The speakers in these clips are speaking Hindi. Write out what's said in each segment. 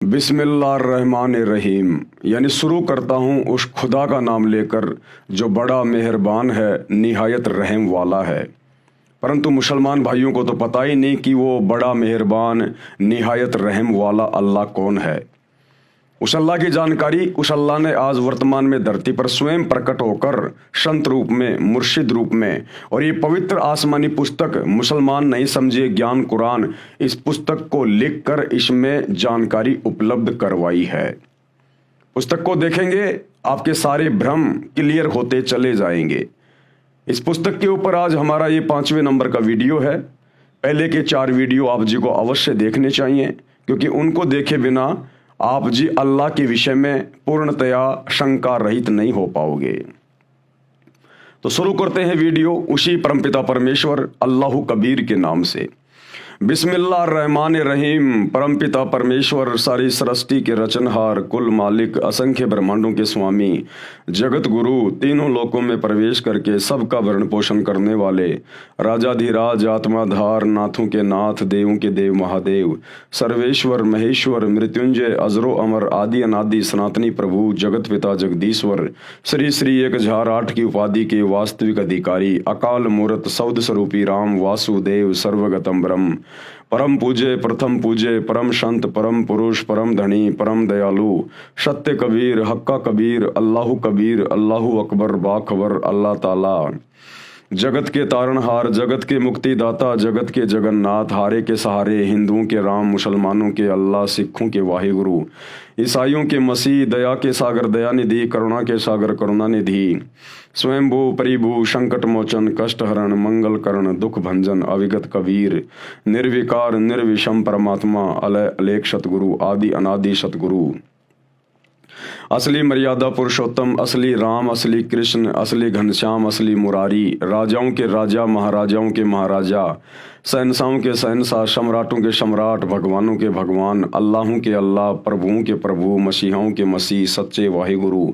बिस्मिल्लाहिर्रहमानिर्रहीम यानी शुरू करता हूँ उस खुदा का नाम लेकर जो बड़ा मेहरबान है, निहायत रहम वाला है। परंतु मुसलमान भाइयों को तो पता ही नहीं कि वो बड़ा मेहरबान, निहायत रहम वाला अल्लाह कौन है। उस अल्लाह की जानकारी उस अल्लाह ने आज वर्तमान में धरती पर स्वयं प्रकट होकर संत रूप में, मुर्शिद रूप में, और ये पवित्र आसमानी पुस्तक मुसलमान नहीं समझे ज्ञान कुरान, इस पुस्तक को लिखकर इसमें जानकारी उपलब्ध करवाई है। पुस्तक को देखेंगे आपके सारे भ्रम क्लियर होते चले जाएंगे। इस पुस्तक के ऊपर आज हमारा ये 5वें नंबर का वीडियो है। पहले के 4 वीडियो आप जी को अवश्य देखने चाहिए, क्योंकि उनको देखे बिना आप जी अल्लाह के विषय में पूर्णतया शंका रहित नहीं हो पाओगे। तो शुरू करते हैं वीडियो उसी परमपिता परमेश्वर अल्लाह कबीर के नाम से। बिस्मिल्लाहिर्रहमानिर्रहीम। परमपिता परमेश्वर सारी सृष्टि के रचनहार, कुल मालिक, असंख्य ब्रह्मांडों के स्वामी, जगत गुरु, तीनों लोकों में प्रवेश करके सबका भरण पोषण करने वाले, राजाधिराज, आत्माधार, नाथों के नाथ, देवों के देव महादेव, सर्वेश्वर, महेश्वर, मृत्युंजय, अजरो अमर, आदि अनादि, सनातनी प्रभु, जगत पिता जगदीश्वर, श्री श्री 1008 की उपाधि के वास्तविक अधिकारी, अकाल मूर्त, सौद स्वरूपी राम, वासुदेव, सर्वगतम ब्रह्म, परम पूज्य, प्रथम पूज्य, परम संत, परम पुरुष, परम धनी, परम दयालु, सत्य कबीर, हक्का कबीर, अल्लाहु कबीर, अल्लाहु अकबर, बाखबर, अल्लाह ताला, जगत के तारणहार, जगत के मुक्तिदाता, जगत के जगन्नाथ, हारे के सहारे, हिंदुओं के राम, मुसलमानों के अल्लाह, सिखों के वाहिगुरु, ईसाइयों के मसीह, दया के सागर दयानिधि, करुणा के सागर करुणानिधि, स्वयंभू परिभू, संकट मोचन, कष्ट हरण, मंगल करण, दुख भंजन, अविगत कबीर, निर्विकार निर्विषम परमात्मा, अलय अलेख सतगुरु, आदि अनादि सतगुरु, असली मर्यादा पुरुषोत्तम, असली राम, असली कृष्ण, असली घनश्याम, असली मुरारी, राजाओं के राजा, महाराजाओं के महाराजा, शहंशाहों के शहंशाह, सम्राटों के सम्राट, भगवानों के भगवान, अल्लाहों के अल्लाह, प्रभुओं के प्रभु, मसीहाओं के मसीह, सच्चे वाहिगुरु,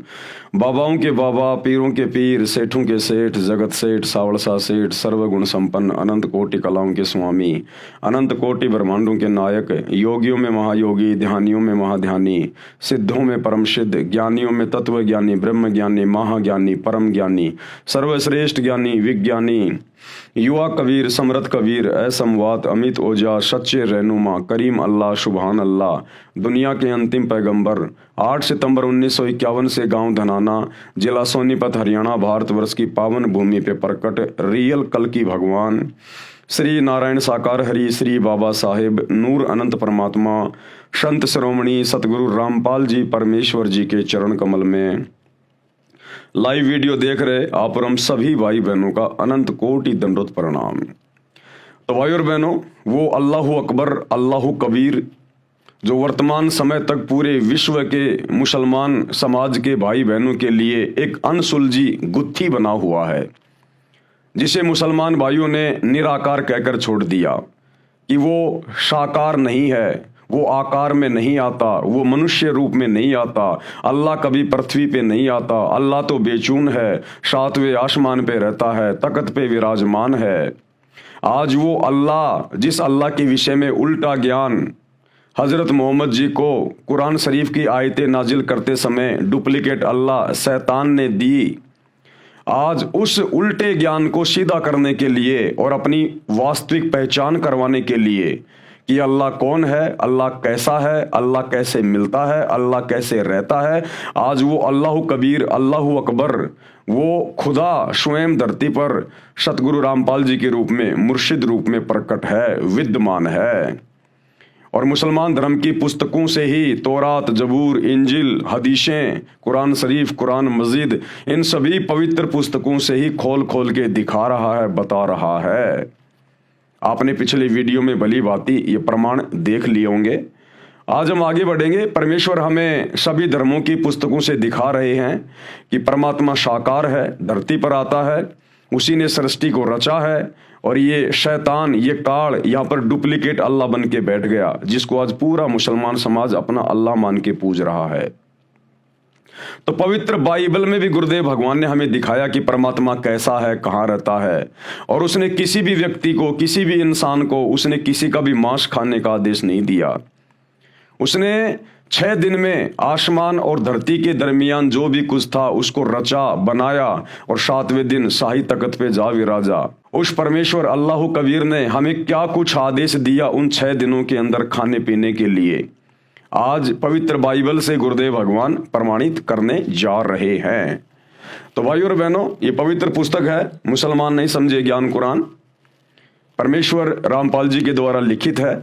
बाबाओं के बाबा, पीरों के पीर, सेठों के सेठ, जगत सेठ, सावड़सा सेठ, सर्वगुण संपन्न, अनंत कोटि कलाओं के स्वामी, अनंत कोटि ब्रह्मांडों के नायक, योगियों में महायोगी, ध्यानियों में महाध्यानी, सिद्धों में परम सिद्ध, ज्ञानियों में तत्व ज्ञानी, ब्रह्म ज्ञानी, महाज्ञानी, परम ज्ञानी, सर्वश्रेष्ठ ज्ञानी, विज्ञानी, युवा कबीर, समृत कबीर, असमवात, अमित ओजा, सच्चे रहनुमा, करीम अल्लाह, सुबहान अल्लाह, दुनिया के अंतिम पैगंबर, 8 सितंबर 1951 से गांव धनाना, जिला सोनीपत, हरियाणा, भारतवर्ष की पावन भूमि पे प्रकट रियल कल की भगवान, श्री नारायण साकार हरि, श्री बाबा साहेब नूर अनंत परमात्मा, संत शिरोमणि सतगुरु रामपाल जी परमेश्वर जी के चरण कमल में लाइव वीडियो देख रहे आप और हम सभी भाई बहनों का अनंत कोटि दंडोत प्रणाम। तो भाई और बहनों, वो अल्लाहु अकबर, अल्लाहु कबीर जो वर्तमान समय तक पूरे विश्व के मुसलमान समाज के भाई बहनों के लिए एक अनसुलझी गुत्थी बना हुआ है, जिसे मुसलमान भाइयों ने निराकार कहकर छोड़ दिया कि वो साकार नहीं है, वो आकार में नहीं आता, वो मनुष्य रूप में नहीं आता, अल्लाह कभी पृथ्वी पे नहीं आता, अल्लाह तो बेचून है, 7वें आसमान पे रहता है, तख्त पे विराजमान है। आज वो अल्लाह, जिस अल्लाह के विषय में उल्टा ज्ञान हजरत मोहम्मद जी को कुरान शरीफ की आयतें नाजिल करते समय डुप्लीकेट अल्लाह शैतान ने दी, आज उस उल्टे ज्ञान को सीधा करने के लिए और अपनी वास्तविक पहचान करवाने के लिए कि अल्लाह कौन है, अल्लाह कैसा है, अल्लाह कैसे मिलता है, अल्लाह कैसे रहता है, आज वो अल्लाहु कबीर, अल्लाहु अकबर, वो खुदा स्वयं धरती पर सतगुरु रामपाल जी के रूप में, मुर्शिद रूप में प्रकट है, विद्यमान है। और मुसलमान धर्म की पुस्तकों से ही तौरात, जबूर, इंजिल, हदीसें, कुरान शरीफ, कुरान मजीद, इन सभी पवित्र पुस्तकों से ही खोल खोल के दिखा रहा है, बता रहा है। आपने पिछले वीडियो में भली भांति ये प्रमाण देख लिए होंगे। आज हम आगे बढ़ेंगे। परमेश्वर हमें सभी धर्मों की पुस्तकों से दिखा रहे हैं कि परमात्मा साकार है, धरती पर आता है, उसी ने सृष्टि को रचा है, और ये शैतान, ये काल यहाँ पर डुप्लीकेट अल्लाह बन के बैठ गया, जिसको आज पूरा मुसलमान समाज अपना अल्लाह मान के पूज रहा है। तो पवित्र बाइबल में भी गुरुदेव भगवान ने हमें दिखाया कि परमात्मा कैसा है, कहाँ रहता है, और उसने किसी भी व्यक्ति को, किसी भी इंसान को, उसने किसी का भी मांस खाने का आदेश नहीं दिया। उसने 6 दिन में आसमान और धरती के दरमियान जो भी कुछ था उसको रचा बनाया और 7वें दिन शाही तख्त पे जा विराजा। उस परमेश्वर अल्लाह कबीर ने हमें क्या कुछ आदेश दिया उन 6 दिनों के अंदर खाने पीने के लिए, आज पवित्र बाइबल से गुरुदेव भगवान प्रमाणित करने जा रहे हैं। तो भाई और बहनों, ये पवित्र पुस्तक है, मुसलमान नहीं समझे ज्ञान कुरान, परमेश्वर रामपाल जी के द्वारा लिखित है।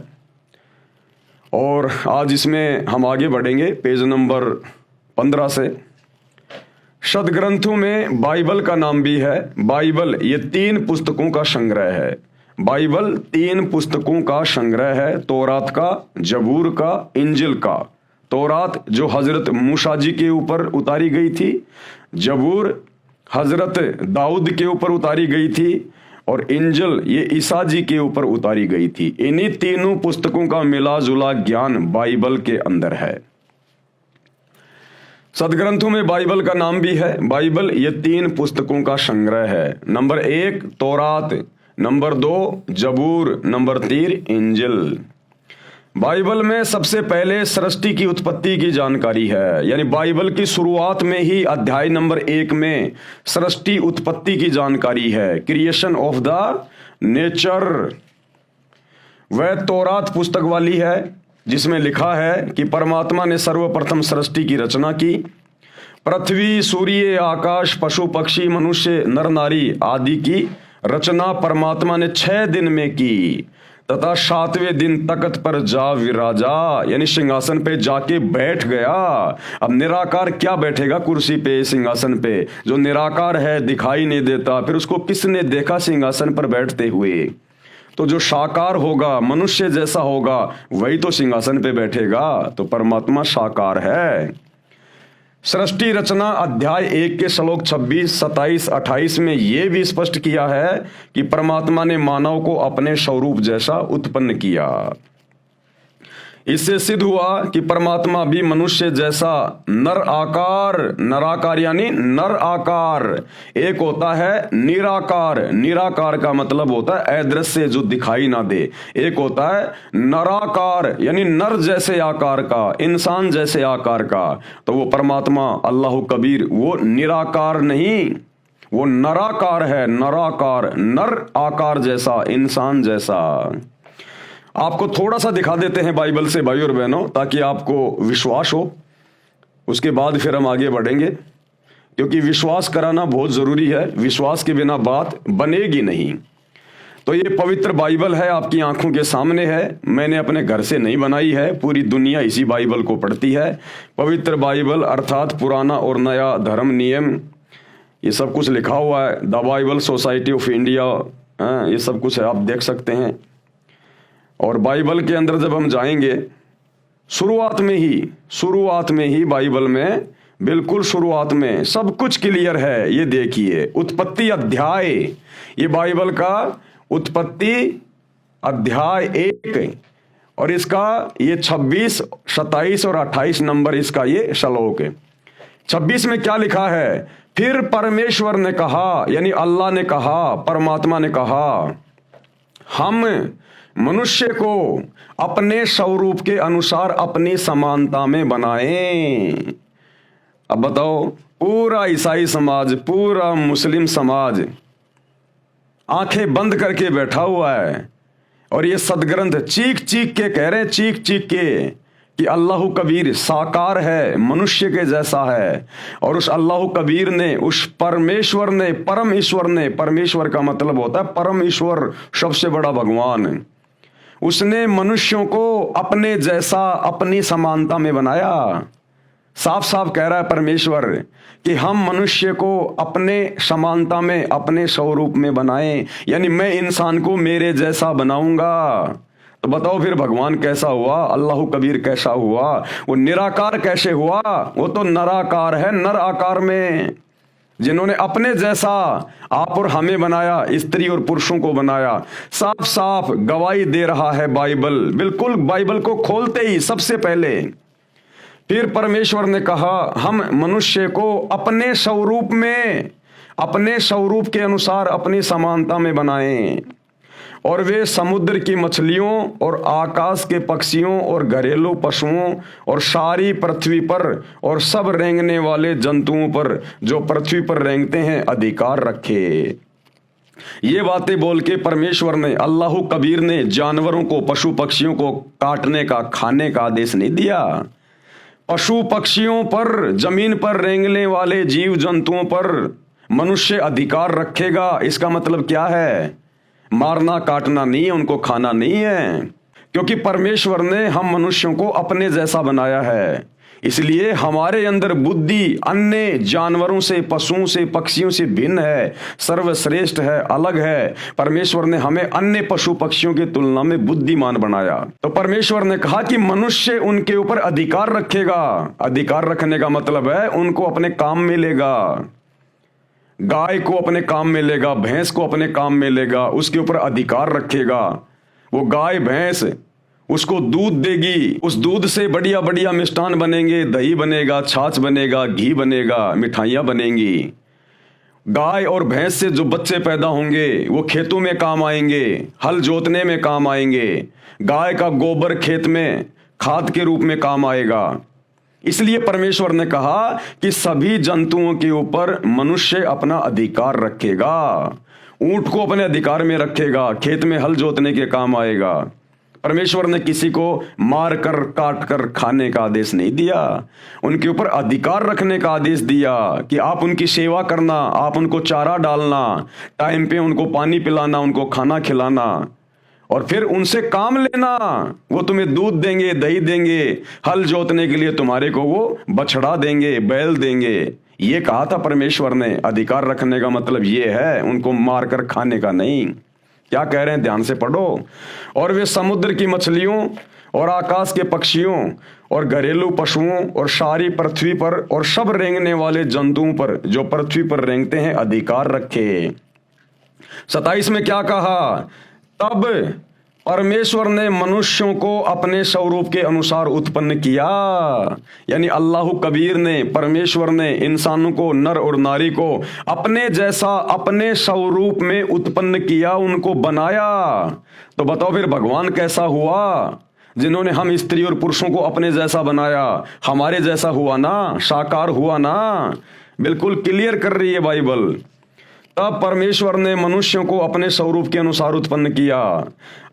और आज इसमें हम आगे बढ़ेंगे पेज नंबर 15 से। सदग्रंथों में बाइबल का नाम भी है। बाइबल ये 3 पुस्तकों का संग्रह है। बाइबल 3 पुस्तकों का संग्रह है, तौरात का, जबूर का, इंजिल का। तौरात जो हजरत मूसा जी के ऊपर उतारी गई थी, जबूर हजरत दाऊद के ऊपर उतारी गई थी, और इंजिल ये ईसा जी के ऊपर उतारी गई थी। इन्हीं तीनों पुस्तकों का मिला जुला ज्ञान बाइबल के अंदर है। सदग्रंथों में बाइबल का नाम भी है। बाइबल ये 3 पुस्तकों का संग्रह है। नंबर 1 तौरात, नंबर 2 जबूर, नंबर 3 इंजिल। बाइबल में सबसे पहले सृष्टि की उत्पत्ति की जानकारी है, यानी बाइबल की शुरुआत में ही अध्याय नंबर 1 में सृष्टि उत्पत्ति की जानकारी है, क्रिएशन ऑफ द नेचर। वह तौरात पुस्तक वाली है जिसमें लिखा है कि परमात्मा ने सर्वप्रथम सृष्टि की रचना की। पृथ्वी, सूर्य, आकाश, पशु पक्षी, मनुष्य, नर नारी आदि की रचना परमात्मा ने 6 दिन में की तथा 7वें दिन तख्त पर जा विराजा, यानी सिंहासन पे जाके बैठ गया। अब निराकार क्या बैठेगा कुर्सी पे, सिंहासन पे? जो निराकार है, दिखाई नहीं देता, फिर उसको किसने देखा सिंहासन पर बैठते हुए? तो जो साकार होगा, मनुष्य जैसा होगा, वही तो सिंहासन पे बैठेगा। तो परमात्मा साकार है। सृष्टि रचना अध्याय 1 के श्लोक 26, 27, 28 में यह भी स्पष्ट किया है कि परमात्मा ने मानव को अपने स्वरूप जैसा उत्पन्न किया। इससे सिद्ध हुआ कि परमात्मा भी मनुष्य जैसा नर आकार, नराकार यानी नर आकार, एक होता है निराकार। निराकार का मतलब होता है अदृश्य, जो दिखाई ना दे। एक होता है नराकार यानी नर जैसे आकार का, इंसान जैसे आकार का। तो वो परमात्मा अल्लाह कबीर वो निराकार नहीं, वो नराकार है। नराकार, नर आकार जैसा, इंसान जैसा। आपको थोड़ा सा दिखा देते हैं बाइबल से भाई और बहनों, ताकि आपको विश्वास हो। उसके बाद फिर हम आगे बढ़ेंगे, क्योंकि विश्वास कराना बहुत जरूरी है। विश्वास के बिना बात बनेगी नहीं। तो ये पवित्र बाइबल है, आपकी आंखों के सामने है। मैंने अपने घर से नहीं बनाई है, पूरी दुनिया इसी बाइबल को पढ़ती है। पवित्र बाइबल अर्थात पुराना और नया धर्म नियम, ये सब कुछ लिखा हुआ है। The Bible society of India, ये सब कुछ है, आप देख सकते हैं। और बाइबल के अंदर जब हम जाएंगे, शुरुआत में ही बाइबल में, बिल्कुल शुरुआत में सब कुछ क्लियर है। ये देखिए, उत्पत्ति अध्याय, ये बाइबल का उत्पत्ति अध्याय 1, और इसका ये 26, 27 और 28 नंबर इसका ये श्लोक है। 26 में क्या लिखा है? फिर परमेश्वर ने कहा, यानी अल्लाह ने कहा, परमात्मा ने कहा, हम मनुष्य को अपने स्वरूप के अनुसार अपनी समानता में बनाएं। अब बताओ, पूरा ईसाई समाज, पूरा मुस्लिम समाज आंखें बंद करके बैठा हुआ है, और ये सदग्रंथ चीख चीख के कह रहे हैं, चीख चीख के, कि अल्लाह कबीर साकार है, मनुष्य के जैसा है। और उस अल्लाह कबीर ने, उस परमेश्वर ने, परम ईश्वर ने, परमेश्वर का मतलब होता है परम ईश्वर, सबसे बड़ा भगवान, उसने मनुष्यों को अपने जैसा, अपनी समानता में बनाया। साफ साफ कह रहा है परमेश्वर कि हम मनुष्य को अपने समानता में, अपने स्वरूप में बनाएं, यानी मैं इंसान को मेरे जैसा बनाऊंगा। तो बताओ फिर भगवान कैसा हुआ, अल्लाह कबीर कैसा हुआ, वो निराकार कैसे हुआ? वो तो नराकार है, नर आकार में, जिन्होंने अपने जैसा आप और हमें बनाया, स्त्री और पुरुषों को बनाया। साफ साफ गवाही दे रहा है बाइबल। बिल्कुल बाइबल को खोलते ही सबसे पहले फिर परमेश्वर ने कहा, हम मनुष्य को अपने स्वरूप में, अपने स्वरूप के अनुसार अपनी समानता में बनाएं। और वे समुद्र की मछलियों और आकाश के पक्षियों और घरेलू पशुओं और सारी पृथ्वी पर और सब रेंगने वाले जंतुओं पर जो पृथ्वी पर रेंगते हैं अधिकार रखे। ये बातें बोल के परमेश्वर ने, अल्लाह कबीर ने जानवरों को, पशु पक्षियों को काटने का, खाने का आदेश नहीं दिया। पशु पक्षियों पर, जमीन पर रेंगने वाले जीव जंतुओं पर मनुष्य अधिकार रखेगा। इसका मतलब क्या है? मारना काटना नहीं है, उनको खाना नहीं है, क्योंकि परमेश्वर ने हम मनुष्यों को अपने जैसा बनाया है। इसलिए हमारे अंदर बुद्धि अन्य जानवरों से, पशुओं से, पक्षियों से भिन्न है, सर्वश्रेष्ठ है, अलग है। परमेश्वर ने हमें अन्य पशु पक्षियों की तुलना में बुद्धिमान बनाया। तो परमेश्वर ने कहा कि मनुष्य उनके ऊपर अधिकार रखेगा। अधिकार रखने का मतलब है उनको अपने काम में लेगा। गाय को अपने काम में लेगा, भैंस को अपने काम में लेगा, उसके ऊपर अधिकार रखेगा। वो गाय भैंस उसको दूध देगी, उस दूध से बढ़िया बढ़िया मिष्ठान बनेंगे, दही बनेगा, छाछ बनेगा, घी बनेगा, मिठाइयाँ बनेंगी। गाय और भैंस से जो बच्चे पैदा होंगे वो खेतों में काम आएंगे, हल जोतने में काम आएंगे। गाय का गोबर खेत में खाद के रूप में काम आएगा। इसलिए परमेश्वर ने कहा कि सभी जंतुओं के ऊपर मनुष्य अपना अधिकार रखेगा। ऊंट को अपने अधिकार में रखेगा, खेत में हल जोतने के काम आएगा। परमेश्वर ने किसी को मार कर, काट कर खाने का आदेश नहीं दिया, उनके ऊपर अधिकार रखने का आदेश दिया कि आप उनकी सेवा करना, आप उनको चारा डालना, टाइम पे उनको पानी पिलाना, उनको खाना खिलाना, और फिर उनसे काम लेना। वो तुम्हें दूध देंगे, दही देंगे, हल जोतने के लिए तुम्हारे को वो बछड़ा देंगे, बैल देंगे। ये कहा था परमेश्वर ने। अधिकार रखने का मतलब ये है, उनको मारकर खाने का नहीं। क्या कह रहे हैं, ध्यान से पढ़ो। और वे समुद्र की मछलियों और आकाश के पक्षियों और घरेलू पशुओं और सारी पृथ्वी पर और सब रेंगने वाले जंतुओं पर जो पृथ्वी पर रेंगते हैं अधिकार रखे। 27 में क्या कहा? तब परमेश्वर ने मनुष्यों को अपने स्वरूप के अनुसार उत्पन्न किया। यानी अल्लाह कबीर ने, परमेश्वर ने इंसानों को, नर और नारी को अपने जैसा, अपने स्वरूप में उत्पन्न किया, उनको बनाया। तो बताओ फिर भगवान कैसा हुआ? जिन्होंने हम स्त्री और पुरुषों को अपने जैसा बनाया, हमारे जैसा हुआ ना, साकार हुआ ना। बिल्कुल क्लियर कर रही है बाइबल। तब परमेश्वर ने मनुष्यों को अपने स्वरूप के अनुसार उत्पन्न किया।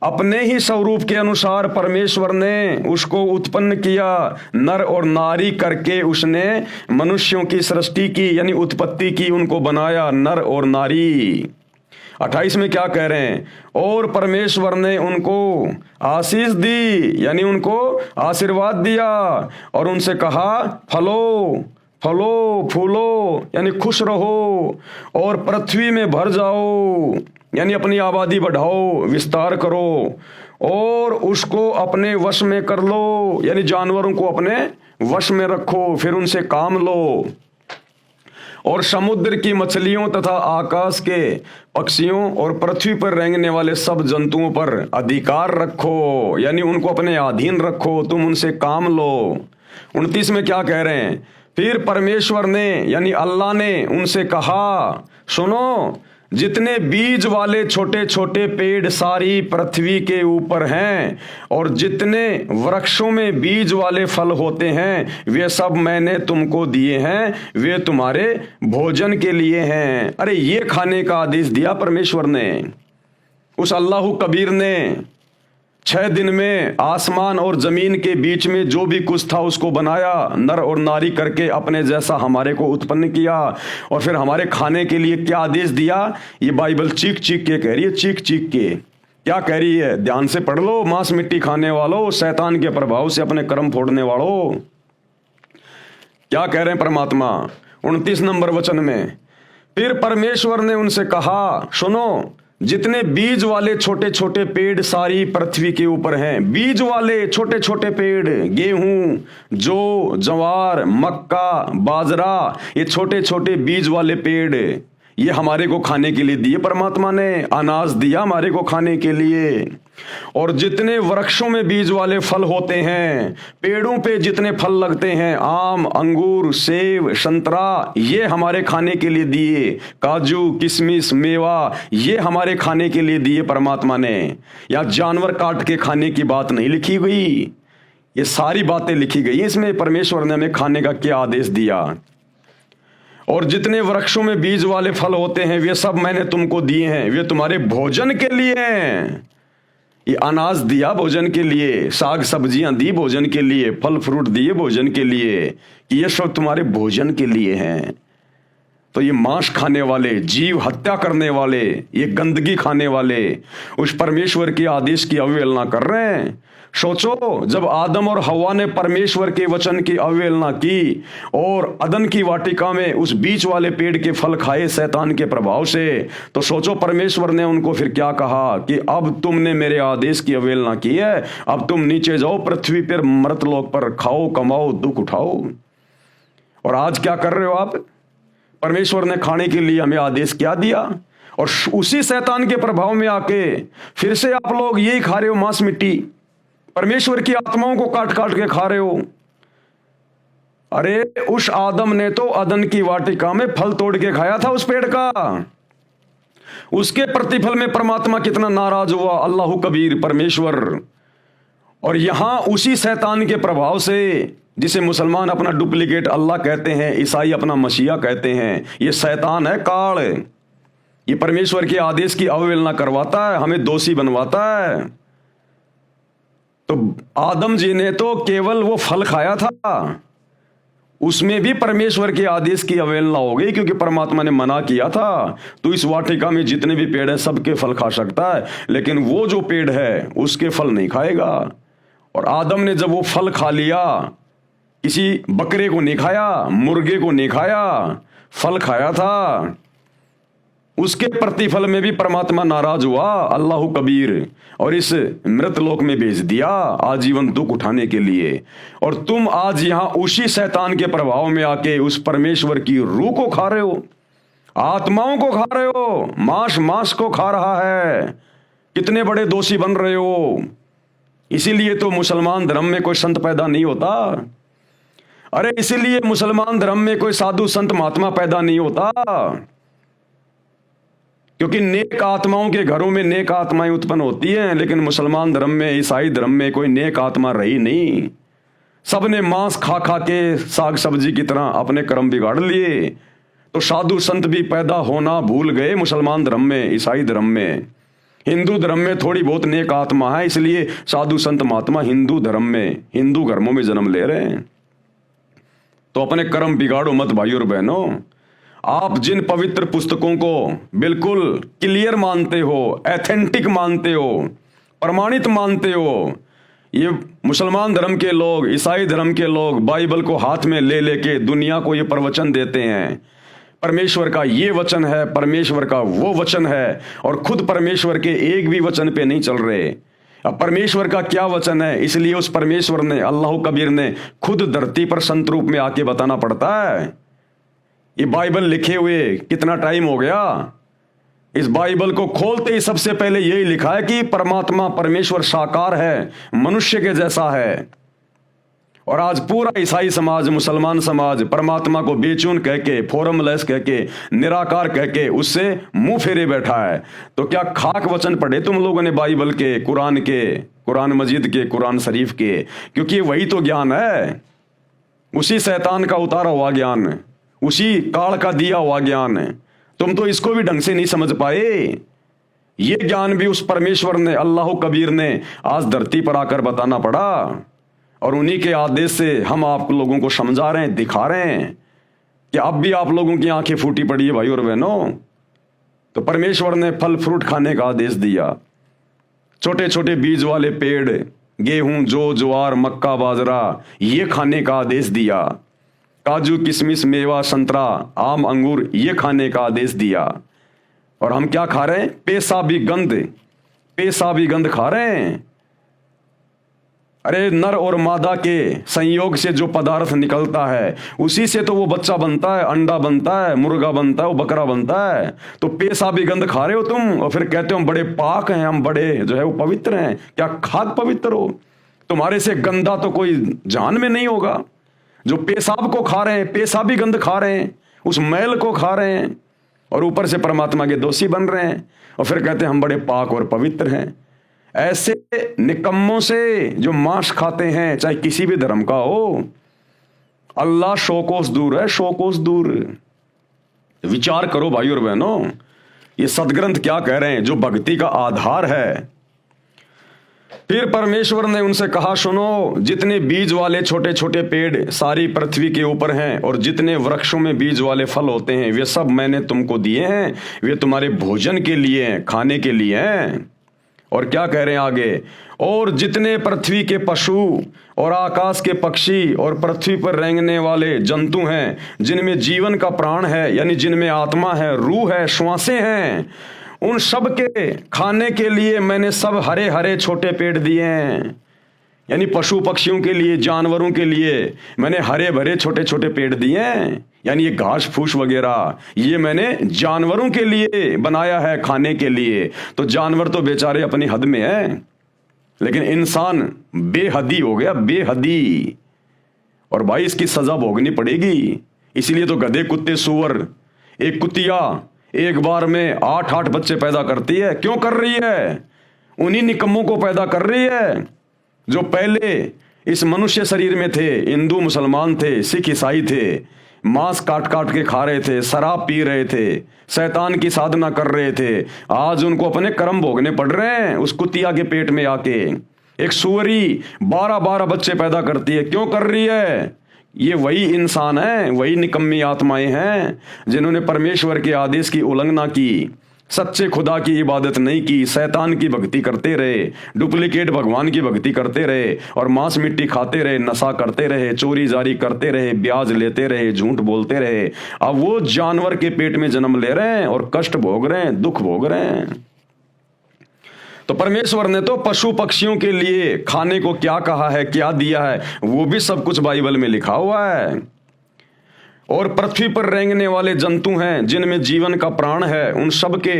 अपने ही स्वरूप के अनुसार परमेश्वर ने उसको उत्पन्न किया, नर और नारी करके उसने मनुष्यों की सृष्टि की, यानी उत्पत्ति की, उनको बनाया, नर और नारी। 28 में क्या कह रहे हैं? और परमेश्वर ने उनको आशीष दी, यानी उनको आशीर्वाद दिया, और उनसे कहा फलो फलो फूलो, यानी खुश रहो और पृथ्वी में भर जाओ, यानी अपनी आबादी बढ़ाओ, विस्तार करो, और उसको अपने वश में कर लो, यानी जानवरों को अपने वश में रखो, फिर उनसे काम लो। और समुद्र की मछलियों तथा आकाश के पक्षियों और पृथ्वी पर रेंगने वाले सब जंतुओं पर अधिकार रखो, यानी उनको अपने अधीन रखो, तुम उनसे काम लो। 29 में क्या कह रहे हैं? फिर परमेश्वर ने, यानी अल्लाह ने उनसे कहा, सुनो, जितने बीज वाले छोटे छोटे पेड़ सारी पृथ्वी के ऊपर हैं और जितने वृक्षों में बीज वाले फल होते हैं वे सब मैंने तुमको दिए हैं, वे तुम्हारे भोजन के लिए हैं। अरे ये खाने का आदेश दिया परमेश्वर ने। उस अल्लाह कबीर ने 6 दिन में आसमान और जमीन के बीच में जो भी कुछ था उसको बनाया, नर और नारी करके अपने जैसा हमारे को उत्पन्न किया, और फिर हमारे खाने के लिए क्या आदेश दिया? ये बाइबल चीख चीख के कह रही है, चीख चीख के। क्या कह रही है? ध्यान से पढ़ लो। मांस मिट्टी खाने वालों, शैतान के प्रभाव से अपने कर्म फोड़ने वालों, क्या कह रहे हैं परमात्मा 29 नंबर वचन में? फिर परमेश्वर ने उनसे कहा, सुनो, जितने बीज वाले छोटे छोटे पेड़ सारी पृथ्वी के ऊपर हैं, बीज वाले छोटे छोटे पेड़, गेहूं, जौ, जवार, मक्का, बाजरा, ये छोटे छोटे बीज वाले पेड़, ये हमारे को खाने के लिए दिए। परमात्मा ने अनाज दिया हमारे को खाने के लिए। और जितने वृक्षों में बीज वाले फल होते हैं, पेड़ों पे जितने फल लगते हैं, आम, अंगूर, सेब, संतरा, ये हमारे खाने के लिए दिए, काजू, किशमिश, मेवा, ये हमारे खाने के लिए दिए परमात्मा ने। या जानवर काट के खाने की बात नहीं लिखी गई, ये सारी बातें लिखी गई इसमें परमेश्वर ने हमें खाने का क्या आदेश दिया। और जितने वृक्षों में बीज वाले फल होते हैं वे सब मैंने तुमको दिए हैं, वे तुम्हारे भोजन के लिए हैं। ये अनाज दिया भोजन के लिए, साग सब्जियां दी भोजन के लिए, फल फ्रूट दिए भोजन के लिए, कि ये सब तुम्हारे भोजन के लिए हैं। तो ये मांस खाने वाले, जीव हत्या करने वाले, ये गंदगी खाने वाले उस परमेश्वर के आदेश की अवहेलना कर रहे हैं। सोचो, जब आदम और हवा ने परमेश्वर के वचन की अवहेलना की और अदन की वाटिका में उस बीच वाले पेड़ के फल खाए शैतान के प्रभाव से, तो सोचो परमेश्वर ने उनको फिर क्या कहा कि अब तुमने मेरे आदेश की अवहेलना की है, अब तुम नीचे जाओ पृथ्वी पर, मृत लोक पर, खाओ, कमाओ, दुख उठाओ। और आज क्या कर रहे हो आप? परमेश्वर ने खाने के लिए हमें आदेश क्या दिया, और उसी शैतान के प्रभाव में आके फिर से आप लोग यही खा रहे हो, मांस मिट्टी, परमेश्वर की आत्माओं को काट काट के खा रहे हो। अरे उस आदम ने तो अदन की वाटिका में फल तोड़ के खाया था उस पेड़ का, उसके प्रतिफल में परमात्मा कितना नाराज हुआ, अल्लाह कबीर परमेश्वर। और यहां उसी शैतान के प्रभाव से, जिसे मुसलमान अपना डुप्लीकेट अल्लाह कहते हैं, ईसाई अपना मसीहा कहते हैं, ये शैतान है, काल। ये परमेश्वर के आदेश की अवहेलना करवाता है, हमें दोषी बनवाता है। तो आदम जी ने तो केवल वो फल खाया था, उसमें भी परमेश्वर के आदेश की अवहेलना हो गई, क्योंकि परमात्मा ने मना किया था तो इस वाटिका में जितने भी पेड़ हैं सबके फल खा सकता है, लेकिन वो जो पेड़ है उसके फल नहीं खाएगा। और आदम ने जब वो फल खा लिया, किसी बकरे को नहीं खाया, मुर्गे को नहीं खाया, फल खाया था, उसके प्रतिफल में भी परमात्मा नाराज हुआ, अल्लाह कबीर, और इस मृत लोक में भेज दिया आजीवन दुख उठाने के लिए। और तुम आज यहां उसी शैतान के प्रभाव में आके उस परमेश्वर की रूह को खा रहे हो, आत्माओं को खा रहे हो, मांस को खा रहा है। कितने बड़े दोषी बन रहे हो। इसीलिए तो मुसलमान धर्म में कोई संत पैदा नहीं होता। अरे इसीलिए मुसलमान धर्म में कोई साधु संत महात्मा पैदा नहीं होता, क्योंकि नेक आत्माओं के घरों में नेक आत्माएं उत्पन्न होती हैं, लेकिन मुसलमान धर्म में, ईसाई धर्म में कोई नेक आत्मा रही नहीं। सबने मांस खा खा के साग सब्जी की तरह अपने कर्म बिगाड़ लिए। तो साधु संत भी पैदा होना भूल गए मुसलमान धर्म में, ईसाई धर्म में। हिंदू धर्म में थोड़ी बहुत नेक आत्मा है, इसलिए साधु संत महात्मा हिंदू धर्म में, हिंदू घरों में जन्म ले रहे हैं। तो अपने कर्म बिगाड़ो मत भाइयों और बहनों। आप जिन पवित्र पुस्तकों को बिल्कुल क्लियर मानते हो, एथेंटिक मानते हो, प्रमाणित मानते हो, ये मुसलमान धर्म के लोग, ईसाई धर्म के लोग बाइबल को हाथ में ले लेके दुनिया को ये प्रवचन देते हैं, परमेश्वर का ये वचन है, परमेश्वर का वो वचन है, और खुद परमेश्वर के एक भी वचन पे नहीं चल रहे। अब परमेश्वर का क्या वचन है, इसलिए उस परमेश्वर ने, अल्लाह कबीर ने खुद धरती पर संत रूप में आके बताना पड़ता है। ये बाइबल लिखे हुए कितना टाइम हो गया। इस बाइबल को खोलते ही सबसे पहले यही लिखा है कि परमात्मा, परमेश्वर साकार है, मनुष्य के जैसा है। और आज पूरा ईसाई समाज, मुसलमान समाज परमात्मा को बेचून कह के, फॉर्मलेस कह के, निराकार कह के उससे मुंह फेरे बैठा है। तो क्या खाक वचन पढ़े तुम लोगों ने बाइबल के, कुरान के, कुरान मजीद के, कुरान शरीफ के? क्योंकि वही तो ज्ञान है, उसी शैतान का उतारा हुआ ज्ञान, उसी काल का दिया हुआ ज्ञान है। तुम तो इसको भी ढंग से नहीं समझ पाए। ये ज्ञान भी उस परमेश्वर ने, अल्लाह कबीर ने आज धरती पर आकर बताना पड़ा, और उन्हीं के आदेश से हम आप लोगों को समझा रहे हैं, दिखा रहे हैं कि अब भी आप लोगों की आंखें फूटी पड़ी है भाई और बहनों। तो परमेश्वर ने फल फ्रूट खाने का आदेश दिया। छोटे छोटे बीज वाले पेड़, गेहूं, जौ, ज्वार, मक्का, बाजरा, ये खाने का आदेश दिया। काजू, किशमिश, मेवा, संतरा, आम, अंगूर, ये खाने का आदेश दिया। और हम क्या खा रहे हैं? पेशाबी गंध खा रहे हैं। अरे नर और मादा के संयोग से जो पदार्थ निकलता है उसी से तो वो बच्चा बनता है, अंडा बनता है, मुर्गा बनता है, वो बकरा बनता है। तो पेशाबी गंध खा रहे हो तुम और फिर कहते हो हम बड़े पाक हैं, हम बड़े जो है वो पवित्र हैं। क्या खाद पवित्र हो? तुम्हारे से गंदा तो कोई जान में नहीं होगा। जो पेशाब को खा रहे हैं, पेशाबी गंध खा रहे हैं, उस मैल को खा रहे हैं और ऊपर से परमात्मा के दोषी बन रहे हैं और फिर कहते हैं हम बड़े पाक और पवित्र हैं। ऐसे निकम्मों से जो मांस खाते हैं, चाहे किसी भी धर्म का हो, अल्लाह सौ कोस दूर है, सौ कोस दूर। विचार करो भाई और बहनों, ये सदग्रंथ क्या कह रहे हैं, जो भक्ति का आधार है। फिर परमेश्वर ने उनसे कहा, सुनो, जितने बीज वाले छोटे छोटे पेड़ सारी पृथ्वी के ऊपर हैं और जितने वृक्षों में बीज वाले फल होते हैं वे सब मैंने तुमको दिए हैं, वे तुम्हारे भोजन के लिए हैं, खाने के लिए हैं। और क्या कह रहे हैं आगे, और जितने पृथ्वी के पशु और आकाश के पक्षी और पृथ्वी पर रेंगने वाले जंतु हैं, जिनमें जीवन का प्राण है, यानी जिनमें आत्मा है, रूह है, श्वासें हैं, उन सब के खाने के लिए मैंने सब हरे हरे छोटे पेड़ दिए हैं। यानी पशु पक्षियों के लिए, जानवरों के लिए मैंने हरे भरे छोटे छोटे पेड़ दिए हैं। यानी ये घास फूस वगैरह ये मैंने जानवरों के लिए बनाया है, खाने के लिए। तो जानवर तो बेचारे अपनी हद में है, लेकिन इंसान बेहदी हो गया, बेहदी। और भाई इसकी सजा भोगनी पड़ेगी। इसीलिए तो गधे, कुत्ते, सुअर, एक कुतिया एक बार में 8-8 बच्चे पैदा करती है। क्यों कर रही है? उन्हीं निकम्मों को पैदा कर रही है जो पहले इस मनुष्य शरीर में थे, हिंदू मुसलमान थे, सिख ईसाई थे, मांस काट काट के खा रहे थे, शराब पी रहे थे, शैतान की साधना कर रहे थे। आज उनको अपने कर्म भोगने पड़ रहे हैं उस कुतिया के पेट में आके। एक सुअरी 12-12 बच्चे पैदा करती है। क्यों कर रही है? ये वही इंसान है, वही निकम्मी आत्माएं हैं जिन्होंने परमेश्वर के आदेश की उल्लंघना की, सच्चे खुदा की इबादत नहीं की, शैतान की भक्ति करते रहे, डुप्लीकेट भगवान की भक्ति करते रहे और मांस मिट्टी खाते रहे, नशा करते रहे, चोरी जारी करते रहे, ब्याज लेते रहे, झूठ बोलते रहे। अब वो जानवर के पेट में जन्म ले रहे हैं और कष्ट भोग रहे हैं, दुख भोग रहे हैं। तो परमेश्वर ने तो पशु पक्षियों के लिए खाने को क्या कहा है, क्या दिया है, वो भी सब कुछ बाइबल में लिखा हुआ है। और पृथ्वी पर रेंगने वाले जंतु हैं जिनमें जीवन का प्राण है, उन सब के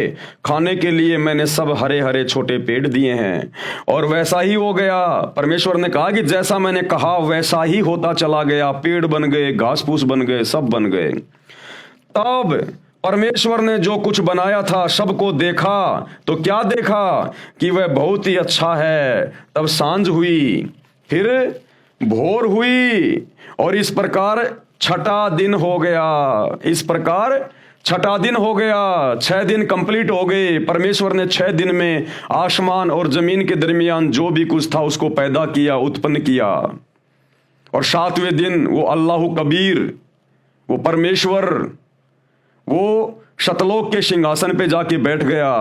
खाने के लिए मैंने सब हरे हरे छोटे पेड़ दिए हैं। और वैसा ही हो गया। परमेश्वर ने कहा कि जैसा मैंने कहा वैसा ही होता चला गया। पेड़ बन गए, घास फूस बन गए, सब बन गए। तब परमेश्वर ने जो कुछ बनाया था सबको देखा तो क्या देखा कि वह बहुत ही अच्छा है। तब सांझ हुई, फिर भोर हुई और इस प्रकार छठा दिन हो गया। इस प्रकार छठा दिन हो गया। 6 दिन कंप्लीट हो गए। परमेश्वर ने 6 दिन में आसमान और जमीन के दरमियान जो भी कुछ था उसको पैदा किया, उत्पन्न किया। और 7वें दिन वो अल्लाह कबीर, वो परमेश्वर, वो शतलोक के सिंहासन पे जाके बैठ गया।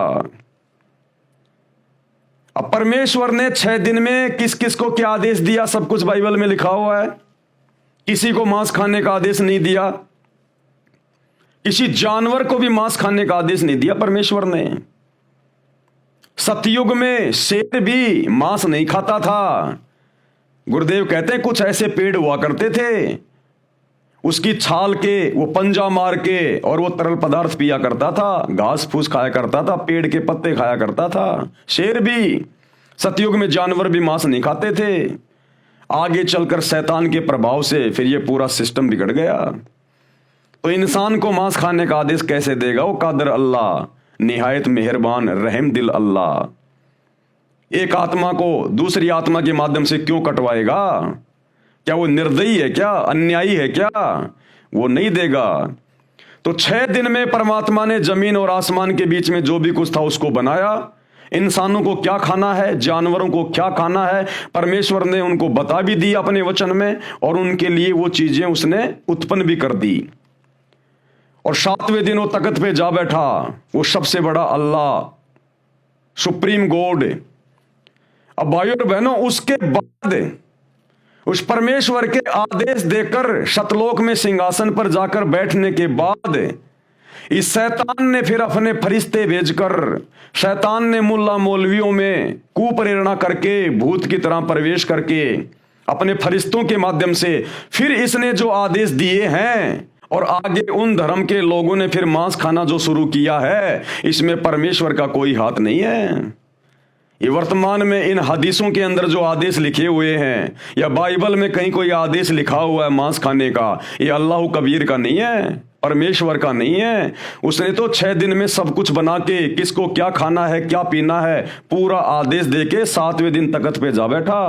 अब परमेश्वर ने 6 दिन में किस किस को क्या आदेश दिया, सब कुछ बाइबल में लिखा हुआ है। किसी को मांस खाने का आदेश नहीं दिया, किसी जानवर को भी मांस खाने का आदेश नहीं दिया परमेश्वर ने। सतयुग में शेर भी मांस नहीं खाता था। गुरुदेव कहते हैं कुछ ऐसे पेड़ हुआ करते थे, उसकी छाल के वो पंजा मार के और वो तरल पदार्थ पिया करता था, घास फूस खाया करता था, पेड़ के पत्ते खाया करता था। शेर भी, सतयुग में जानवर भी मांस नहीं खाते थे। आगे चलकर शैतान के प्रभाव से फिर ये पूरा सिस्टम बिगड़ गया। तो इंसान को मांस खाने का आदेश कैसे देगा? वो कादर अल्लाह, निहायत मेहरबान, रहम दिल अल्लाह। एक आत्मा को दूसरी आत्मा के माध्यम से क्यों कटवाएगा? क्या वो निर्दयी है क्या? अन्यायी है क्या? वो नहीं देगा। तो 6 दिन में परमात्मा ने जमीन और आसमान के बीच में जो भी कुछ था उसको बनाया। इंसानों को क्या खाना है, जानवरों को क्या खाना है, परमेश्वर ने उनको बता भी दिया अपने वचन में और उनके लिए वो चीजें उसने उत्पन्न भी कर दी। और 7वें दिन वो तख्त पे जा बैठा, वो सबसे बड़ा अल्लाह, सुप्रीम गॉड। अब भाइयों और बहनों, उसके बाद उस परमेश्वर के आदेश देकर शतलोक में सिंहासन पर जाकर बैठने के बाद इस शैतान ने फिर अपने फरिश्ते भेजकर, शैतान ने मुल्ला मौलवियों में कुप्रेरणा करके, भूत की तरह प्रवेश करके, अपने फरिश्तों के माध्यम से फिर इसने जो आदेश दिए हैं, और आगे उन धर्म के लोगों ने फिर मांस खाना जो शुरू किया है, इसमें परमेश्वर का कोई हाथ नहीं है। ये वर्तमान में इन हदीसों के अंदर जो आदेश लिखे हुए हैं, या बाइबल में कहीं कोई आदेश लिखा हुआ है मांस खाने का, ये अल्लाह कबीर का नहीं है, परमेश्वर का नहीं है। उसने तो 6 दिन में सब कुछ बना के, किसको क्या खाना है, क्या पीना है, पूरा आदेश देके 7वें दिन तख्त पे जा बैठा।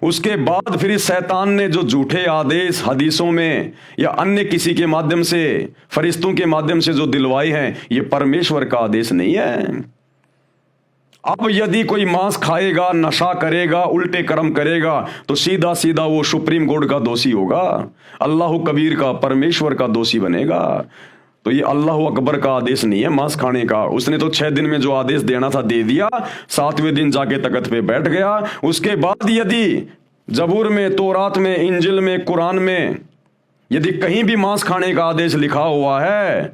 उसके बाद फिर इस शैतान ने जो झूठे आदेश हदीसों में या अन्य किसी के माध्यम से, फरिश्तों के माध्यम से जो दिलवाए हैं, ये परमेश्वर का आदेश नहीं है। अब यदि कोई मांस खाएगा, नशा करेगा, उल्टे कर्म करेगा, तो सीधा सीधा वो सुप्रीम कोर्ट का दोषी होगा, अल्लाह कबीर का, परमेश्वर का दोषी बनेगा। तो ये अल्लाह अकबर का आदेश नहीं है मांस खाने का। उसने तो 6 दिन में जो आदेश देना था दे दिया, 7वें दिन जाके तख्त पे बैठ गया। उसके बाद यदि जबूर में, तौरात में, इंजिल में, कुरान में यदि कहीं भी मांस खाने का आदेश लिखा हुआ है,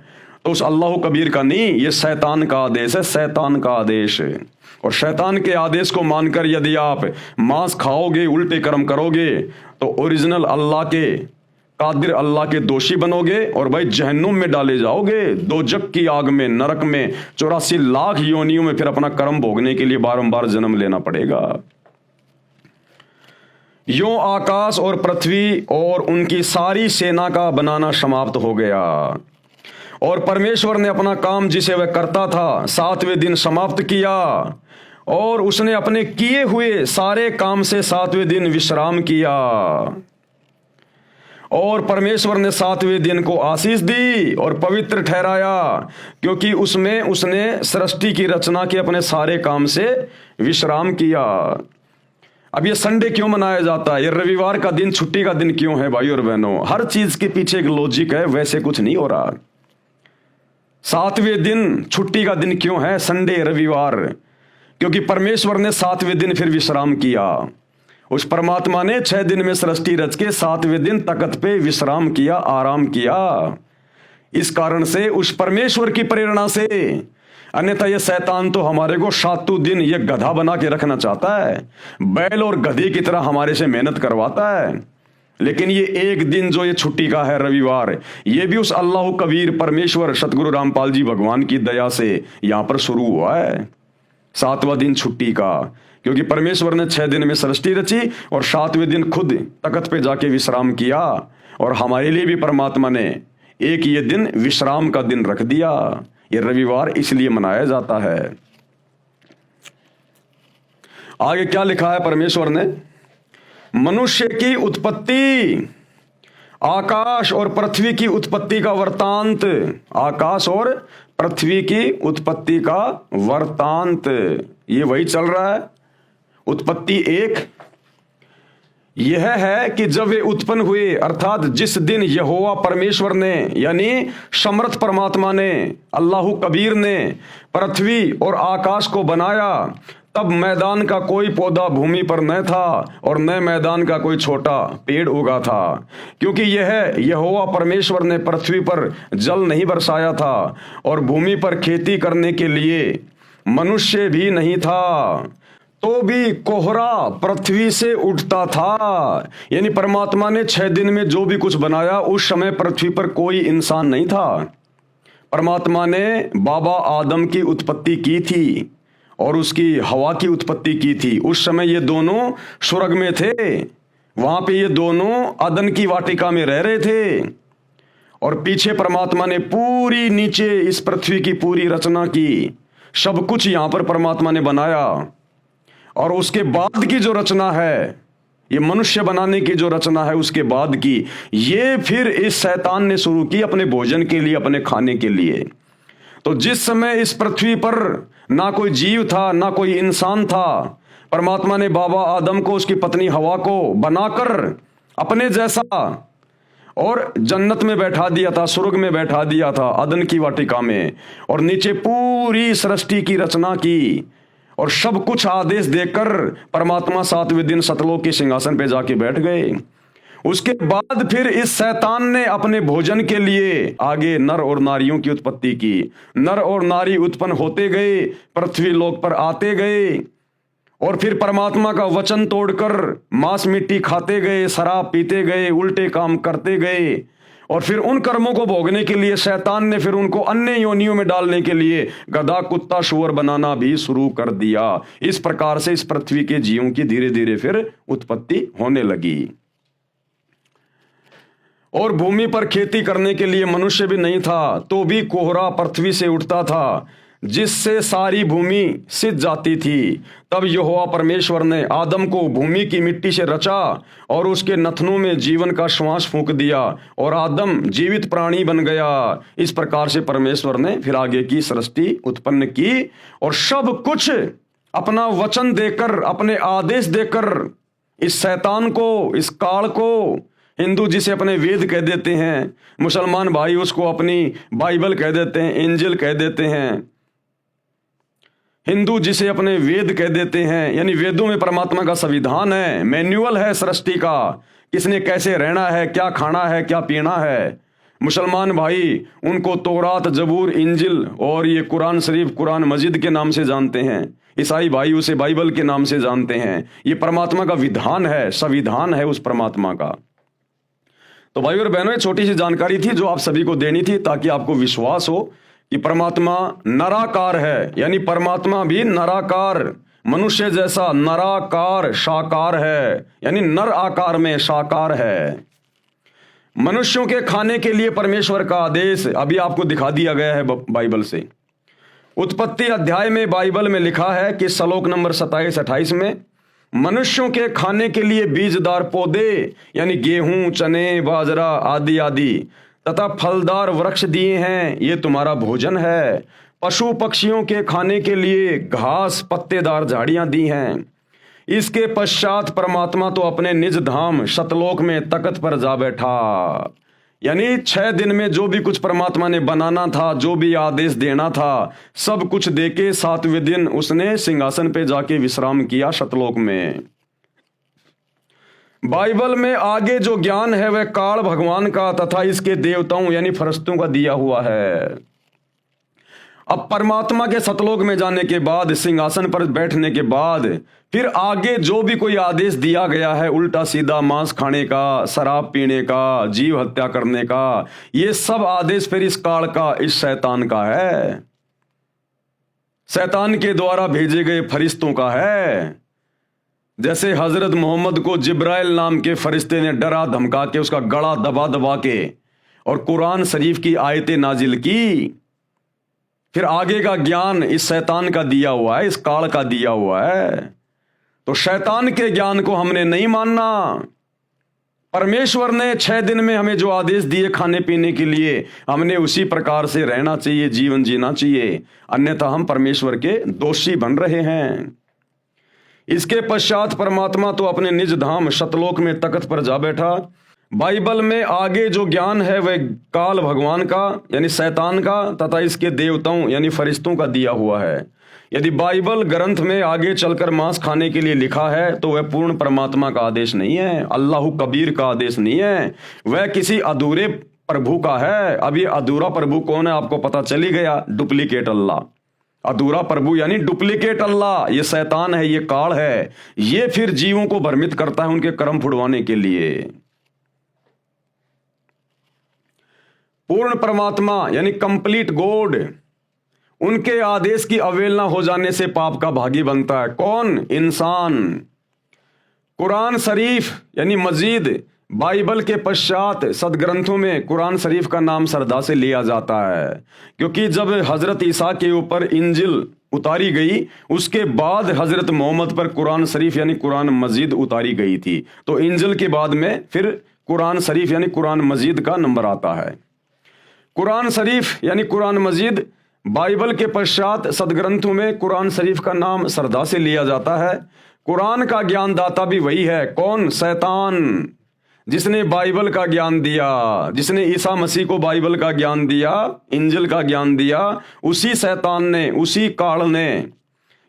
तो उस अल्लाह कबीर का नहीं, ये शैतान का आदेश है, शैतान का आदेश है। और शैतान के आदेश को मानकर यदि आप मांस खाओगे, उल्टे कर्म करोगे, तो ओरिजिनल अल्लाह के, कादिर अल्लाह के दोषी बनोगे, और भाई जहन्नुम में डाले जाओगे, दोजक की आग में, नरक में 84 लाख योनियों में फिर अपना कर्म भोगने के लिए बारंबार जन्म लेना पड़ेगा। यों आकाश और पृथ्वी और उनकी सारी सेना का बनाना समाप्त हो गया, और परमेश्वर ने अपना काम जिसे वह करता था 7वें दिन समाप्त किया, और उसने अपने किए हुए सारे काम से 7वें दिन विश्राम किया। और परमेश्वर ने 7वें दिन को आशीष दी और पवित्र ठहराया, क्योंकि उसमें उसने सृष्टि की रचना के अपने सारे काम से विश्राम किया। अब ये संडे क्यों मनाया जाता है, ये रविवार का दिन छुट्टी का दिन क्यों है भाई और बहनों? हर चीज के पीछे एक लॉजिक है, वैसे कुछ नहीं हो रहा। 7वें दिन छुट्टी का दिन क्यों है, संडे, रविवार? क्योंकि परमेश्वर ने 7वें दिन फिर विश्राम किया। उस परमात्मा ने 6 दिन में सृष्टि रच के 7वें दिन तख्त पे विश्राम किया, आराम किया। इस कारण से, उस परमेश्वर की प्रेरणा से, अन्यथा ये शैतान तो हमारे को 7 दिन ये गधा बना के रखना चाहता है, बैल और गधे की तरह हमारे से मेहनत करवाता है। लेकिन ये एक दिन जो ये छुट्टी का है, रविवार, ये भी उस अल्लाह कबीर परमेश्वर सतगुरु रामपाल जी भगवान की दया से यहां पर शुरू हुआ है, 7वां दिन छुट्टी का। क्योंकि परमेश्वर ने 6 दिन में सृष्टि रची और 7वें दिन खुद तख्त पे जाके विश्राम किया, और हमारे लिए भी परमात्मा ने एक ये दिन विश्राम का दिन रख दिया। ये रविवार इसलिए मनाया जाता है। आगे क्या लिखा है परमेश्वर ने? मनुष्य की उत्पत्ति, आकाश और पृथ्वी की उत्पत्ति का वृतांत, आकाश और पृथ्वी की उत्पत्ति का वृतांत, ये वही चल रहा है। उत्पत्ति 1 यह है कि जब वे उत्पन्न हुए, अर्थात जिस दिन यहोवा परमेश्वर ने, यानी समर्थ परमात्मा ने, अल्लाह कबीर ने पृथ्वी और आकाश को बनाया, तब मैदान का कोई पौधा भूमि पर न था और न मैदान का कोई छोटा पेड़ उगा था, क्योंकि यह यहोवा परमेश्वर ने पृथ्वी पर जल नहीं बरसाया था और भूमि पर खेती करने के लिए मनुष्य भी नहीं था, तो भी कोहरा पृथ्वी से उठता था। यानी परमात्मा ने 6 दिन में जो भी कुछ बनाया, उस समय पृथ्वी पर कोई इंसान नहीं था। परमात्मा ने बाबा आदम की उत्पत्ति की थी और उसकी हवा की उत्पत्ति की थी। उस समय ये दोनों स्वर्ग में थे, वहां पे ये दोनों अदन की वाटिका में रह रहे थे, और पीछे परमात्मा ने पूरी नीचे इस पृथ्वी की पूरी रचना की, सब कुछ यहां पर परमात्मा ने बनाया। और उसके बाद की जो रचना है, ये मनुष्य बनाने की जो रचना है, उसके बाद की, ये फिर इस शैतान ने शुरू की अपने भोजन के लिए, अपने खाने के लिए। तो जिस समय इस पृथ्वी पर ना कोई जीव था, ना कोई इंसान था, परमात्मा ने बाबा आदम को, उसकी पत्नी हवा को बनाकर अपने जैसा और जन्नत में बैठा दिया था, स्वर्ग में बैठा दिया था, अदन की वाटिका में, और नीचे पूरी सृष्टि की रचना की, और सब कुछ आदेश देकर परमात्मा 7वें दिन सतलोक के सिंहासन पे जाके बैठ गए। उसके बाद फिर इस शैतान ने अपने भोजन के लिए आगे नर और नारियों की उत्पत्ति की। नर और नारी उत्पन्न होते गए, पृथ्वी लोक पर आते गए, और फिर परमात्मा का वचन तोड़कर मांस मिट्टी खाते गए, शराब पीते गए, उल्टे काम करते गए, और फिर उन कर्मों को भोगने के लिए शैतान ने फिर उनको अन्य योनियों में डालने के लिए गधा, कुत्ता, शुअर बनाना भी शुरू कर दिया। इस प्रकार से इस पृथ्वी के जीवों की धीरे धीरे फिर उत्पत्ति होने लगी। और भूमि पर खेती करने के लिए मनुष्य भी नहीं था, तो भी कोहरा पृथ्वी से उठता था, जिससे सारी भूमि सिज जाती थी। तब यहोवा परमेश्वर ने आदम को भूमि की मिट्टी से रचा और उसके नथनों में जीवन का श्वास फूंक दिया, और आदम जीवित प्राणी बन गया। इस प्रकार से परमेश्वर ने फिर आगे की सृष्टि उत्पन्न की, और सब कुछ अपना वचन देकर, अपने आदेश देकर इस शैतान को, इस काल को, हिंदू जिसे अपने वेद कह देते हैं, मुसलमान भाई उसको अपनी बाइबल कह देते हैं, इंजिल कह देते हैं, हिंदू जिसे अपने वेद कह देते हैं, यानी वेदों में परमात्मा का संविधान है, मैन्युअल है सृष्टि का, किसने कैसे रहना है, क्या खाना है, क्या पीना है। मुसलमान भाई उनको तौरात, जबूर, इंजिल और ये कुरान शरीफ, कुरान मजिद के नाम से जानते हैं। ईसाई भाई उसे बाइबल के नाम से जानते हैं। ये परमात्मा का विधान है, संविधान है उस परमात्मा का। तो भाई और बहनों, ये छोटी सी जानकारी थी जो आप सभी को देनी थी, ताकि आपको विश्वास हो कि परमात्मा नराकार है, यानी परमात्मा भी नराकार, मनुष्य जैसा नराकार साकार है, यानी नर आकार में साकार है। मनुष्यों के खाने के लिए परमेश्वर का आदेश अभी आपको दिखा दिया गया है बाइबल से। उत्पत्ति अध्याय में बाइबल में लिखा है कि श्लोक नंबर 27-28 में, मनुष्यों के खाने के लिए बीजदार पौधे यानी गेहूं, चने, बाजरा आदि आदि तथा फलदार वृक्ष दिए हैं, ये तुम्हारा भोजन है। पशु पक्षियों के खाने के लिए घास, पत्तेदार झाड़ियां दी हैं। इसके पश्चात परमात्मा तो अपने निज धाम सतलोक में तख्त पर जा बैठा। यानी 6 दिन में जो भी कुछ परमात्मा ने बनाना था, जो भी आदेश देना था, सब कुछ देके 7वें दिन उसने सिंहासन पे जाके विश्राम किया सतलोक में। बाइबल में आगे जो ज्ञान है वह काल भगवान का तथा इसके देवताओं यानी फरिश्तों का दिया हुआ है। अब परमात्मा के सतलोक में जाने के बाद, सिंहासन पर बैठने के बाद, फिर आगे जो भी कोई आदेश दिया गया है, उल्टा सीधा मांस खाने का, शराब पीने का, जीव हत्या करने का, ये सब आदेश फिर इस काल का, इस शैतान का है, शैतान के द्वारा भेजे गए फरिश्तों का है। जैसे हजरत मोहम्मद को जिब्राइल नाम के फरिश्ते ने डरा धमका के उसका गला दबा दबा के और कुरान शरीफ की आयतें नाजिल की, फिर आगे का ज्ञान इस शैतान का दिया हुआ है, इस काल का दिया हुआ है। तो शैतान के ज्ञान को हमने नहीं मानना। परमेश्वर ने 6 दिन में हमें जो आदेश दिए खाने पीने के लिए, हमने उसी प्रकार से रहना चाहिए, जीवन जीना चाहिए, अन्यथा हम परमेश्वर के दोषी बन रहे हैं। इसके पश्चात परमात्मा तो अपने निज धाम सतलोक में तख्त पर जा बैठा। बाइबल में आगे जो ज्ञान है वह काल भगवान का यानी शैतान का तथा इसके देवताओं यानी फरिश्तों का दिया हुआ है। यदि बाइबल ग्रंथ में आगे चलकर मांस खाने के लिए लिखा है तो वह पूर्ण परमात्मा का आदेश नहीं है, अल्लाह कबीर का आदेश नहीं है, वह किसी अधूरे प्रभु का है। अब ये अधूरा प्रभु कौन है आपको पता चली गया, डुप्लीकेट अल्लाह। अधूरा प्रभु यानी डुप्लीकेट अल्लाह, ये शैतान है, ये काल है। ये फिर जीवों को भ्रमित करता है उनके कर्म फुड़वाने के लिए। पूर्ण परमात्मा यानी कंप्लीट गॉड, उनके आदेश की अवहेलना हो जाने से पाप का भागी बनता है। कौन? इंसान। कुरान शरीफ यानी मजीद, बाइबल के पश्चात सदग्रंथों में कुरान शरीफ का नाम श्रद्धा से लिया जाता है, क्योंकि जब हजरत ईसा के ऊपर इंजिल उतारी गई उसके बाद हजरत मोहम्मद पर कुरान शरीफ यानी कुरान मजीद उतारी गई थी। तो इंजिल के बाद में फिर कुरान शरीफ यानी कुरान मजीद का नंबर आता है। कुरान शरीफ यानी कुरान मजीद बाइबल के पश्चात सदग्रंथों में कुरान शरीफ का नाम श्रद्धा से लिया जाता है। कुरान का ज्ञान दाता भी वही है। कौन? शैतान, जिसने बाइबल का ज्ञान दिया, जिसने ईसा मसीह को बाइबल का ज्ञान दिया, इंजिल का ज्ञान दिया, उसी शैतान ने, उसी काल ने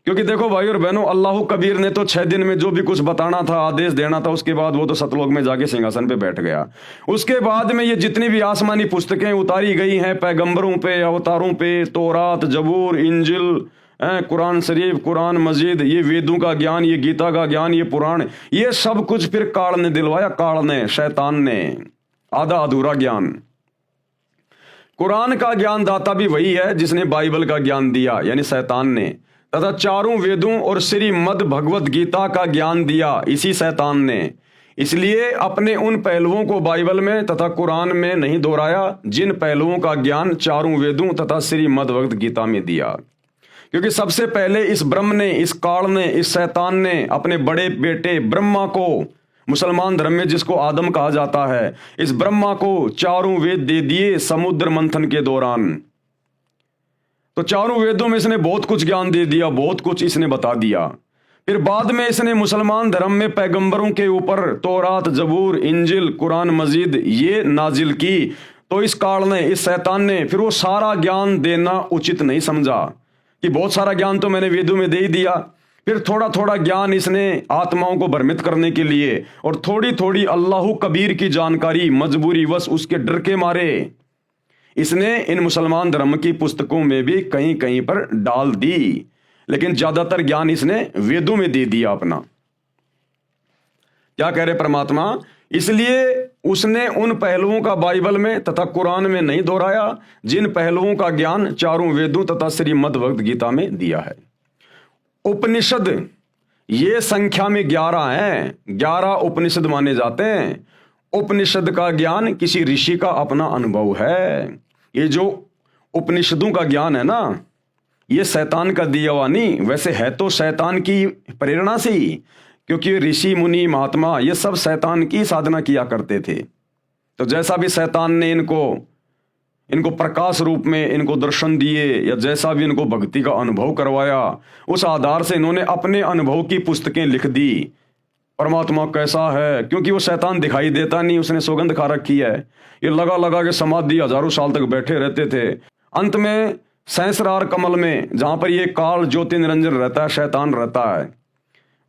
क्योंकि देखो भाई और बहनों, अल्लाह कबीर ने तो 6 दिन में जो भी कुछ बताना था, आदेश देना था, उसके बाद वो तो सतलोक में जाके सिंहासन पे बैठ गया। उसके बाद में ये जितनी भी आसमानी पुस्तकें उतारी गई हैं पैगंबरों पे, अवतारों पे, तौरात, जबूर, इंजिल, कुरान शरीफ, कुरान मजीद, ये वेदों का ज्ञान, ये गीता का ज्ञान, ये पुराण, ये सब कुछ फिर काल ने दिलवाया, काल ने, शैतान ने, आधा अधूरा ज्ञान। कुरान का ज्ञान दाता भी वही है जिसने बाइबल का ज्ञान दिया, यानी शैतान ने, तथा चारों वेदों और श्रीमद् भगवत गीता का ज्ञान दिया इसी शैतान ने। इसलिए अपने उन पहलुओं को बाइबल में तथा कुरान में नहीं दोहराया जिन पहलुओं का ज्ञान चारों वेदों तथा श्रीमद् भगवत गीता में दिया। क्योंकि सबसे पहले इस ब्रह्म ने, इस काल ने, इस शैतान ने अपने बड़े बेटे ब्रह्मा को, मुसलमान धर्म में जिसको आदम कहा जाता है, इस ब्रह्मा को चारों वेद दे दिए समुद्र मंथन के दौरान। तो चारों वेदों में इसने बहुत कुछ ज्ञान दे दिया, बहुत कुछ इसने बता दिया। फिर बाद में इसने मुसलमान धर्म में पैगंबरों के ऊपर तौरात, जबूर, इंजिल, कुरान मजीद ये नाजिल की। तो इस काल ने, इस शैतान ने फिर वो सारा ज्ञान देना उचित नहीं समझा कि बहुत सारा ज्ञान तो मैंने वेदों में दे ही दिया। फिर थोड़ा थोड़ा ज्ञान इसने आत्माओं को भ्रमित करने के लिए और थोड़ी थोड़ी अल्लाह कबीर की जानकारी मजबूरी वश उसके डर के मारे इसने इन मुसलमान धर्म की पुस्तकों में भी कहीं कहीं पर डाल दी, लेकिन ज्यादातर ज्ञान इसने वेदों में दे दिया अपना। क्या कह रहे परमात्मा? इसलिए उसने उन पहलुओं का बाइबल में तथा कुरान में नहीं दोहराया जिन पहलुओं का ज्ञान चारों वेदों तथा श्रीमद् भगवत गीता में दिया है। उपनिषद ये संख्या में 11 हैं, 11 उपनिषद माने जाते हैं। उपनिषद का ज्ञान किसी ऋषि का अपना अनुभव है। ये जो उपनिषदों का ज्ञान है ना, ये शैतान का दिया हुआ नहीं, वैसे है तो शैतान की प्रेरणा से ही, क्योंकि ऋषि मुनि महात्मा ये सब शैतान की साधना किया करते थे। तो जैसा भी शैतान ने इनको प्रकाश रूप में इनको दर्शन दिए या जैसा भी इनको भक्ति का अनुभव करवाया, उस आधार से इन्होंने अपने अनुभव की पुस्तकें लिख दी। परमात्मा कैसा है, क्योंकि वो शैतान दिखाई देता नहीं, उसने सौगंध खा रखी है। ये लगा लगा के समाधि हजारों साल तक बैठे रहते थे। अंत में सहस्रार कमल में, जहां पर ये काल ज्योति निरंजन रहता है, शैतान रहता है,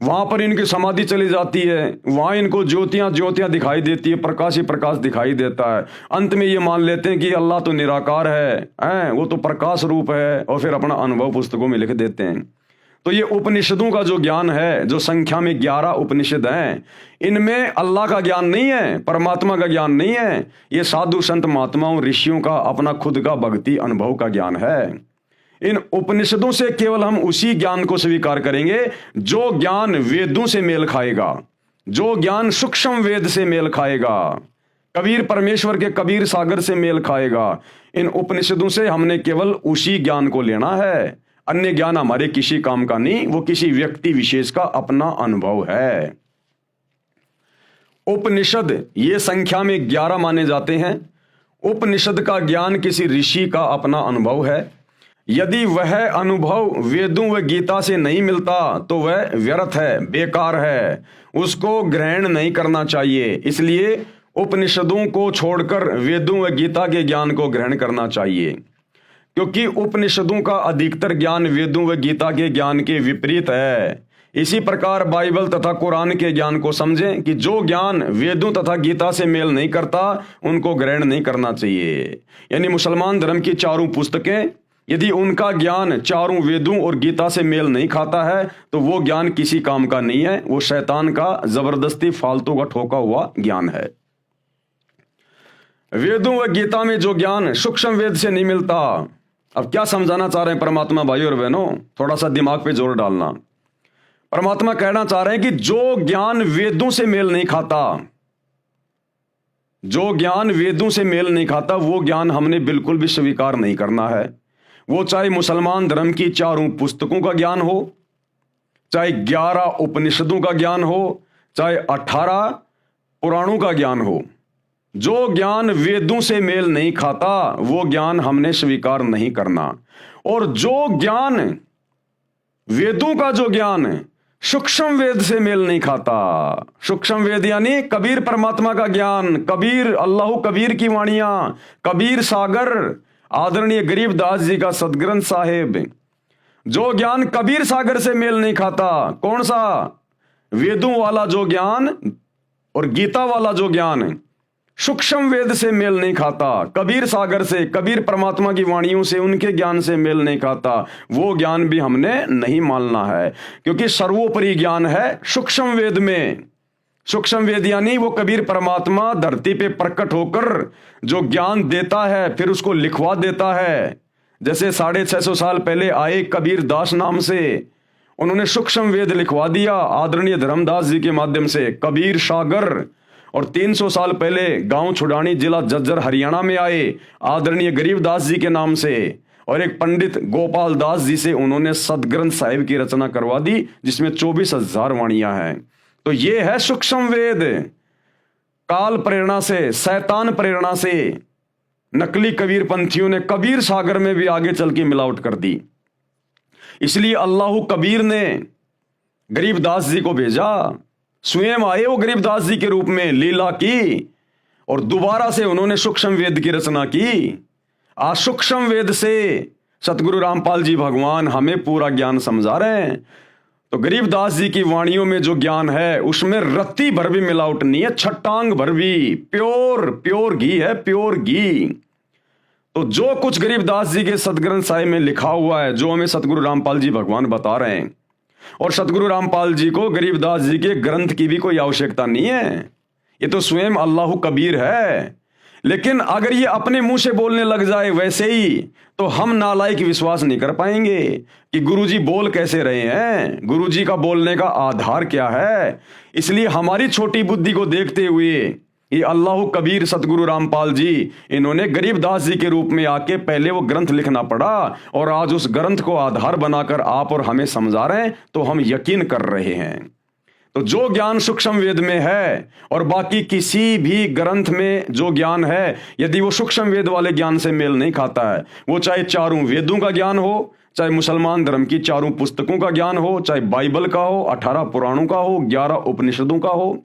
वहां पर इनकी समाधि चली जाती है। वहां इनको ज्योतियां ज्योतियां दिखाई देती है, प्रकाश ही प्रकाश दिखाई देता है। अंत में ये मान लेते हैं कि अल्लाह तो निराकार है, वो तो प्रकाश रूप है, और फिर अपना अनुभव पुस्तकों में लिख देते हैं। तो ये उपनिषदों का जो ज्ञान है, जो संख्या में 11 उपनिषद हैं, इनमें अल्लाह का ज्ञान नहीं है, परमात्मा का ज्ञान नहीं है। ये साधु संत महात्माओं ऋषियों का अपना खुद का भक्ति अनुभव का ज्ञान है। इन उपनिषदों से केवल हम उसी ज्ञान को स्वीकार करेंगे जो ज्ञान वेदों से मेल खाएगा, जो ज्ञान सूक्ष्म वेद से मेल खाएगा, कबीर परमेश्वर के कबीर सागर से मेल खाएगा। इन उपनिषदों से हमने केवल उसी ज्ञान को लेना है। अन्य ज्ञान हमारे किसी काम का नहीं, वो किसी व्यक्ति विशेष का अपना अनुभव है। उपनिषद ये संख्या में 11 माने जाते हैं। उपनिषद का ज्ञान किसी ऋषि का अपना अनुभव है। यदि वह अनुभव वेदों व गीता से नहीं मिलता तो वह व्यर्थ है, बेकार है, उसको ग्रहण नहीं करना चाहिए। इसलिए उपनिषदों को छोड़कर वेदों व गीता के ज्ञान को ग्रहण करना चाहिए, क्योंकि उपनिषदों का अधिकतर ज्ञान वेदों व गीता के ज्ञान के विपरीत है। इसी प्रकार बाइबल तथा कुरान के ज्ञान को समझें कि जो ज्ञान वेदों तथा गीता से मेल नहीं करता उनको ग्रहण नहीं करना चाहिए। यानी मुसलमान धर्म की चारों पुस्तकें, यदि उनका ज्ञान चारों वेदों और गीता से मेल नहीं खाता है तो वो ज्ञान किसी काम का नहीं है, वो शैतान का जबरदस्ती फालतू का ठोका हुआ ज्ञान है। वेदों व गीता में जो ज्ञान सूक्ष्म वेद से नहीं मिलता, अब क्या समझाना चाह रहे हैं परमात्मा? भाइयों और बहनों, थोड़ा सा दिमाग पे जोर डालना। परमात्मा कहना चाह रहे हैं कि जो ज्ञान वेदों से मेल नहीं खाता, जो ज्ञान वेदों से मेल नहीं खाता, वो ज्ञान हमने बिल्कुल भी स्वीकार नहीं करना है। वो चाहे मुसलमान धर्म की चारों पुस्तकों का ज्ञान हो, चाहे 11 उपनिषदों का ज्ञान हो, चाहे 18 पुराणों का ज्ञान हो। जो ज्ञान वेदों से मेल नहीं खाता वो ज्ञान हमने स्वीकार नहीं करना। और जो ज्ञान वेदों का जो ज्ञान सूक्ष्म वेद से मेल नहीं खाता, सूक्ष्म वेद यानी कबीर परमात्मा का ज्ञान, कबीर अल्लाह कबीर की वाणियां, कबीर सागर, आदरणीय गरीबदास जी का सदग्रंथ साहिब, जो ज्ञान कबीर सागर से मेल नहीं खाता, कौन सा? वेदों वाला जो ज्ञान और गीता वाला जो ज्ञान सूक्ष्म वेद से मेल नहीं खाता, कबीर सागर से, कबीर परमात्मा की वाणियों से, उनके ज्ञान से मेल नहीं खाता, वो ज्ञान भी हमने नहीं मानना है। क्योंकि सर्वोपरि ज्ञान है सूक्ष्म वेद में। सूक्ष्म वेद यानी वो कबीर परमात्मा धरती पे प्रकट होकर जो ज्ञान देता है फिर उसको लिखवा देता है। जैसे 650 साल पहले आए कबीर दास नाम से, उन्होंने सूक्ष्म वेद लिखवा दिया आदरणीय धर्मदास जी के माध्यम से, कबीर सागर। और 300 साल पहले गांव छुड़ानी जिला झज्जर हरियाणा में आए आदरणीय गरीबदास जी के नाम से, और एक पंडित गोपाल दास जी से उन्होंने सदग्रंथ साहिब की रचना करवा दी जिसमें 24,000 वाणियां हैं। तो ये है सूक्ष्म वेद। काल प्रेरणा से, शैतान प्रेरणा से नकली कबीर पंथियों ने कबीर सागर में भी आगे चल के मिलावट कर दी। इसलिए अल्लाह कबीर ने गरीबदास जी को भेजा, स्वयं आए वो गरीबदास जी के रूप में, लीला की, और दोबारा से उन्होंने सूक्ष्म वेद की रचना की। आज सूक्ष्म वेद से सतगुरु रामपाल जी भगवान हमें पूरा ज्ञान समझा रहे हैं। तो गरीबदास जी की वाणियों में जो ज्ञान है उसमें रत्ती भर भी मिलावट नहीं है, छटांग भर भी प्योर घी है, प्योर घी। तो जो कुछ गरीबदास जी के सदग्रंथ साहिब में लिखा हुआ है, जो हमें सतगुरु रामपाल जी भगवान बता रहे हैं, और सतगुरु रामपाल जी को गरीबदास जी के ग्रंथ की भी कोई आवश्यकता नहीं है, ये तो स्वयं अल्लाह कबीर है। लेकिन अगर ये अपने मुंह से बोलने लग जाए वैसे ही, तो हम नालायक विश्वास नहीं कर पाएंगे कि गुरुजी बोल कैसे रहे हैं, गुरुजी का बोलने का आधार क्या है। इसलिए हमारी छोटी बुद्धि को देखते हुए ये अल्लाह कबीर सतगुरु रामपाल जी, इन्होंने गरीबदास जी के रूप में आके पहले वो ग्रंथ लिखना पड़ा, और आज उस ग्रंथ को आधार बनाकर आप और हमें समझा रहे हैं, तो हम यकीन कर रहे हैं। तो जो ज्ञान सूक्ष्म वेद में है और बाकी किसी भी ग्रंथ में जो ज्ञान है, यदि वो सूक्ष्म वेद वाले ज्ञान से मेल नहीं खाता है, वो चाहे चारों वेदों का ज्ञान हो, चाहे मुसलमान धर्म की चारों पुस्तकों का ज्ञान हो, चाहे बाइबल का हो, 18 पुराणों का हो, 11 उपनिषदों का हो,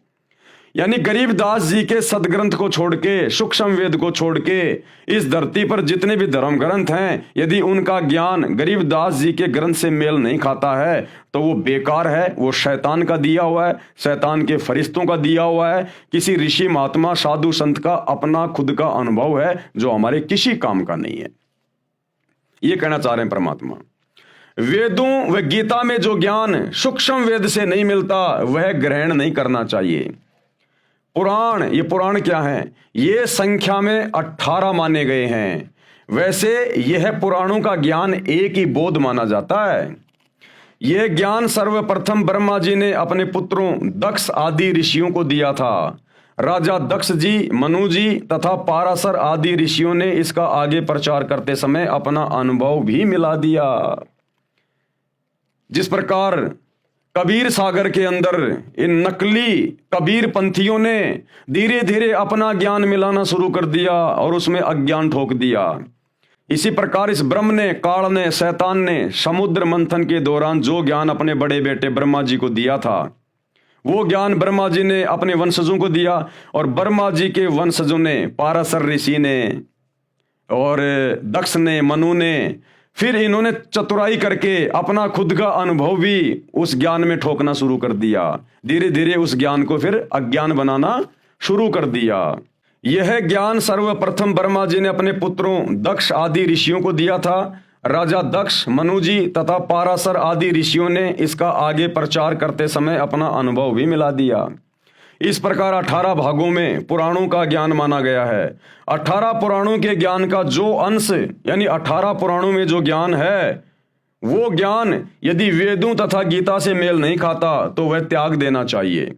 यानी गरीबदास जी के सदग्रंथ को छोड़ के, सूक्ष्म वेद को छोड़ के इस धरती पर जितने भी धर्म ग्रंथ हैं, यदि उनका ज्ञान गरीबदास जी के ग्रंथ से मेल नहीं खाता है तो वो बेकार है, वो शैतान का दिया हुआ है, शैतान के फरिश्तों का दिया हुआ है, किसी ऋषि महात्मा साधु संत का अपना खुद का अनुभव है जो हमारे किसी काम का नहीं है। ये कहना चाह रहे हैं परमात्मा। वेदों व गीता में जो ज्ञान सूक्ष्म वेद से नहीं मिलता वह ग्रहण नहीं करना चाहिए। पुराण, ये पुराण क्या हैं? ये संख्या में 18 माने गए हैं। वैसे यह पुराणों का ज्ञान एक ही बोध माना जाता है। यह ज्ञान सर्वप्रथम ब्रह्मा जी ने अपने पुत्रों दक्ष आदि ऋषियों को दिया था। राजा दक्ष जी, मनु जी तथा पाराशर आदि ऋषियों ने इसका आगे प्रचार करते समय अपना अनुभव भी मिला दिया। जिस प्रकार कबीर सागर के अंदर इन नकली कबीर पंथियों ने धीरे धीरे अपना ज्ञान मिलाना शुरू कर दिया और उसमें अज्ञान ठोक दिया, इसी प्रकार इस ब्रह्म ने, काल ने, शैतान ने समुद्र मंथन के दौरान जो ज्ञान अपने बड़े बेटे ब्रह्मा जी को दिया था, वो ज्ञान ब्रह्मा जी ने अपने वंशजों को दिया, और ब्रह्मा जी के वंशजों ने, पाराशर ऋषि ने और दक्ष ने, मनु ने, फिर इन्होंने चतुराई करके अपना खुद का अनुभव भी उस ज्ञान में ठोकना शुरू कर दिया। धीरे धीरे उस ज्ञान को फिर अज्ञान बनाना शुरू कर दिया। यह ज्ञान सर्वप्रथम ब्रह्मा जी ने अपने पुत्रों दक्ष आदि ऋषियों को दिया था। राजा दक्ष, मनु जी तथा पाराशर आदि ऋषियों ने इसका आगे प्रचार करते समय अपना अनुभव भी मिला दिया। इस प्रकार 18 भागों में पुराणों का ज्ञान माना गया है। 18 पुराणों के ज्ञान का जो अंश, यानी 18 पुराणों में जो ज्ञान है, वो ज्ञान यदि वेदों तथा गीता से मेल नहीं खाता तो वह त्याग देना चाहिए।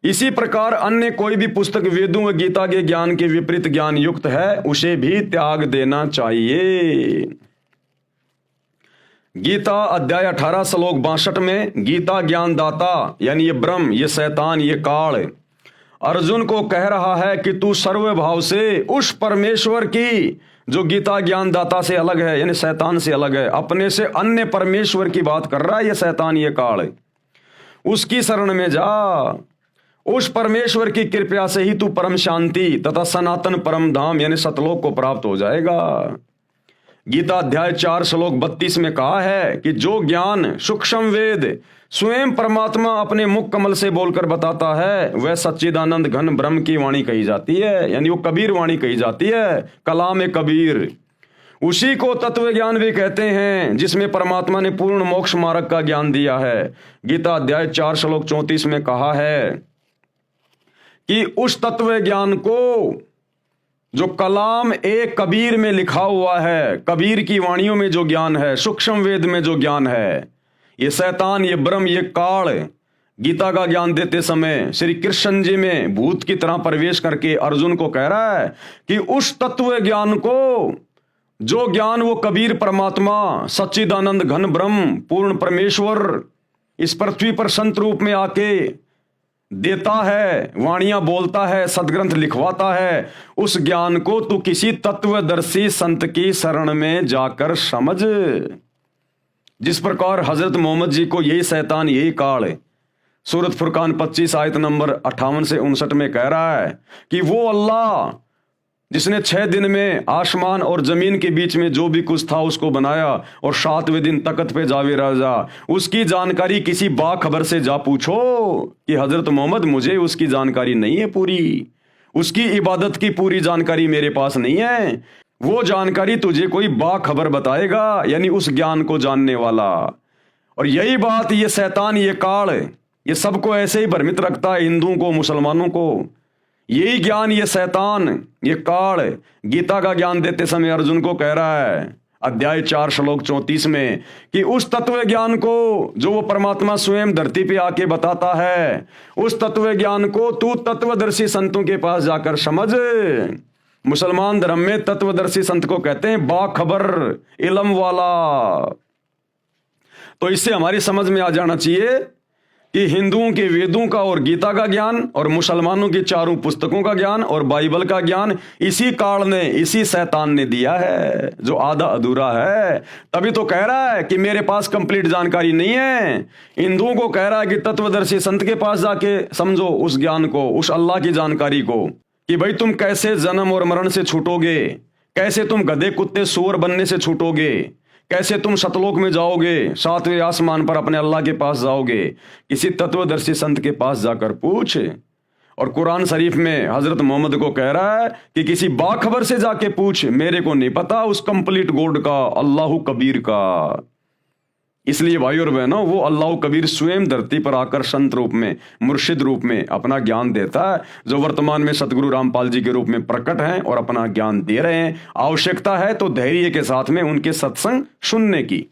इसी प्रकार अन्य कोई भी पुस्तक वेदों व गीता के ज्ञान के विपरीत ज्ञान युक्त है, उसे भी त्याग देना चाहिए। गीता अध्याय 18 श्लोक 62 में गीता ज्ञान दाता यानी ये ब्रह्म, ये शैतान, ये काल अर्जुन को कह रहा है कि तू सर्वभाव से उस परमेश्वर की जो गीता ज्ञान दाता से अलग है, यानी शैतान से अलग है, अपने से अन्य परमेश्वर की बात कर रहा है ये शैतान, ये काल, उसकी शरण में जा। उस परमेश्वर की कृपा से ही तू परम शांति तथा सनातन परम धाम यानी सतलोक को प्राप्त हो जाएगा। गीता अध्याय 4 श्लोक 32 में कहा है कि जो ज्ञान सूक्ष्म वेद स्वयं परमात्मा अपने मुख कमल से बोलकर बताता है वह सच्चिदानंद घन ब्रह्म की वाणी कही जाती है, यानी वो कबीर वाणी कही जाती है, कलाम कबीर। उसी को तत्व ज्ञान भी कहते हैं जिसमें परमात्मा ने पूर्ण मोक्ष मार्ग का ज्ञान दिया है। गीता अध्याय 4 श्लोक 34 में कहा है कि उस तत्व ज्ञान को जो कलाम एक कबीर में लिखा हुआ है, कबीर की वाणियों में जो ज्ञान है, सूक्ष्म वेद में जो ज्ञान है, ये शैतान, ये ब्रह्म, ये काल गीता का ज्ञान देते समय श्री कृष्ण जी में भूत की तरह प्रवेश करके अर्जुन को कह रहा है कि उस तत्व ज्ञान को, जो ज्ञान वो कबीर परमात्मा सच्चिदानंद घन ब्रह्म पूर्ण परमेश्वर इस पृथ्वी पर संत रूप में आके देता है, वाणियां बोलता है, सदग्रंथ लिखवाता है, उस ज्ञान को तू किसी तत्वदर्शी संत की शरण में जाकर समझ। जिस प्रकार हजरत मोहम्मद जी को यही शैतान, यही काल है, सूरत फुरकान 25 आयत नंबर 58 से 59 में कह रहा है कि वो अल्लाह जिसने 6 दिन में आसमान और जमीन के बीच में जो भी कुछ था उसको बनाया और 7वें दिन तख्त पे जावे राजा, उसकी जानकारी किसी बाखबर से जा पूछो कि हजरत मोहम्मद मुझे उसकी जानकारी नहीं है पूरी, उसकी इबादत की पूरी जानकारी मेरे पास नहीं है। वो जानकारी तुझे कोई बाखबर बताएगा, यानी उस ज्ञान को जानने वाला। और यही बात ये शैतान, ये काल, ये सबको ऐसे ही भ्रमित रखता है, हिंदुओं को, मुसलमानों को। यही ज्ञान ये शैतान, ये काल गीता का ज्ञान देते समय अर्जुन को कह रहा है अध्याय 4 श्लोक 34 में कि उस तत्व ज्ञान को जो वो परमात्मा स्वयं धरती पे आके बताता है, उस तत्व ज्ञान को तू तत्वदर्शी संतों के पास जाकर समझ। मुसलमान धर्म में तत्वदर्शी संत को कहते हैं बाखबर, इल्म वाला। तो इससे हमारी समझ में आ जाना चाहिए कि हिंदुओं के वेदों का और गीता का ज्ञान और मुसलमानों की चारों पुस्तकों का ज्ञान और बाइबल का ज्ञान इसी काल ने, इसी शैतान ने दिया है, जो आधा अधूरा है। तभी तो कह रहा है कि मेरे पास कंप्लीट जानकारी नहीं है। हिंदुओं को कह रहा है कि तत्वदर्शी संत के पास जाके समझो उस ज्ञान को, उस अल्लाह की जानकारी को, कि भाई तुम कैसे जन्म और मरण से छूटोगे, कैसे तुम गधे कुत्ते सूअर बनने से छूटोगे, कैसे तुम सतलोक में जाओगे, 7वें आसमान पर अपने अल्लाह के पास जाओगे। किसी तत्वदर्शी संत के पास जाकर पूछ। और कुरान शरीफ में हजरत मोहम्मद को कह रहा है कि किसी बाखबर से जाके पूछ, मेरे को नहीं पता उस कंप्लीट गॉड का, अल्लाह कबीर का। इसलिए भाई और बहनों, वो अल्लाह कबीर स्वयं धरती पर आकर संत रूप में, मुर्शिद रूप में अपना ज्ञान देता है, जो वर्तमान में सतगुरु रामपाल जी के रूप में प्रकट हैं और अपना ज्ञान दे रहे हैं। आवश्यकता है तो धैर्य के साथ में उनके सत्संग सुनने की।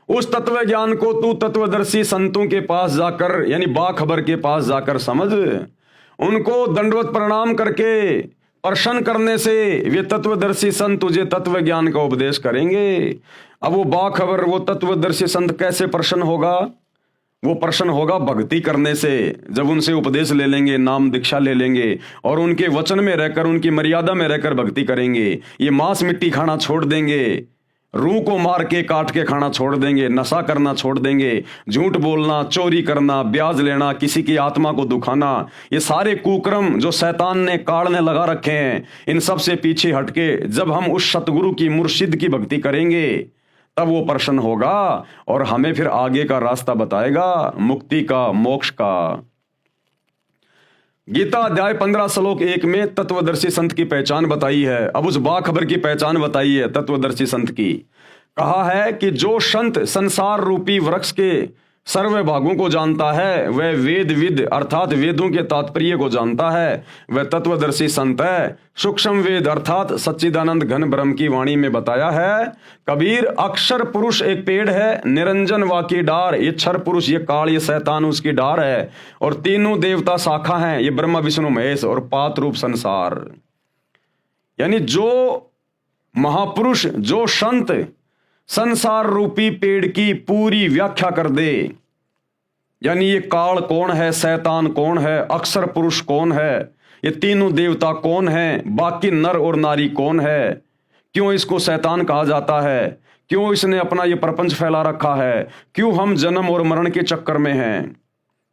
उस तत्व ज्ञान को तू तत्वदर्शी संतों के पास जाकर, यानी बाखबर के पास जाकर समझ। उनको दंडवत प्रणाम करके प्रश्न करने से वे तत्वदर्शी संत तुझे तत्व ज्ञान का उपदेश करेंगे। अब वो बाखबर, वो तत्वदर्शी संत कैसे प्रश्न होगा? वो प्रश्न होगा भक्ति करने से। जब उनसे उपदेश ले लेंगे, नाम दीक्षा ले लेंगे और उनके वचन में रहकर, उनकी मर्यादा में रहकर भक्ति करेंगे, ये मांस मिट्टी खाना छोड़ देंगे, रूह को मार के काट के खाना छोड़ देंगे, नशा करना छोड़ देंगे, झूठ बोलना, चोरी करना, ब्याज लेना, किसी की आत्मा को दुखाना, ये सारे कुकर्म जो शैतान ने, काल ने लगा रखे हैं, इन सब से पीछे हटके जब हम उस सतगुरु की, मुर्शिद की भक्ति करेंगे, तब वो प्रश्न होगा और हमें फिर आगे का रास्ता बताएगा, मुक्ति का, मोक्ष का। गीता अध्याय 15 श्लोक 1 में तत्वदर्शी संत की पहचान बताई है। अब उस बाखबर की पहचान बताई है तत्वदर्शी संत की। कहा है कि जो संत संसार रूपी वृक्ष के सर्व भागों को जानता है, वह वेद विद अर्थात वेदों के तात्पर्य को जानता है, वह तत्वदर्शी संत है। सूक्ष्म वेद अर्थात सच्चिदानंद घन ब्रह्म की वाणी में बताया है। कबीर अक्षर पुरुष एक पेड़ है, निरंजन वाकी डार, ये क्षर पुरुष, ये काल, ये शैतान उसकी डार है, और तीनों देवता शाखा हैं, ये ब्रह्मा विष्णु महेश, और पात रूप संसार। यानी जो महापुरुष, जो संत संसार रूपी पेड़ की पूरी व्याख्या कर दे, यानी ये काल कौन है, शैतान कौन है, अक्षर पुरुष कौन है, ये तीनों देवता कौन है, बाकी नर और नारी कौन है, क्यों इसको शैतान कहा जाता है, क्यों इसने अपना ये प्रपंच फैला रखा है, क्यों हम जन्म और मरण के चक्कर में हैं,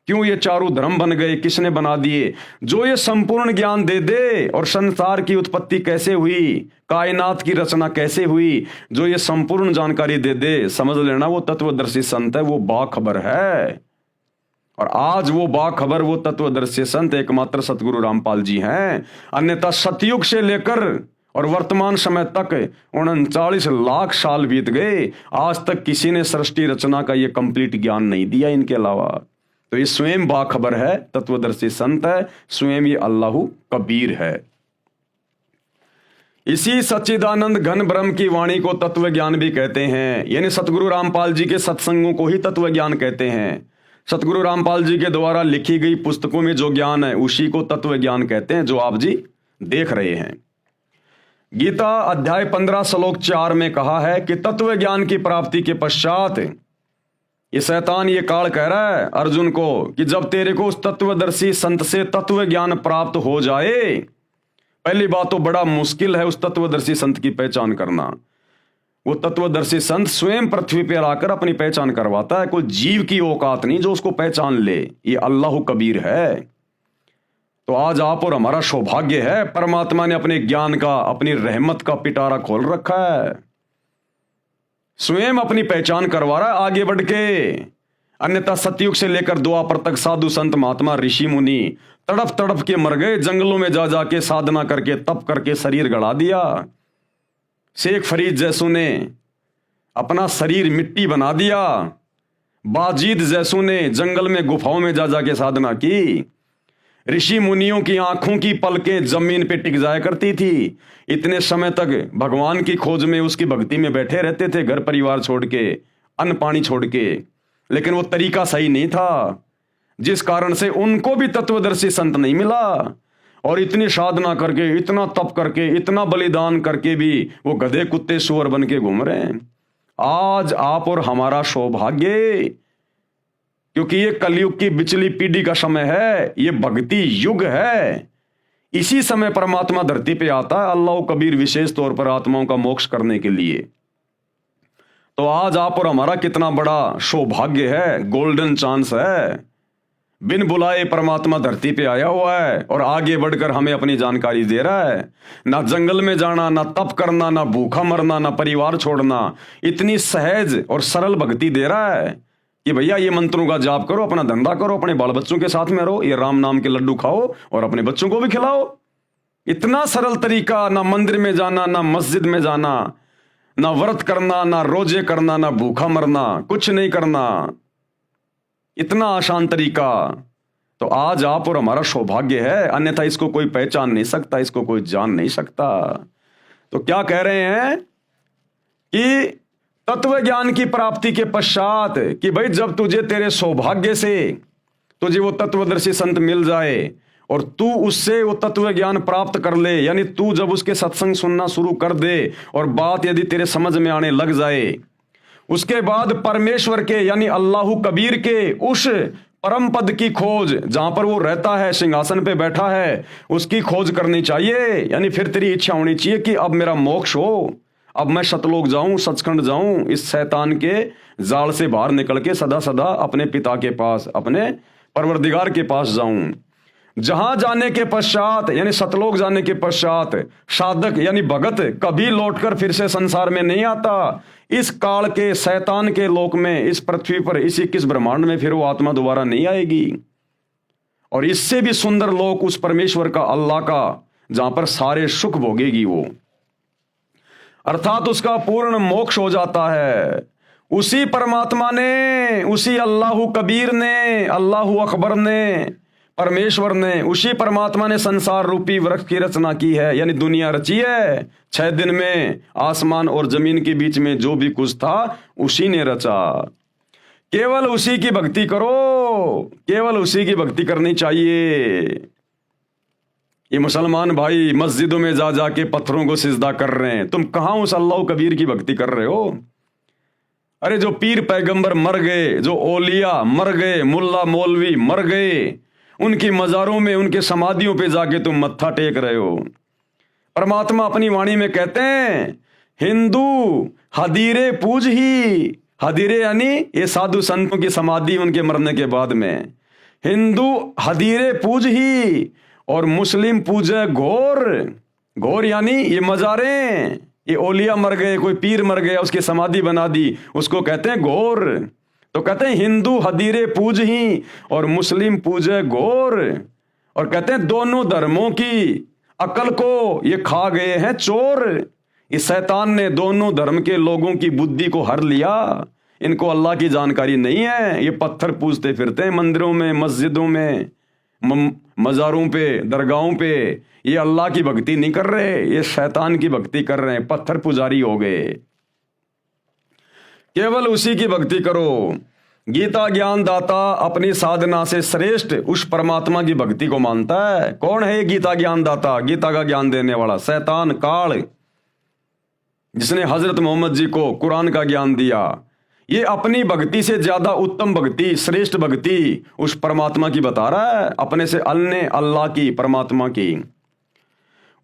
क्यों ये चारों धर्म बन गए, किसने बना दिए? जो ये संपूर्ण ज्ञान दे दे और संसार की उत्पत्ति कैसे हुई, कायनात की रचना कैसे हुई, जो ये संपूर्ण जानकारी दे दे, समझ लेना वो तत्वदर्शी संत है, वो बाखबर है। और आज वो बाखबर, वो तत्वदर्शी संत एकमात्र सतगुरु रामपाल जी हैं। अन्यथा सतयुग से लेकर और वर्तमान समय तक 39 लाख साल बीत गए, आज तक किसी ने सृष्टि रचना का ये कंप्लीट ज्ञान नहीं दिया इनके अलावा। तो ये स्वयं बाखबर है, तत्वदर्शी संत है, स्वयं ये अल्लाह कबीर है। इसी सच्चिदानंद घन ब्रह्म की वाणी को तत्व ज्ञान भी कहते हैं, यानी सतगुरु रामपाल जी के सत्संगों को ही तत्व ज्ञान कहते हैं। सतगुरु रामपाल जी के द्वारा लिखी गई पुस्तकों में जो ज्ञान है उसी को तत्व ज्ञान कहते हैं, जो आप जी देख रहे हैं। गीता अध्याय 15 श्लोक 4 में कहा है कि तत्व ज्ञान की प्राप्ति के पश्चात ये शैतान ये काल कह रहा है अर्जुन को कि जब तेरे को उस तत्वदर्शी संत से तत्व ज्ञान प्राप्त हो जाए, पहली बात तो बड़ा मुश्किल है उस तत्वदर्शी संत की पहचान करना। वो तत्वदर्शी संत स्वयं पृथ्वी पर आकर अपनी पहचान करवाता है, कोई जीव की औकात नहीं जो उसको पहचान ले। ये अल्लाह कबीर है। तो आज आप और हमारा सौभाग्य है, परमात्मा ने अपने ज्ञान का, अपनी रहमत का पिटारा खोल रखा है, स्वयं अपनी पहचान करवा रहा है आगे बढ़ के। अन्यथा सतयुग से लेकर द्वापर तक साधु संत महात्मा ऋषि मुनि तड़प तड़प के मर गए, जंगलों में जा जाके साधना करके तप करके शरीर गड़ा दिया। शेख फरीद जैसों ने अपना शरीर मिट्टी बना दिया। बाजीद जैसों ने जंगल में गुफाओं में जा जाके साधना की। ऋषि मुनियों की आंखों की पलकें जमीन पे टिक जाया करती थी। इतने समय तक भगवान की खोज में, उसकी भक्ति में बैठे रहते थे, घर परिवार छोड़ के, अन्न पानी छोड़ के, लेकिन वो तरीका सही नहीं था, जिस कारण से उनको भी तत्वदर्शी संत नहीं मिला। और इतनी साधना करके, इतना तप करके, इतना बलिदान करके भी वो गधे कुत्ते सुअर बन के घूम रहे हैं। आज आप और हमारा सौभाग्य, क्योंकि ये कलयुग की बिचली पीढ़ी का समय है, ये भक्ति युग है। इसी समय परमात्मा धरती पे आता है, अल्लाह कबीर विशेष तौर पर आत्माओं का मोक्ष करने के लिए। तो आज आप और हमारा कितना बड़ा सौभाग्य है, गोल्डन चांस है। बिन बुलाए परमात्मा धरती पे आया हुआ है और आगे बढ़कर हमें अपनी जानकारी दे रहा है। ना जंगल में जाना, ना तप करना, ना भूखा मरना, ना परिवार छोड़ना, इतनी सहज और सरल भक्ति दे रहा है कि भैया ये मंत्रों का जाप करो, अपना धंधा करो, अपने बाल बच्चों के साथ में रहो, ये राम नाम के लड्डू खाओ और अपने बच्चों को भी खिलाओ। इतना सरल तरीका, ना मंदिर में जाना, ना मस्जिद में जाना, ना व्रत करना, ना रोजे करना, ना भूखा मरना, कुछ नहीं करना, इतना आसान तरीका। तो आज आप और हमारा सौभाग्य है, अन्यथा इसको कोई पहचान नहीं सकता, इसको कोई जान नहीं सकता। तो क्या कह रहे हैं कि तत्व ज्ञान की प्राप्ति के पश्चात, कि भाई जब तुझे तेरे सौभाग्य से तुझे वो तत्वदर्शी संत मिल जाए और तू उससे वो तत्व ज्ञान प्राप्त कर ले, यानी तू जब उसके सत्संग सुनना शुरू कर दे और बात यदि तेरे समझ में आने लग जाए, उसके बाद परमेश्वर के यानी अल्लाह कबीर के उस परम पद की खोज, जहां पर वो रहता है, सिंहासन पे बैठा है, उसकी खोज करनी चाहिए। यानी फिर तेरी इच्छा होनी चाहिए कि अब मेरा मोक्ष हो, अब मैं सतलोक जाऊं, सचखंड जाऊं, इस शैतान के जाल से बाहर निकल के सदा सदा अपने पिता के पास, अपने परवरदिगार के पास जाऊं। जहां जाने के पश्चात यानी सतलोक जाने के पश्चात साधक यानी भगत कभी लौटकर फिर से संसार में नहीं आता। इस काल के शैतान के लोक में, इस पृथ्वी पर, इस 21 ब्रह्मांड में फिर वो आत्मा दोबारा नहीं आएगी। और इससे भी सुंदर लोक उस परमेश्वर का, अल्लाह का, जहां पर सारे सुख भोगेगी वो, अर्थात उसका पूर्ण मोक्ष हो जाता है। उसी परमात्मा ने, उसी अल्लाह कबीर ने, अल्लाह अकबर ने, परमेश्वर ने, उसी परमात्मा ने संसार रूपी वृक्ष की रचना की है, यानी दुनिया रची है। 6 दिन में आसमान और जमीन के बीच में जो भी कुछ था उसी ने रचा। केवल उसी की भक्ति करो, केवल उसी की भक्ति करनी चाहिए। ये मुसलमान भाई मस्जिदों में जा जाके पत्थरों को सिजदा कर रहे हैं, तुम कहां उस अल्लाह कबीर की भक्ति कर रहे हो? अरे जो पीर पैगंबर मर गए, जो ओलिया मर गए, मुल्ला मौलवी मर गए, उनकी मजारों में, उनके समाधियों पे जाके तुम मत्था टेक रहे हो। परमात्मा अपनी वाणी में कहते हैं, हिंदू हदीरे पूज ही, हदीरे यानी ये साधु संतों की समाधि उनके मरने के बाद में, हिंदू हदीरे पूज ही और मुस्लिम पूजे घोर। घोर यानी ये मजारें, ये ओलिया मर गए, कोई पीर मर गया, उसकी समाधि बना दी, उसको कहते हैं घोर। तो कहते हैं हिंदू हदीरे पूज ही और मुस्लिम पूजे घोर। और कहते हैं दोनों धर्मों की अकल को ये खा गए हैं चोर। इस शैतान ने दोनों धर्म के लोगों की बुद्धि को हर लिया। इनको अल्लाह की जानकारी नहीं है, ये पत्थर पूजते फिरते हैं मंदिरों में, मस्जिदों में, मज़ारों पे, दरगाहों पे। ये अल्लाह की भक्ति नहीं कर रहे, ये शैतान की भक्ति कर रहे हैं, पत्थर पुजारी हो गए। केवल उसी की भक्ति करो। गीता ज्ञान दाता अपनी साधना से श्रेष्ठ उस परमात्मा की भक्ति को मानता है। कौन है ये गीता ज्ञान दाता? गीता का ज्ञान देने वाला शैतान काल, जिसने हजरत मोहम्मद जी को कुरान का ज्ञान दिया। ये अपनी भक्ति से ज्यादा उत्तम भक्ति, श्रेष्ठ भक्ति उस परमात्मा की बता रहा है, अपने से अन्य अल्लाह की, परमात्मा की।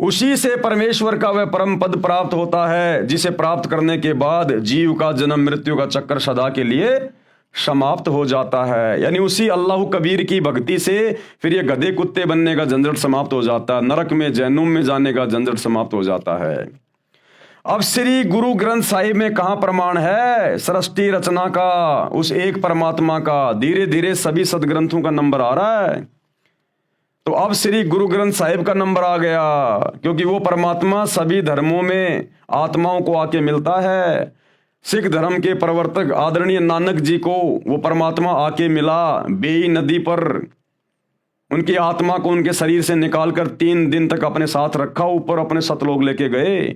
उसी से परमेश्वर का वह परम पद प्राप्त होता है, जिसे प्राप्त करने के बाद जीव का जन्म मृत्यु का चक्कर सदा के लिए समाप्त हो जाता है। यानी उसी अल्लाह कबीर की भक्ति से फिर ये गधे कुत्ते बनने का झंझट समाप्त हो जाता है, नरक में जहन्नुम में जाने का झंझट समाप्त हो जाता है। अब श्री गुरु ग्रंथ साहिब में कहां प्रमाण है सृष्टि रचना का, उस एक परमात्मा का? धीरे धीरे सभी सदग्रंथों का नंबर आ रहा है। तो अब श्री गुरु ग्रंथ साहिब का नंबर आ गया, क्योंकि वो परमात्मा सभी धर्मों में आत्माओं को आके मिलता है। सिख धर्म के प्रवर्तक आदरणीय नानक जी को वो परमात्मा आके मिला बेई नदी पर। उनकी आत्मा को उनके शरीर से निकालकर 3 दिन तक अपने साथ रखा, ऊपर अपने सतलोक लेके गए,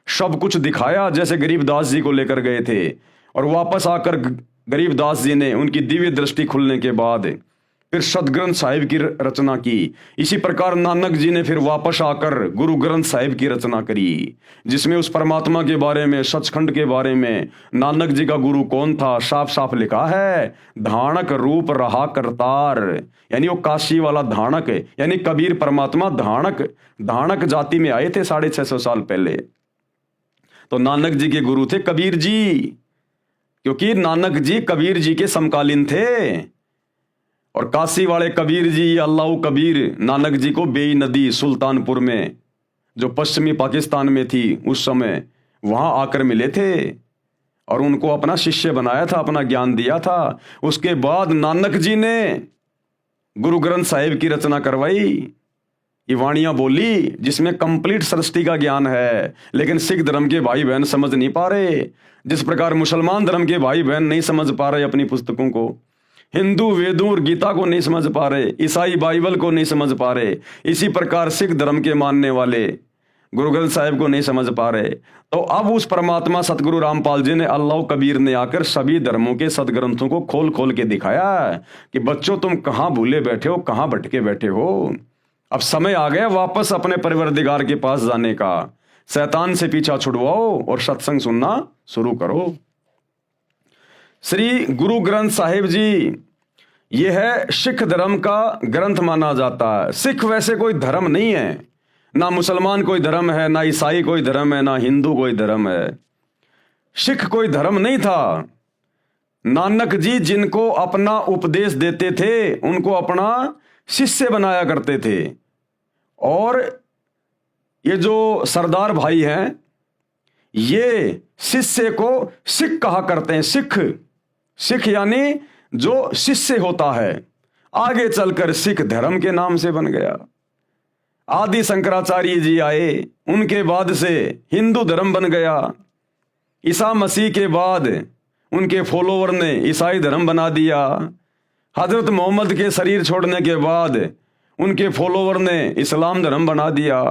सब कुछ दिखाया जैसे गरीबदास जी को लेकर गए थे। और वापस आकर गरीबदास जी ने उनकी दिव्य दृष्टि खुलने के बाद फिर सदग्रंथ साहिब की रचना की। इसी प्रकार नानक जी ने फिर वापस आकर गुरु ग्रंथ साहिब की रचना करी, जिसमें उस परमात्मा के बारे में, सचखंड के बारे में, नानक जी का गुरु कौन था, साफ साफ लिखा है। धाणक रूप रहा करतार, यानी वो काशी वाला धाणक, यानी कबीर परमात्मा धाणक जाति में आए थे 650 साल पहले। तो नानक जी के गुरु थे कबीर जी, क्योंकि नानक जी कबीर जी के समकालीन थे। और काशी वाले कबीर जी, अल्लाह कबीर, नानक जी को बेई नदी सुल्तानपुर में, जो पश्चिमी पाकिस्तान में थी उस समय, वहां आकर मिले थे और उनको अपना शिष्य बनाया था, अपना ज्ञान दिया था। उसके बाद नानक जी ने गुरु ग्रंथ साहिब की रचना करवाई, ये वाणियां बोली, जिसमें कंप्लीट सृष्टि का ज्ञान है। लेकिन सिख धर्म के भाई बहन समझ नहीं पा रहे, जिस प्रकार मुसलमान धर्म के भाई बहन नहीं समझ पा रहे अपनी पुस्तकों को, हिंदू वेदों और गीता को नहीं समझ पा रहे, ईसाई बाइबल को नहीं समझ पा रहे, इसी प्रकार सिख धर्म के मानने वाले गुरु ग्रंथ साहिब को नहीं समझ पा रहे। तो अब उस परमात्मा सतगुरु रामपाल जी ने, अल्लाह कबीर ने आकर सभी धर्मों के सदग्रंथों को खोल खोल के दिखाया कि बच्चों तुम कहां भूले बैठे हो, कहां भटके बैठे हो। अब समय आ गया वापस अपने परवरदिगार के पास जाने का। शैतान से पीछा छुड़वाओ और सत्संग सुनना शुरू करो। श्री गुरु ग्रंथ साहिब जी यह है सिख धर्म का ग्रंथ माना जाता है। सिख वैसे कोई धर्म नहीं है, ना मुसलमान कोई धर्म है, ना ईसाई कोई धर्म है, ना हिंदू कोई धर्म है। सिख कोई धर्म नहीं था। नानक जी जिनको अपना उपदेश देते थे उनको अपना शिष्य बनाया करते थे। और ये जो सरदार भाई हैं ये शिष्य को सिख कहा करते हैं। सिख यानी जो शिष्य होता है, आगे चलकर सिख धर्म के नाम से बन गया। आदि शंकराचार्य जी आए, उनके बाद से हिंदू धर्म बन गया। ईसा मसीह के बाद उनके फॉलोवर ने ईसाई धर्म बना दिया। हजरत मोहम्मद के शरीर छोड़ने के बाद उनके फॉलोवर ने इस्लाम धर्म बना दिया।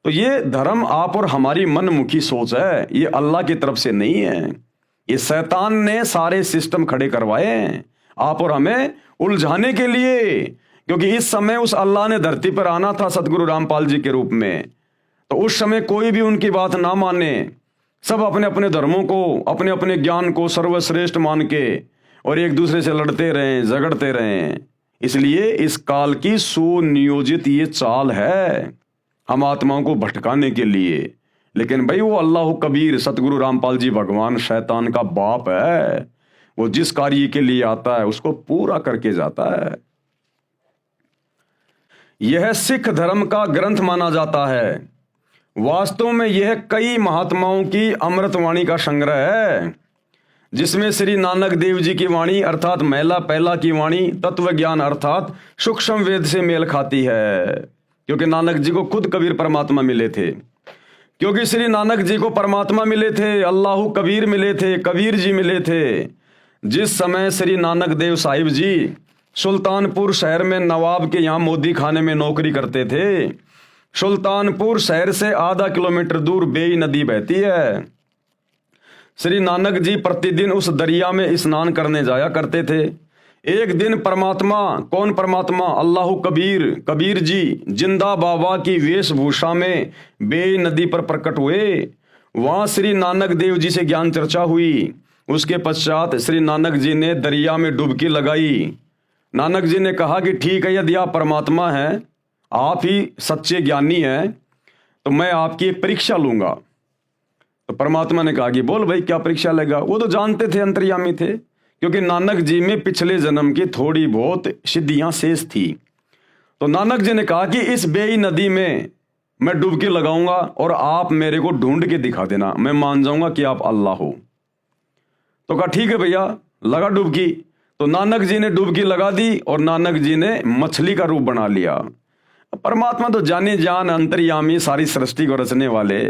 तो ये धर्म आप और हमारी मनमुखी सोच है, ये अल्लाह की तरफ से नहीं है। ये शैतान ने सारे सिस्टम खड़े करवाए हैं आप और हमें उलझाने के लिए, क्योंकि इस समय उस अल्लाह ने धरती पर आना था सतगुरु रामपाल जी के रूप में। तो उस समय कोई भी उनकी बात ना माने, सब अपने अपने धर्मों को, अपने अपने ज्ञान को सर्वश्रेष्ठ मान के और एक दूसरे से लड़ते रहें, झगड़ते रहें। इसलिए इस काल की सुनियोजित ये चाल है हम आत्माओं को भटकाने के लिए। लेकिन भाई वो अल्लाह कबीर सतगुरु रामपाल जी भगवान शैतान का बाप है। वो जिस कार्य के लिए आता है उसको पूरा करके जाता है। यह सिख धर्म का ग्रंथ माना जाता है। वास्तव में यह कई महात्माओं की अमृतवाणी का संग्रह है, जिसमें श्री नानक देव जी की वाणी अर्थात महिला पहला की वाणी तत्व ज्ञान अर्थात सूक्ष्म वेद से मेल खाती है, क्योंकि नानक जी को खुद कबीर परमात्मा मिले थे। क्योंकि श्री नानक जी को परमात्मा मिले थे, अल्लाह कबीर मिले थे, कबीर जी मिले थे। जिस समय श्री नानक देव साहिब जी सुल्तानपुर शहर में नवाब के यहाँ मोदी खाने में नौकरी करते थे, सुल्तानपुर शहर से आधा किलोमीटर दूर बेई नदी बहती है। श्री नानक जी प्रतिदिन उस दरिया में स्नान करने जाया करते थे। एक दिन परमात्मा, कौन परमात्मा? अल्लाह कबीर, कबीर जी जिंदा बाबा की वेशभूषा में बेई नदी पर प्रकट हुए। वहां श्री नानक देव जी से ज्ञान चर्चा हुई। उसके पश्चात श्री नानक जी ने दरिया में डुबकी लगाई। नानक जी ने कहा कि ठीक है, यदि आप परमात्मा हैं, आप ही सच्चे ज्ञानी हैं, तो मैं आपकी एक परीक्षा लूंगा। तो परमात्मा ने कहा कि बोल भाई, क्या परीक्षा लेगा? वो तो जानते थे, अंतर्यामी थे, क्योंकि नानक जी में पिछले जन्म की थोड़ी बहुत सिद्धियां शेष थी। तो नानक जी ने कहा कि इस बेई नदी में मैं डुबकी लगाऊंगा और आप मेरे को ढूंढ के दिखा देना, मैं मान जाऊंगा कि आप अल्लाह हो। तो कहा ठीक है भैया, लगा डुबकी। तो नानक जी ने डुबकी लगा दी और नानक जी ने मछली का रूप बना लिया। परमात्मा तो जाने जान अंतर्यामी, सारी सृष्टि को रचने वाले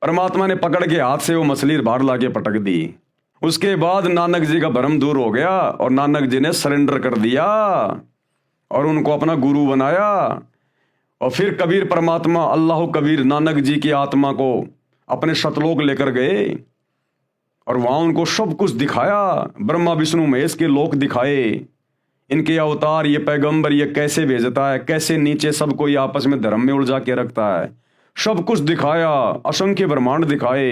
परमात्मा ने पकड़ के हाथ से वो मछली बाहर लाके पटक दी। उसके बाद नानक जी का भ्रम दूर हो गया और नानक जी ने सरेंडर कर दिया और उनको अपना गुरु बनाया। और फिर कबीर परमात्मा अल्लाह कबीर नानक जी की आत्मा को अपने सतलोक लेकर गए और वहां उनको सब कुछ दिखाया। ब्रह्मा विष्णु महेश के लोक दिखाए, इनके अवतार, ये पैगंबर ये कैसे भेजता है, कैसे नीचे सबको ये आपस में धर्म में उलझा के रखता है, सब कुछ दिखाया। असंख्य ब्रह्मांड दिखाए,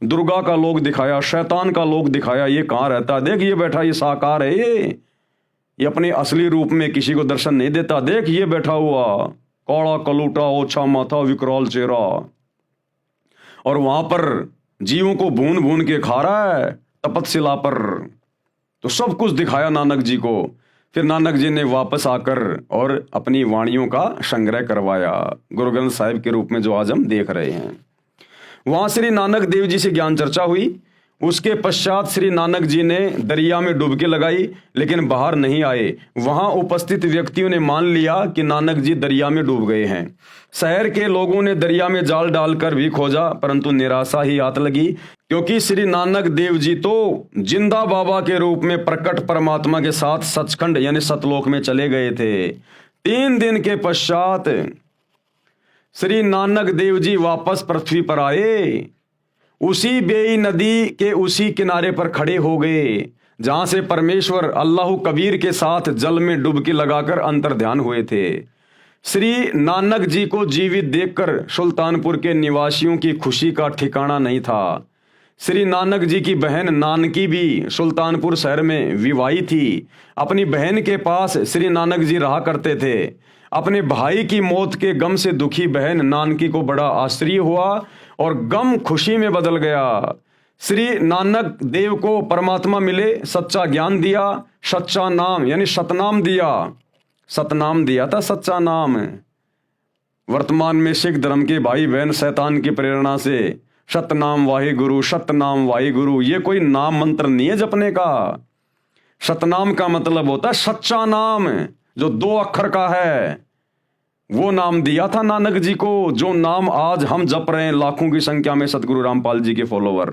दुर्गा का लोक दिखाया, शैतान का लोक दिखाया, ये कहाँ रहता है, देख ये बैठा, ये साकार है, ये अपने असली रूप में किसी को दर्शन नहीं देता, देख ये बैठा हुआ, कौड़ा कलूटा, ओछा माथा, विकराल चेहरा, और वहां पर जीवों को भून भून के खा रहा है तपतशिला पर। तो सब कुछ दिखाया नानक जी को। फिर नानक जी ने वापस आकर और अपनी वाणियों का संग्रह करवाया, गुरु ग्रंथ साहिब के रूप में जो आज हम देख रहे हैं। वहां श्री नानक देव जी से ज्ञान चर्चा हुई। उसके पश्चात श्री नानक जी ने दरिया में डुबकी लगाई, लेकिन बाहर नहीं आए। वहां उपस्थित व्यक्तियों ने मान लिया कि नानक जी दरिया में डूब गए हैं। शहर के लोगों ने दरिया में जाल डालकर भी खोजा, परंतु निराशा ही हाथ लगी, क्योंकि श्री नानक देव जी तो जिंदा बाबा के रूप में प्रकट परमात्मा के साथ सचखंड यानी सतलोक में चले गए थे। 3 दिन के पश्चात श्री नानक देव जी वापस पृथ्वी पर आए। उसी बेई नदी के उसी किनारे पर खड़े हो गए जहां से परमेश्वर अल्लाह कबीर के साथ जल में डुबकी लगाकर अंतर ध्यान हुए थे। श्री नानक जी को जीवित देखकर सुल्तानपुर के निवासियों की खुशी का ठिकाना नहीं था। श्री नानक जी की बहन नानकी भी सुल्तानपुर शहर में विवाही थी। अपनी बहन के पास श्री नानक जी रहा करते थे। अपने भाई की मौत के गम से दुखी बहन नानकी को बड़ा आश्चर्य हुआ और गम खुशी में बदल गया। श्री नानक देव को परमात्मा मिले, सच्चा ज्ञान दिया, सच्चा नाम यानी सतनाम दिया। सतनाम दिया था, सच्चा नाम। वर्तमान में सिख धर्म के भाई बहन शैतान की प्रेरणा से सतनाम वाहिगुरु, सतनाम वाहिगुरु, ये कोई नाम मंत्र नहीं है जपने का। सतनाम का मतलब होता है सच्चा नाम, जो 2 अक्षर का है। वो नाम दिया था नानक जी को, जो नाम आज हम जप रहे हैं लाखों की संख्या में सतगुरु रामपाल जी के फॉलोवर।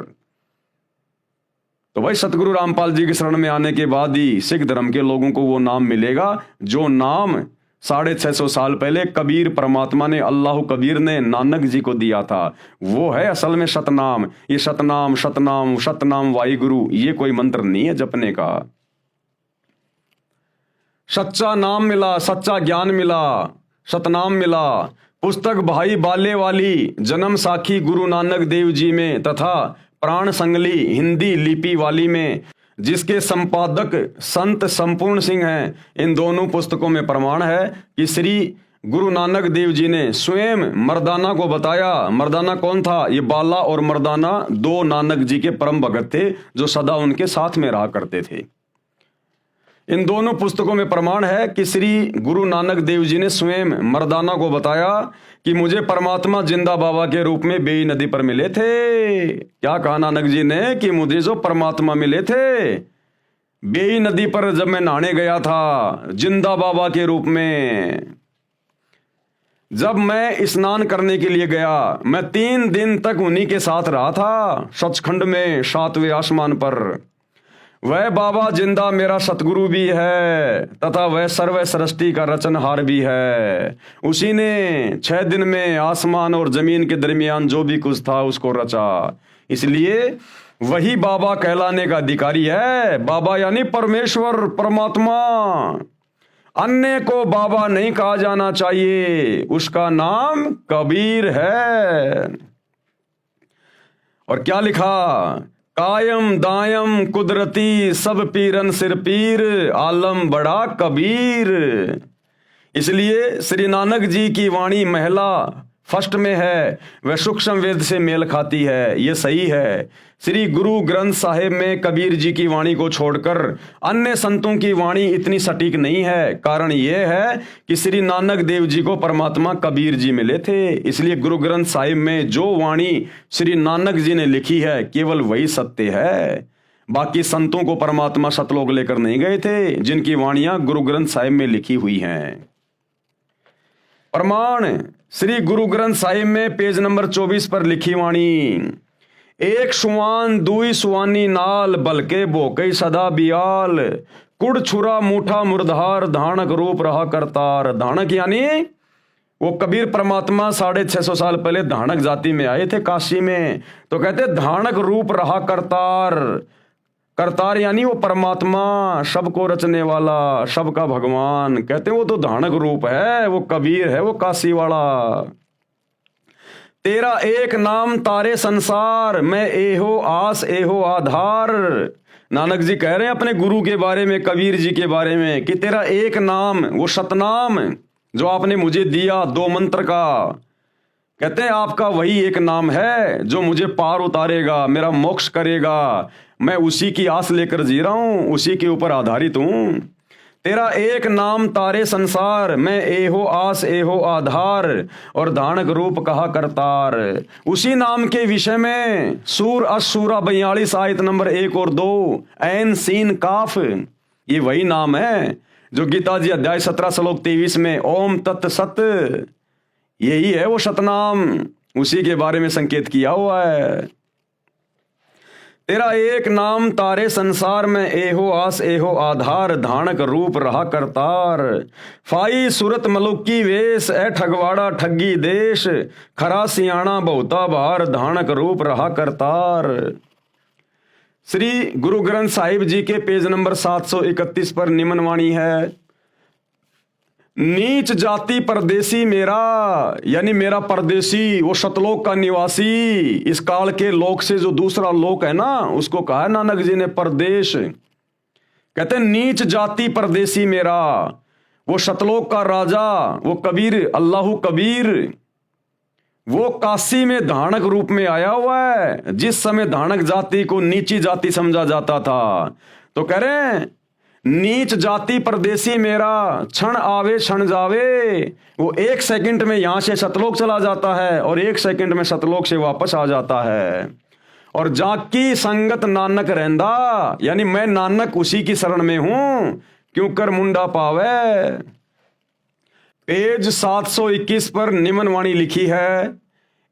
तो भाई सतगुरु रामपाल जी की शरण में आने के बाद ही सिख धर्म के लोगों को वो नाम मिलेगा, जो नाम 650 साल पहले कबीर परमात्मा ने, अल्लाह कबीर ने नानक जी को दिया था। वो है असल में सतनाम। ये सतनाम सतनाम सतनाम वाहिगुरु, ये कोई मंत्र नहीं है जपने का। सच्चा नाम मिला, सच्चा ज्ञान मिला, सतनाम मिला। पुस्तक भाई बाले वाली जन्म साखी गुरु नानक देव जी में तथा प्राण संगली हिंदी लिपि वाली में, जिसके संपादक संत संपूर्ण सिंह हैं। इन दोनों पुस्तकों में प्रमाण है कि श्री गुरु नानक देव जी ने स्वयं मर्दाना को बताया। मर्दाना कौन था? ये बाला और मर्दाना 2 नानक जी के परम भगत थे, जो सदा उनके साथ में रहा करते थे। इन दोनों पुस्तकों में प्रमाण है कि श्री गुरु नानक देव जी ने स्वयं मर्दाना को बताया कि मुझे परमात्मा जिंदा बाबा के रूप में बेई नदी पर मिले थे। क्या कहा नानक जी ने कि मुझे जो परमात्मा मिले थे बेई नदी पर जब मैं नहाने गया था जिंदा बाबा के रूप में। जब मैं स्नान करने के लिए गया मैं 3 दिन तक उन्हीं के साथ रहा था सचखंड में 7वें आसमान पर। वह बाबा जिंदा मेरा सतगुरु भी है तथा वह सर्व सृष्टि का रचनहार भी है। उसी ने 6 दिन में आसमान और जमीन के दरमियान जो भी कुछ था उसको रचा, इसलिए वही बाबा कहलाने का अधिकारी है। बाबा यानी परमेश्वर परमात्मा। अन्य को बाबा नहीं कहा जाना चाहिए, उसका नाम कबीर है। और क्या लिखा, कायम दायम कुदरती सब पीरन सिर पीर आलम बड़ा कबीर। इसलिए श्री नानक जी की वाणी महिला फर्स्ट में है, वह सूक्ष्म वेद से मेल खाती है, ये सही है। श्री गुरु ग्रंथ साहिब में कबीर जी की वाणी को छोड़कर अन्य संतों की वाणी इतनी सटीक नहीं है। कारण यह है कि श्री नानक देव जी को परमात्मा कबीर जी मिले थे, इसलिए गुरु ग्रंथ साहिब में जो वाणी श्री नानक जी ने लिखी है केवल वही सत्य है। बाकी संतों को परमात्मा सतलोक लेकर नहीं गए थे जिनकी वाणियां गुरु ग्रंथ साहिब में लिखी हुई हैं। प्रमाण श्री गुरु ग्रंथ साहिब में पेज नंबर 24 पर लिखी वाणी, एक सुवान दुई सुवानी नाल बलके बोकई सदा बियाल कुड़ छुरा मूठा मुरधार धानक रूप रहा करतार। धानक यानी वो कबीर परमात्मा 650 साल पहले धानक जाति में आए थे काशी में, तो कहते धानक रूप रहा करतार। करतार यानी वो परमात्मा, सबको रचने वाला, सबका भगवान। कहते वो तो धानक रूप है, वो कबीर है, वो काशी वाला। तेरा एक नाम तारे संसार मैं एहो आस एहो आधार। नानक जी कह रहे हैं अपने गुरु के बारे में, कबीर जी के बारे में, कि तेरा एक नाम, वो सतनाम जो आपने मुझे दिया 2 मंत्र का, कहते हैं आपका वही एक नाम है जो मुझे पार उतारेगा, मेरा मोक्ष करेगा। मैं उसी की आस लेकर जी रहा हूं, उसी के ऊपर आधारित हूं। तेरा एक नाम तारे संसार मैं एहो आस एहो आधार और धानक रूप कहा करतार। उसी नाम के विषय में सूर असूरा 42 आयत नंबर 1 और 2 ऐन सीन काफ, ये वही नाम है जो गीता जी अध्याय 17 श्लोक 23 में ओम तत् सत, यही है वो सतनाम, उसी के बारे में संकेत किया हुआ है। तेरा एक नाम तारे संसार में एहो आस एहो आधार धानक रूप रहा करतार। फाई सूरत मलुकी वेश ए ठगवाड़ा ठगी देश खरा सियाणा बहुता बार धानक रूप रहा करतार। श्री गुरु ग्रंथ साहिब जी के पेज नंबर 731 पर निम्न वाणी है, नीच जाति परदेसी मेरा, यानी मेरा परदेसी वो सतलोक का निवासी, इस काल के लोक से जो दूसरा लोक है ना उसको कहा है नानक जी ने परदेश। कहते हैं नीच जाति परदेसी मेरा, वो सतलोक का राजा, वो कबीर अल्लाहु कबीर, वो काशी में धानक रूप में आया हुआ है। जिस समय धानक जाति को नीची जाति समझा जाता था, तो कह रहे हैं नीच जाति परदेसी मेरा, क्षण आवे क्षण जावे। वो 1 सेकंड में यहां से सतलोक चला जाता है और 1 सेकंड में सतलोक से वापस आ जाता है। और जाकी संगत नानक रहंदा, यानी मैं नानक उसी की शरण में हूं, क्यों कर मुंडा पावे। पेज 721 पर निम्न वाणी लिखी है,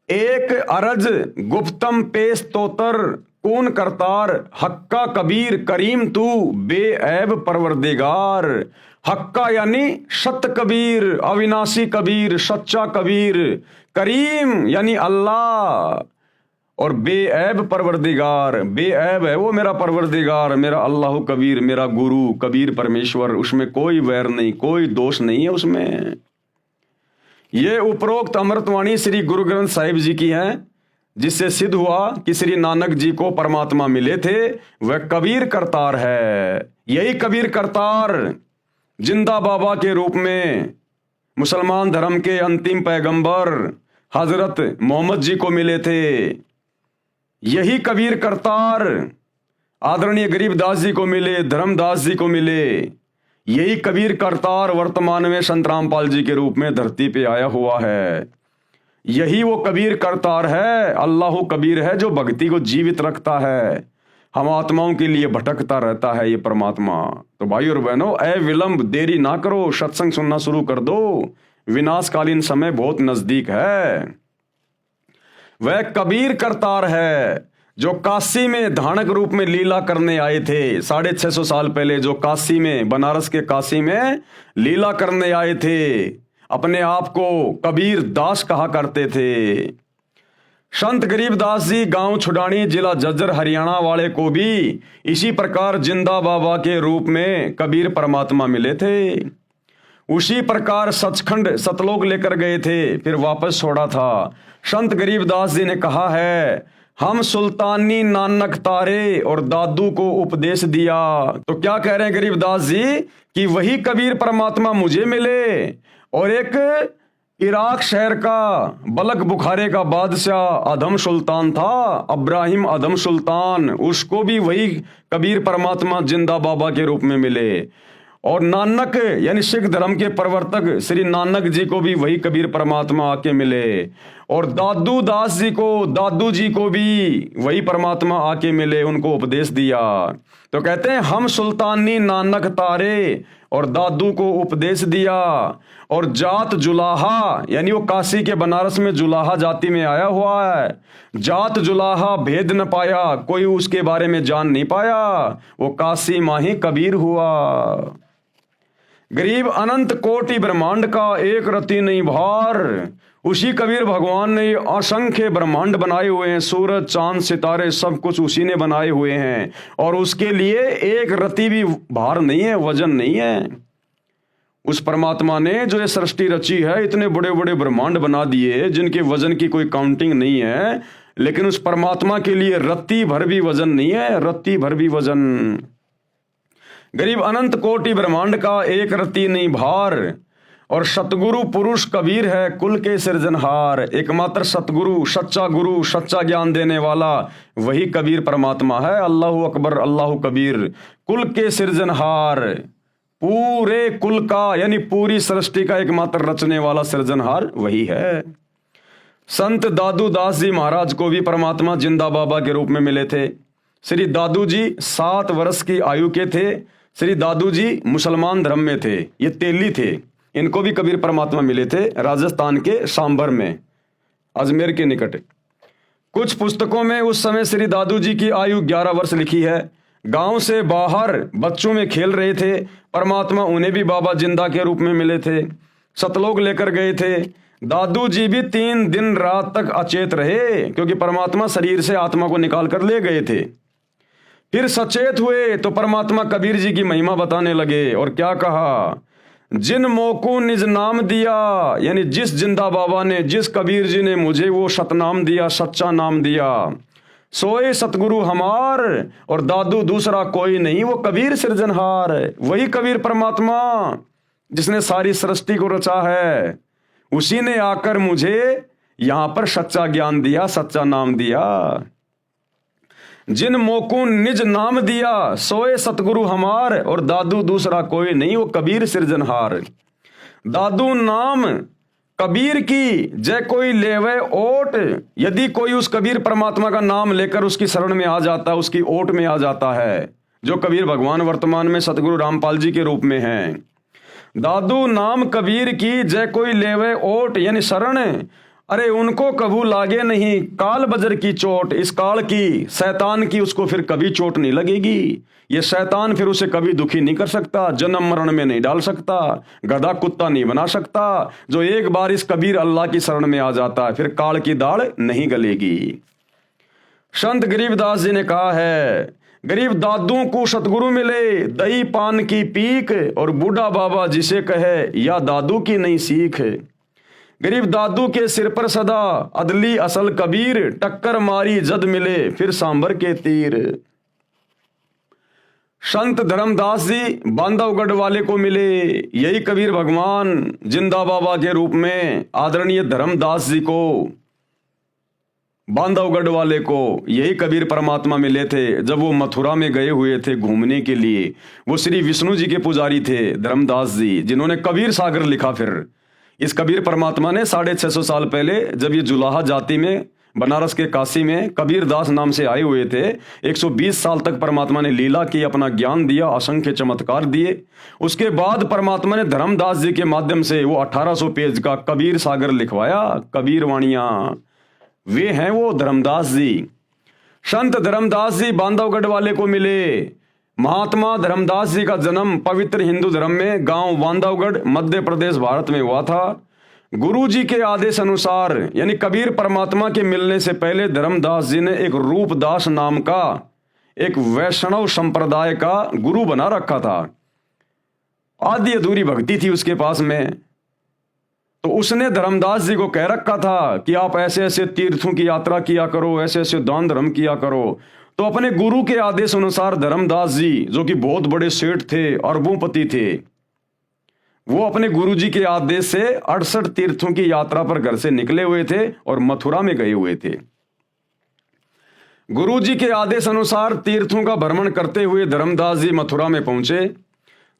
एक अरज गुप्तम पेश तोतर कौन करतार हक्का कबीर करीम तू बेऐब परवरदिगार। हक्का यानी सत्य कबीर, अविनाशी कबीर, सच्चा कबीर, करीम यानी अल्लाह, और बेऐब परवरदिगार, बेऐब है वो मेरा परवरदिगार, मेरा अल्लाह कबीर, मेरा गुरु कबीर परमेश्वर, उसमें कोई वैर नहीं, कोई दोष नहीं है उसमें। ये उपरोक्त अमृतवाणी श्री गुरु ग्रंथ साहिब जी की है, जिससे सिद्ध हुआ कि श्री नानक जी को परमात्मा मिले थे, वह कबीर करतार है। यही कबीर करतार जिंदा बाबा के रूप में मुसलमान धर्म के अंतिम पैगंबर हजरत मोहम्मद जी को मिले थे। यही कबीर करतार आदरणीय गरीबदास जी को मिले, धर्मदास जी को मिले। यही कबीर करतार वर्तमान में संत रामपाल जी के रूप में धरती पे आया हुआ है। यही वो कबीर करतार है, अल्लाह कबीर है, जो भक्ति को जीवित रखता है, हम आत्माओं के लिए भटकता रहता है ये परमात्मा। तो भाई और बहनों, ए विलंब, देरी ना करो, सत्संग सुनना शुरू कर दो, विनाशकालीन समय बहुत नजदीक है। वह कबीर करतार है जो काशी में धानक रूप में लीला करने आए थे 650 साल पहले, जो काशी में, बनारस के काशी में लीला करने आए थे, अपने आप को कबीर दास कहा करते थे। संत गरीबदास जी गांव छुडानी, जिला झज्जर, हरियाणा वाले को भी इसी प्रकार जिंदा बाबा के रूप में कबीर परमात्मा मिले थे। उसी प्रकार सचखंड सतलोक लेकर गए थे, फिर वापस छोड़ा था। संत गरीबदास जी ने कहा है, हम सुल्तानी नानक तारे और दादू को उपदेश दिया। तो क्या कह रहे हैं गरीबदास जी कि वही कबीर परमात्मा मुझे मिले, और एक इराक शहर का बलक बुखारे का बादशाह अधम सुल्तान था, इब्राहिम अधम सुल्तान, उसको भी वही कबीर परमात्मा जिंदा बाबा के रूप में मिले। और नानक यानी सिख धर्म के प्रवर्तक श्री नानक जी को भी वही कबीर परमात्मा आके मिले, और दादू दास जी को, दादू जी को भी वही परमात्मा आके मिले, उनको उपदेश दिया। तो कहते हैं, हम सुल्तानी नानक तारे और दादू को उपदेश दिया। और जात जुलाहा, यानी वो काशी के बनारस में जुलाहा जाति में आया हुआ है। जात जुलाहा भेद न पाया, कोई उसके बारे में जान नहीं पाया, वो काशी माही कबीर हुआ। गरीब अनंत कोटि ब्रह्मांड का एक रति नहीं भार, उसी कबीर भगवान ने असंख्य ब्रह्मांड बनाए हुए हैं, सूरज चांद सितारे सब कुछ उसी ने बनाए हुए हैं, और उसके लिए एक रति भी भार नहीं है, वजन नहीं है। उस परमात्मा ने जो ये सृष्टि रची है, इतने बड़े बड़े ब्रह्मांड बना दिए जिनके वजन की कोई काउंटिंग नहीं है, लेकिन उस परमात्मा के लिए रत्ती भर भी वजन नहीं है, रत्ती भर भी वजन। गरीब अनंत कोटि ब्रह्मांड का एक रत्ती नहीं भार, और सतगुरु पुरुष कबीर है कुल के सृजनहार। एकमात्र सतगुरु, सच्चा गुरु, सच्चा ज्ञान देने वाला वही कबीर परमात्मा है। अल्लाहु अकबर, अल्लाहु कबीर। कुल के सृजनहार, पूरे कुल का यानी पूरी सृष्टि का एकमात्र रचने वाला सृजनहार वही है। संत दादू दास जी महाराज को भी परमात्मा जिंदा बाबा के रूप में मिले थे। श्री दादू जी 7 वर्ष की आयु के थे। श्री दादू जी मुसलमान धर्म में थे, ये तेली थे। इनको भी कबीर परमात्मा मिले थे राजस्थान के सांभर में, अजमेर के निकट। कुछ पुस्तकों में उस समय श्री दादू जी की आयु 11 वर्ष लिखी है। गांव से बाहर बच्चों में खेल रहे थे, परमात्मा उन्हें भी बाबा जिंदा के रूप में मिले थे, सतलोक लेकर गए थे। दादू जी भी 3 दिन रात तक अचेत रहे, क्योंकि परमात्मा शरीर से आत्मा को निकाल कर ले गए थे। फिर सचेत हुए तो परमात्मा कबीर जी की महिमा बताने लगे, और क्या कहा, जिन मोको निज नाम दिया, यानी जिस जिंदा बाबा ने, जिस कबीर जी ने मुझे वो सतनाम दिया, सच्चा नाम दिया, सोए सतगुरु हमार, और दादू दूसरा कोई नहीं, वो कबीर सृजनहार। वही कबीर परमात्मा जिसने सारी सृष्टि को रचा है, उसी ने आकर मुझे यहां पर सच्चा ज्ञान दिया, सच्चा नाम दिया। जिन मोकू निज नाम दिया, सोए सतगुरु हमार, और दादू दूसरा कोई नहीं, वो कबीर सृजनहार। दादू नाम कबीर की जय कोई लेवे ओट, यदि कोई उस कबीर परमात्मा का नाम लेकर उसकी शरण में आ जाता है, उसकी ओट में आ जाता है, जो कबीर भगवान वर्तमान में सतगुरु रामपाल जी के रूप में हैं। दादू नाम कबीर की जय कोई लेवे ओट, यानी शरण, अरे उनको कभू लागे नहीं काल बजर की चोट। इस काल की, शैतान की उसको फिर कभी चोट नहीं लगेगी। ये शैतान फिर उसे कभी दुखी नहीं कर सकता, जन्म मरण में नहीं डाल सकता, गधा कुत्ता नहीं बना सकता। जो एक बार इस कबीर अल्लाह की शरण में आ जाता है, फिर काल की दाढ़ नहीं गलेगी। संत गरीबदास जी ने कहा है, गरीब दादू को सतगुरु मिले दही पान की पीक, और बूढ़ा बाबा जिसे कहे या दादू की नहीं सीख। गरीब दादू के सिर पर सदा अदली असल कबीर, टक्कर मारी जद मिले फिर सांबर के तीर। संत धर्मदास जी बांधवगढ़ वाले को मिले, यही कबीर भगवान जिंदा बाबा के रूप में आदरणीय धर्मदास जी को बांधवगढ़ वाले को यही कबीर परमात्मा मिले थे जब वो मथुरा में गए हुए थे घूमने के लिए। वो श्री विष्णु जी के पुजारी थे धर्मदास जी, जिन्होंने कबीर सागर लिखा। फिर इस कबीर परमात्मा ने 650 साल पहले जब ये जुलाहा जाति में बनारस के काशी में कबीर दास नाम से आए हुए थे, 120 साल तक परमात्मा ने लीला की, अपना ज्ञान दिया, असंख्य चमत्कार दिए। उसके बाद परमात्मा ने धर्मदास जी के माध्यम से वो 1800 पेज का कबीर सागर लिखवाया, कबीर वाणियां। वे हैं वो धर्मदास जी। संत धर्मदास जी बांधवगढ़ वाले को मिले। महात्मा धर्मदास जी का जन्म पवित्र हिंदू धर्म में गांव बांधवगढ़ मध्य प्रदेश भारत में हुआ था। गुरु जी के आदेश अनुसार यानी कबीर परमात्मा के मिलने से पहले धर्मदास जी ने एक रूपदास नाम का एक वैष्णव संप्रदाय का गुरु बना रखा था। आधी अधूरी भक्ति थी उसके पास में, तो उसने धर्मदास जी को कह रखा था कि आप ऐसे ऐसे तीर्थों की यात्रा किया करो, ऐसे ऐसे दान धर्म किया करो। तो अपने गुरु के आदेश अनुसार धर्मदास जी, जो कि बहुत बड़े सेठ थे, अरबोंपति थे, वो अपने गुरु जी के आदेश से 68 तीर्थों की यात्रा पर घर से निकले हुए थे और मथुरा में गए हुए थे। गुरु जी के आदेश अनुसार तीर्थों का भ्रमण करते हुए धर्मदास जी मथुरा में पहुंचे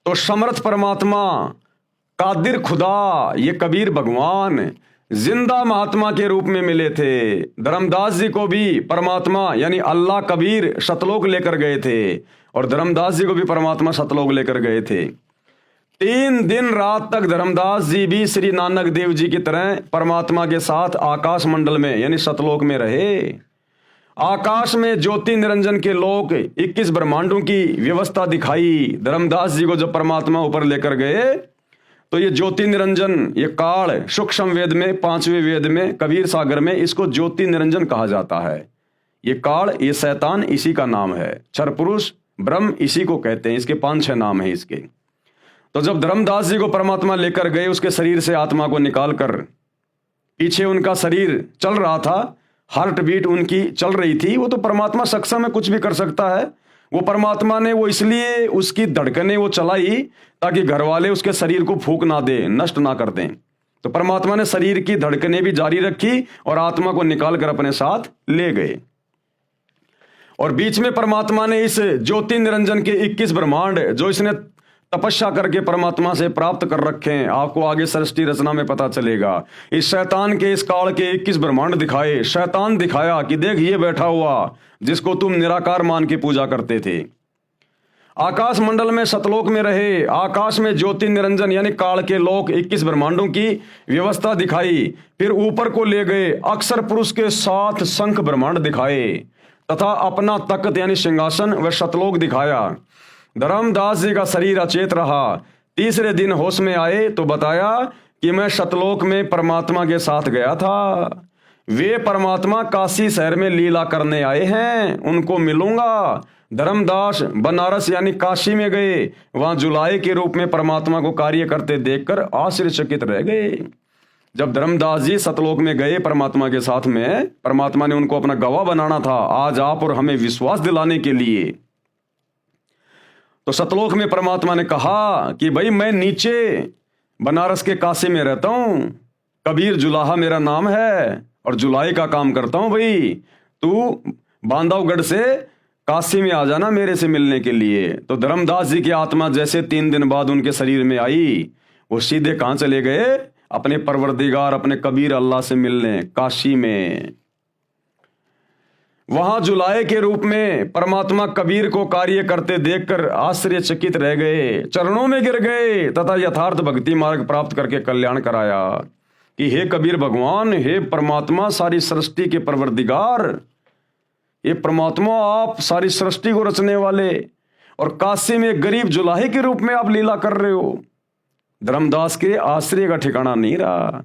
तो समर्थ परमात्मा, कादिर खुदा, ये कबीर भगवान जिंदा महात्मा के रूप में मिले थे। धर्मदास जी को भी परमात्मा यानी अल्लाह कबीर सतलोक लेकर गए थे और धर्मदास जी को भी परमात्मा सतलोक लेकर गए थे। 3 दिन रात तक धर्मदास जी भी श्री नानक देव जी की तरह परमात्मा के साथ आकाश मंडल में यानी सतलोक में रहे। आकाश में ज्योति निरंजन के लोक 21 ब्रह्मांडों की व्यवस्था दिखाई। धर्मदास जी को जब परमात्मा ऊपर लेकर गए तो ये ज्योति निरंजन, ये काल सूक्ष्म वेद में 5वें वेद में कबीर सागर में इसको ज्योति निरंजन कहा जाता है। ये काल, ये शैतान इसी का नाम है। क्षर पुरुष ब्रह्म इसी को कहते हैं। इसके 5-6 नाम है इसके। तो जब धर्मदास जी को परमात्मा लेकर गए, उसके शरीर से आत्मा को निकाल कर, पीछे उनका शरीर चल रहा था, हार्ट बीट उनकी चल रही थी। वो तो परमात्मा सक्षम है, कुछ भी कर सकता है। वो परमात्मा ने वो इसलिए उसकी धड़कनें वो चलाई ताकि घर वाले उसके शरीर को फूंक ना दे, नष्ट ना कर दें। तो परमात्मा ने शरीर की धड़कनें भी जारी रखी और आत्मा को निकाल कर अपने साथ ले गए। और बीच में परमात्मा ने इस ज्योति निरंजन के 21 ब्रह्मांड जो इसने तपस्या करके परमात्मा से प्राप्त कर रखे हैं, आपको आगे सृष्टि रचना में पता चलेगा। इस शैतान के इस काल के 21 ब्रह्मांड दिखाए। शैतान दिखाया कि देख ये बैठा हुआ जिसको तुम निराकार मान के पूजा करते थे। आकाश मंडल में सतलोक में रहे। आकाश में ज्योति निरंजन यानी काल के लोक 21 ब्रह्मांडों की व्यवस्था दिखाई। फिर ऊपर को ले गए, अक्षर पुरुष के 7 शंख ब्रह्मांड दिखाए तथा अपना तख्त यानी सिंहासन व सतलोक दिखाया। धर्मदास जी का शरीर अचेत रहा। तीसरे दिन होश में आए तो बताया कि मैं सतलोक में परमात्मा के साथ गया था। वे परमात्मा काशी शहर में लीला करने आए हैं, उनको मिलूंगा। धर्मदास बनारस यानी काशी में गए। वहां जुलाई के रूप में परमात्मा को कार्य करते देखकर आश्चर्यचकित रह गए। जब धर्मदास जी सतलोक में गए परमात्मा के साथ में, परमात्मा ने उनको अपना गवाह बनाना था आज आप और हमें विश्वास दिलाने के लिए। तो सतलोक में परमात्मा ने कहा कि भाई मैं नीचे बनारस के काशी में रहता हूं, कबीर जुलाहा मेरा नाम है और जुलाई का काम करता हूं। भाई तू बांधवगढ़ से काशी में आ जाना मेरे से मिलने के लिए। तो धर्मदास जी की आत्मा जैसे 3 दिन बाद उनके शरीर में आई, वो सीधे कहां चले गए? अपने परवरदिगार, अपने कबीर अल्लाह से मिलने काशी में। वहां जुलाए के रूप में परमात्मा कबीर को कार्य करते देखकर आश्चर्यचकित रह गए, चरणों में गिर गए तथा यथार्थ भक्ति मार्ग प्राप्त करके कल्याण कराया कि हे कबीर भगवान, हे परमात्मा, सारी सृष्टि के परवरदिगार, ये परमात्मा आप सारी सृष्टि को रचने वाले और काशी में गरीब जुलाहे के रूप में आप लीला कर रहे हो। धर्मदास के आश्चर्य का ठिकाना नहीं रहा।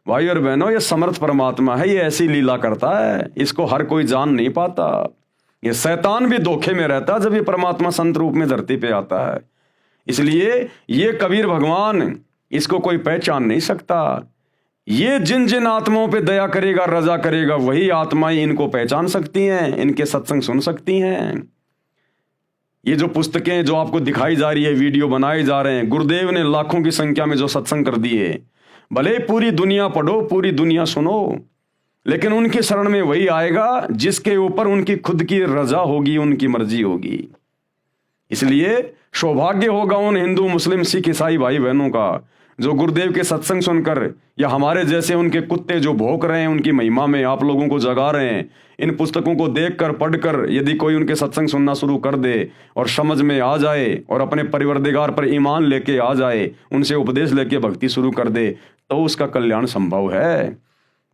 भाई और बहनों, ये समर्थ परमात्मा है, ये ऐसी लीला करता है, इसको हर कोई जान नहीं पाता। ये शैतान भी धोखे में रहता है जब ये परमात्मा संत रूप में धरती पे आता है। इसलिए ये कबीर भगवान, इसको कोई पहचान नहीं सकता। ये जिन जिन आत्माओं पे दया करेगा, रजा करेगा, वही आत्माएं इनको पहचान सकती हैं, इनके सत्संग सुन सकती हैं। ये जो पुस्तकें जो आपको दिखाई जा रही है, वीडियो बनाए जा रहे हैं, गुरुदेव ने लाखों की संख्या में जो सत्संग कर दिए, भले पूरी दुनिया पढ़ो, पूरी दुनिया सुनो, लेकिन उनकी शरण में वही आएगा जिसके ऊपर उनकी खुद की रजा होगी, उनकी मर्जी होगी। इसलिए सौभाग्य होगा उन हिंदू, मुस्लिम, सिख, ईसाई भाई बहनों का जो गुरुदेव के सत्संग सुनकर या हमारे जैसे उनके कुत्ते जो भौंक रहे हैं उनकी महिमा में आप लोगों को जगा रहे हैं, इन पुस्तकों को देखकर पढ़कर यदि कोई उनके सत्संग सुनना शुरू कर दे और समझ में आ जाए और अपने परिवरदिगार पर ईमान लेके आ जाए, उनसे उपदेश लेके भक्ति शुरू कर दे, तो उसका कल्याण संभव है।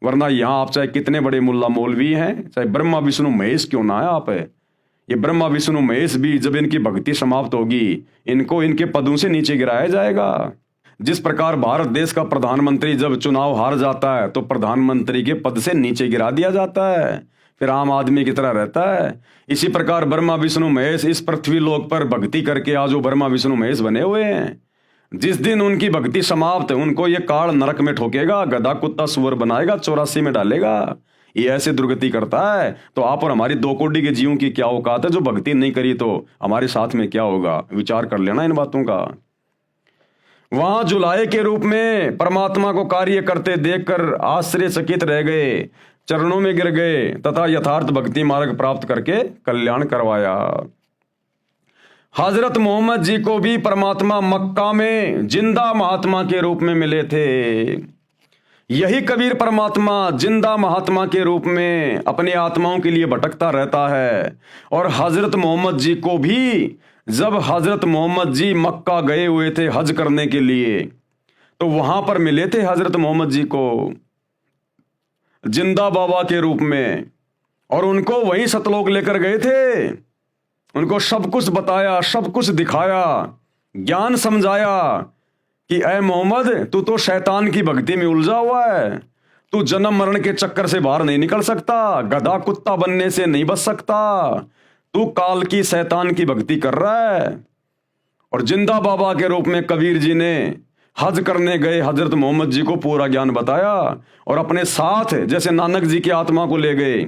वरना यहाँ आप चाहे कितने बड़े मुल्ला मौलवी हैं, चाहे ब्रह्मा विष्णु महेश क्यों ना है आप, ये ब्रह्मा विष्णु महेश भी जब इनकी भक्ति समाप्त होगी इनको इनके पदों से नीचे गिराया जाएगा। जिस प्रकार भारत देश का प्रधानमंत्री जब चुनाव हार जाता है तो प्रधानमंत्री के पद से नीचे गिरा दिया जाता है, फिर आम आदमी की तरह रहता है। इसी प्रकार ब्रह्मा विष्णु महेश इस पृथ्वी लोक पर भक्ति करके आज वो ब्रह्मा विष्णु महेश बने हुए हैं। जिस दिन उनकी भक्ति समाप्त उनको ये काल नरक में ठोकेगा, गधा कुत्ता सुअर बनाएगा, 84 में डालेगा। ये ऐसे दुर्गति करता है तो आप और हमारी 2 कोटि के जीवों की क्या औकात है जो भक्ति नहीं करी तो हमारे साथ में क्या होगा, विचार कर लेना इन बातों का। वहां जुलाहे के रूप में परमात्मा को कार्य करते देखकर आश्चर्यचकित रह गए, चरणों में गिर गए तथा यथार्थ भक्ति मार्ग प्राप्त करके कल्याण करवाया। हजरत मोहम्मद जी को भी परमात्मा मक्का में जिंदा महात्मा के रूप में मिले थे। यही कबीर परमात्मा जिंदा महात्मा के रूप में अपनी आत्माओं के लिए भटकता रहता है। और हजरत मोहम्मद जी को भी जब हजरत मोहम्मद जी मक्का गए हुए थे हज करने के लिए तो वहां पर मिले थे हजरत मोहम्मद जी को जिंदा बाबा के रूप में, और उनको वहीं सतलोक लेकर गए थे। उनको सब कुछ बताया, सब कुछ दिखाया, ज्ञान समझाया कि ऐ मोहम्मद तू तो शैतान की भक्ति में उलझा हुआ है, तू जन्म मरण के चक्कर से बाहर नहीं निकल सकता, गधा कुत्ता बनने से नहीं बच सकता, तू काल की शैतान की भक्ति कर रहा है। और जिंदा बाबा के रूप में कबीर जी ने हज करने गए हजरत मोहम्मद जी को पूरा ज्ञान बताया और अपने साथ जैसे नानक जी की आत्मा को ले गए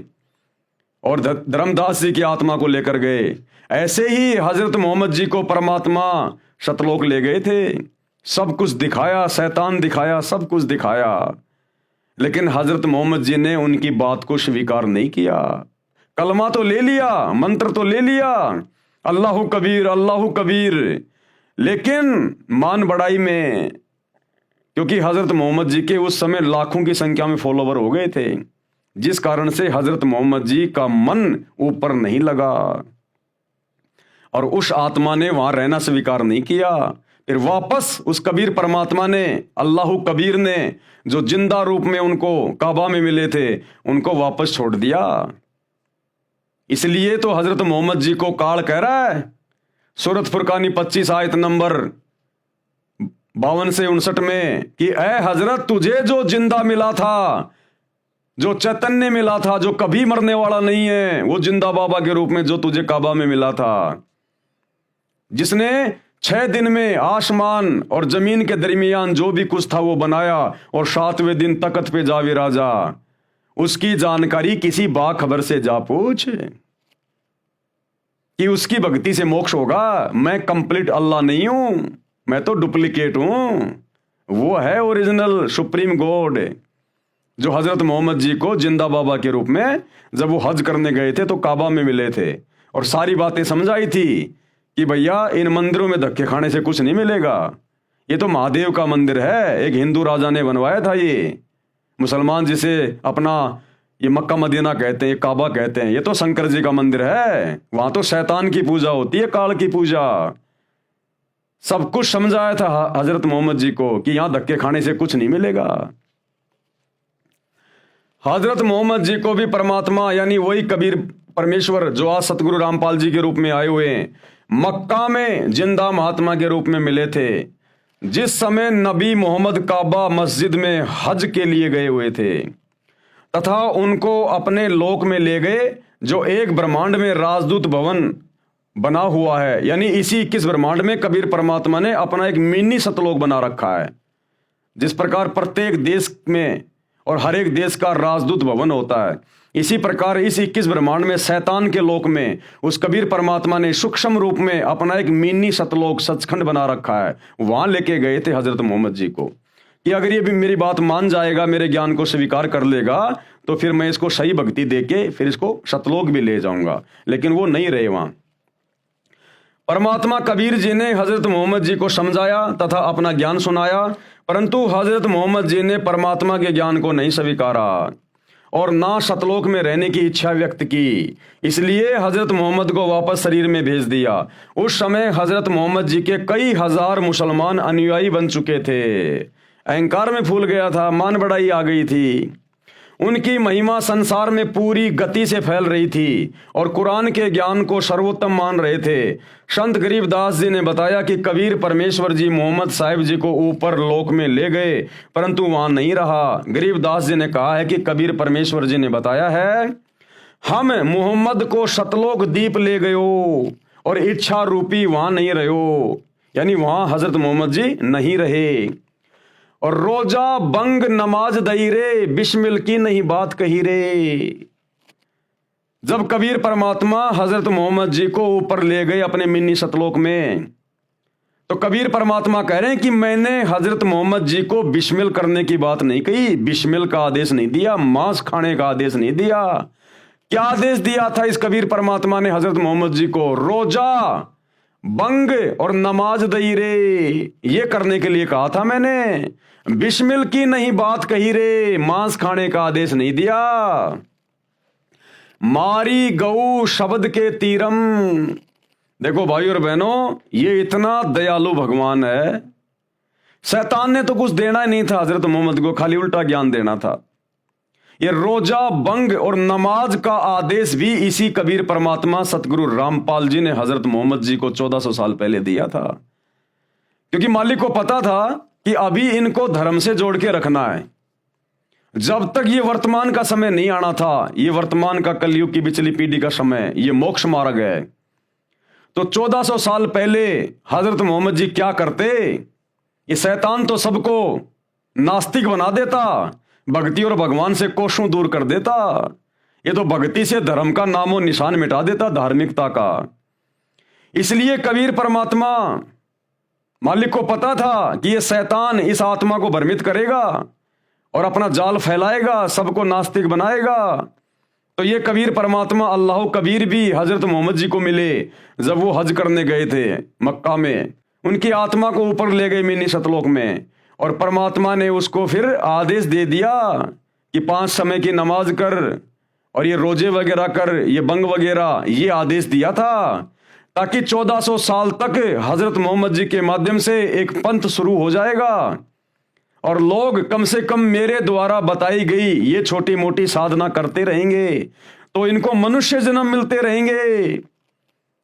और धर्मदास जी की आत्मा को लेकर गए, ऐसे ही हजरत मोहम्मद जी को परमात्मा सतलोक ले गए थे। सब कुछ दिखाया, शैतान दिखाया, सब कुछ दिखाया, लेकिन हजरत मोहम्मद जी ने उनकी बात को स्वीकार नहीं किया। कलमा तो ले लिया, मंत्र तो ले लिया, अल्लाहु कबीर अल्लाहु कबीर, लेकिन मान बढ़ाई में, क्योंकि हजरत मोहम्मद जी के उस समय लाखों की संख्या में फॉलोवर हो गए थे, जिस कारण से हजरत मोहम्मद जी का मन ऊपर नहीं लगा और उस आत्मा ने वहां रहना स्वीकार नहीं किया। फिर वापस उस कबीर परमात्मा ने, अल्लाहु कबीर ने, जो जिंदा रूप में उनको काबा में मिले थे, उनको वापस छोड़ दिया। इसलिए तो हजरत मोहम्मद जी को काल कह रहा है सूरत फुरकानी 25 आयत नंबर 52 से 59 में कि ऐ हजरत तुझे जो जिंदा मिला था, जो चैतन्य मिला था, जो कभी मरने वाला नहीं है, वो जिंदा बाबा के रूप में जो तुझे काबा में मिला था, जिसने 6 दिन में आसमान और जमीन के दरमियान जो भी कुछ था वो बनाया और 7वें दिन तख्त पे जा विराजा, उसकी जानकारी किसी बाखबर से जा पूछ कि उसकी भक्ति से मोक्ष होगा। मैं कंप्लीट अल्लाह नहीं हूं, मैं तो डुप्लीकेट हूं। वो है ओरिजिनल सुप्रीम गॉड जो हजरत मोहम्मद जी को जिंदा बाबा के रूप में जब वो हज करने गए थे तो काबा में मिले थे और सारी बातें समझाई थी कि भैया इन मंदिरों में धक्के खाने से कुछ नहीं मिलेगा, ये तो महादेव का मंदिर है, एक हिंदू राजा ने बनवाया था, ये मुसलमान जिसे अपना ये मक्का मदीना कहते हैं, ये काबा कहते हैं, ये तो शंकर जी का मंदिर है, वहां तो शैतान की पूजा होती है, काल की पूजा। सब कुछ समझाया था हजरत मोहम्मद जी को कि यहां धक्के खाने से कुछ नहीं मिलेगा। हजरत मोहम्मद जी को भी परमात्मा यानी वही कबीर परमेश्वर जो आज सतगुरु रामपाल जी के रूप में आए हुए हैं, मक्का में जिंदा महात्मा के रूप में मिले थे। जिस समय नबी मोहम्मद काबा मस्जिद में हज के लिए गए हुए थे तथा उनको अपने लोक में ले गए जो एक ब्रह्मांड में राजदूत भवन बना हुआ है, यानी इसी 21 ब्रह्मांड में कबीर परमात्मा ने अपना एक मिनी सतलोक बना रखा है। जिस प्रकार प्रत्येक देश में और हर एक देश का राजदूत भवन होता है, इसी प्रकार इस 21 ब्रह्मांड में शैतान के लोक में उस कबीर परमात्मा ने सूक्ष्म रूप में अपना एक मिनी सतलोक सचखंड बना रखा है। वहां लेके गए थे हजरत मोहम्मद जी को कि अगर ये भी मेरी बात मान जाएगा, मेरे ज्ञान को स्वीकार कर लेगा, तो फिर मैं इसको सही भक्ति देके फिर इसको सतलोक भी ले जाऊंगा, लेकिन वो नहीं रहे वहां। परमात्मा कबीर जी ने हजरत मोहम्मद जी को समझाया तथा अपना ज्ञान सुनाया, परंतु हजरत मोहम्मद जी ने परमात्मा के ज्ञान को नहीं स्वीकारा और ना सतलोक में रहने की इच्छा व्यक्त की। इसलिए हजरत मोहम्मद को वापस शरीर में भेज दिया। उस समय हजरत मोहम्मद जी के कई हजार मुसलमान अनुयायी बन चुके थे। अहंकार में फूल गया था, मान बढ़ाई आ गई थी। उनकी महिमा संसार में पूरी गति से फैल रही थी और कुरान के ज्ञान को सर्वोत्तम मान रहे थे। संत गरीबदास जी ने बताया कि कबीर परमेश्वर जी मोहम्मद साहिब जी को ऊपर लोक में ले गए, परंतु वहां नहीं रहा। गरीबदास जी ने कहा है कि कबीर परमेश्वर जी ने बताया है, हम मोहम्मद को सतलोक दीप ले गयो और इच्छा रूपी वहां नहीं रहो, यानी वहां हजरत मोहम्मद जी नहीं रहे। और रोजा बंग नमाज दई रे, बिस्मिल की नहीं बात कही रे। जब कबीर परमात्मा हजरत मोहम्मद जी को ऊपर ले गए अपने मिन्नी सतलोक में, तो कबीर परमात्मा कह रहे हैं कि मैंने हजरत मोहम्मद जी को बिस्मिल करने की बात नहीं कही, बिस्मिल का आदेश नहीं दिया, मांस खाने का आदेश नहीं दिया। क्या आदेश दिया था इस कबीर परमात्मा ने हजरत मोहम्मद जी को? रोजा बंग और नमाज दई रे, ये करने के लिए कहा था मैंने। बिस्मिल की नहीं बात कही रे, मांस खाने का आदेश नहीं दिया। मारी गऊ शब्द के तीरम। देखो भाई और बहनों, ये इतना दयालु भगवान है। शैतान ने तो कुछ देना ही नहीं था हजरत मोहम्मद को, खाली उल्टा ज्ञान देना था। ये रोजा बंग और नमाज का आदेश भी इसी कबीर परमात्मा सतगुरु रामपाल जी ने हजरत मोहम्मद जी को 1400 साल पहले दिया था, क्योंकि मालिक को पता था कि अभी इनको धर्म से जोड़ के रखना है। जब तक ये वर्तमान का समय नहीं आना था, ये वर्तमान का कलयुग की पिछली पीढ़ी का समय, ये मोक्ष मार्ग है, तो 1400 साल पहले हजरत मोहम्मद जी क्या करते? ये शैतान तो सबको नास्तिक बना देता, भक्ति और भगवान से कोसों दूर कर देता। ये तो भक्ति से धर्म का नामो निशान मिटा देता, धार्मिकता का। इसलिए कबीर परमात्मा मालिक को पता था कि ये शैतान इस आत्मा को भ्रमित करेगा और अपना जाल फैलाएगा, सबको नास्तिक बनाएगा। तो ये कबीर परमात्मा अल्लाह कबीर भी हजरत मोहम्मद जी को मिले जब वो हज करने गए थे मक्का में। उनकी आत्मा को ऊपर ले गए मिनी सतलोक में, और परमात्मा ने उसको फिर आदेश दे दिया कि 5 समय की नमाज कर और ये रोजे वगैरह कर, ये बंग वगैरह, ये आदेश दिया था ताकि 1400 साल तक हजरत मोहम्मद जी के माध्यम से एक पंथ शुरू हो जाएगा और लोग कम से कम मेरे द्वारा बताई गई ये छोटी मोटी साधना करते रहेंगे, तो इनको मनुष्य जन्म मिलते रहेंगे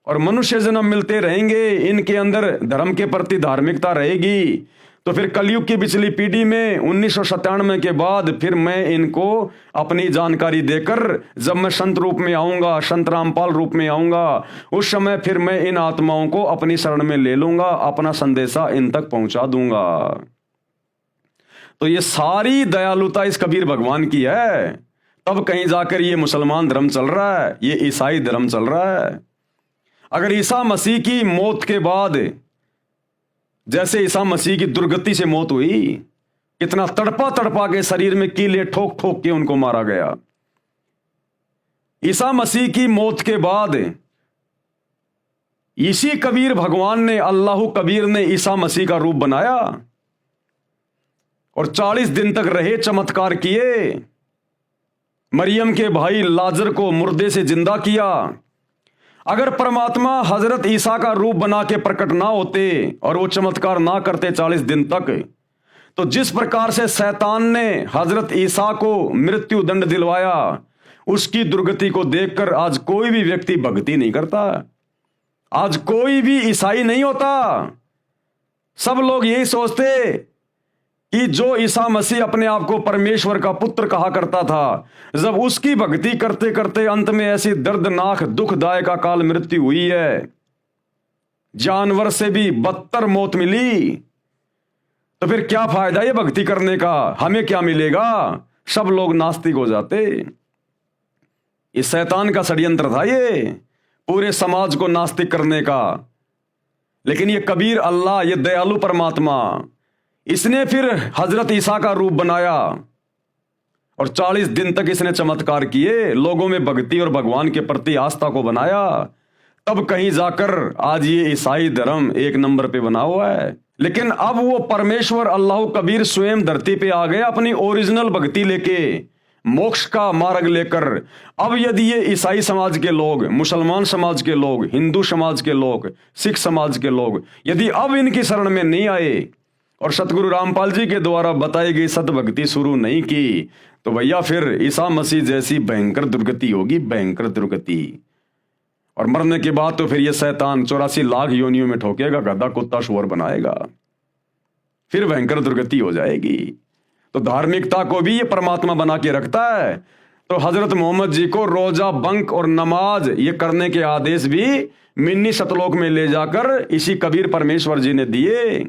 और मनुष्य जन्म मिलते रहेंगे, इनके अंदर धर्म के प्रति धार्मिकता रहेगी। तो फिर कलयुग की पिछली पीढ़ी में 1997 के बाद फिर मैं इनको अपनी जानकारी देकर, जब मैं संत रूप में आऊंगा, संत रामपाल रूप में आऊंगा, उस समय फिर मैं इन आत्माओं को अपनी शरण में ले लूंगा, अपना संदेशा इन तक पहुंचा दूंगा। तो ये सारी दयालुता इस कबीर भगवान की है। तब कहीं जाकर ये मुसलमान धर्म चल रहा है, ये ईसाई धर्म चल रहा है। अगर ईसा मसीह की मौत के बाद, जैसे ईसा मसीह की दुर्गति से मौत हुई, कितना तड़पा तड़पा के शरीर में कीले ठोक ठोक के उनको मारा गया, ईसा मसीह की मौत के बाद इसी कबीर भगवान ने, अल्लाह कबीर ने ईसा मसीह का रूप बनाया और 40 दिन तक रहे, चमत्कार किए। मरियम के भाई लाजर को मुर्दे से जिंदा किया। अगर परमात्मा हजरत ईसा का रूप बना के प्रकट ना होते और वो चमत्कार ना करते 40 दिन तक, तो जिस प्रकार से शैतान ने हजरत ईसा को मृत्यु दंड दिलवाया, उसकी दुर्गति को देखकर आज कोई भी व्यक्ति भक्ति नहीं करता, आज कोई भी ईसाई नहीं होता। सब लोग यही सोचते कि जो ईसा मसीह अपने आप को परमेश्वर का पुत्र कहा करता था, जब उसकी भक्ति करते करते अंत में ऐसी दर्दनाक दुखदायक अकाल मृत्यु हुई है, जानवर से भी बदतर मौत मिली, तो फिर क्या फायदा ये भक्ति करने का? हमें क्या मिलेगा? सब लोग नास्तिक हो जाते। इस शैतान का षड्यंत्र था ये, पूरे समाज को नास्तिक करने का। लेकिन ये कबीर अल्लाह, ये दयालु परमात्मा, इसने फिर हजरत ईसा का रूप बनाया और 40 दिन तक इसने चमत्कार किए, लोगों में भक्ति और भगवान के प्रति आस्था को बनाया। तब कहीं जाकर आज ये ईसाई धर्म एक नंबर पे बना हुआ है। लेकिन अब वो परमेश्वर अल्लाह कबीर स्वयं धरती पे आ गए अपनी ओरिजिनल भक्ति लेके, मोक्ष का मार्ग लेकर। अब यदि ये ईसाई समाज के लोग, मुसलमान समाज के लोग, हिंदू समाज के लोग, सिख समाज के लोग यदि अब इनकी शरण में नहीं आए और सतगुरु रामपाल जी के द्वारा बताई गई सतभक्ति शुरू नहीं की, तो भैया फिर ईसा मसीह जैसी भयंकर दुर्गति होगी, भयंकर दुर्गति। और मरने के बाद तो फिर ये शैतान 84 लाख योनियों में ठोकेगा, गधा कुत्ता शुअर बनाएगा, फिर भयंकर दुर्गति हो जाएगी। तो धार्मिकता को भी ये परमात्मा बना के रखता है। तो हजरत मोहम्मद जी को रोजा, बंक और नमाज ये करने के आदेश भी मिन्नी सतलोक में ले जाकर इसी कबीर परमेश्वर जी ने दिए।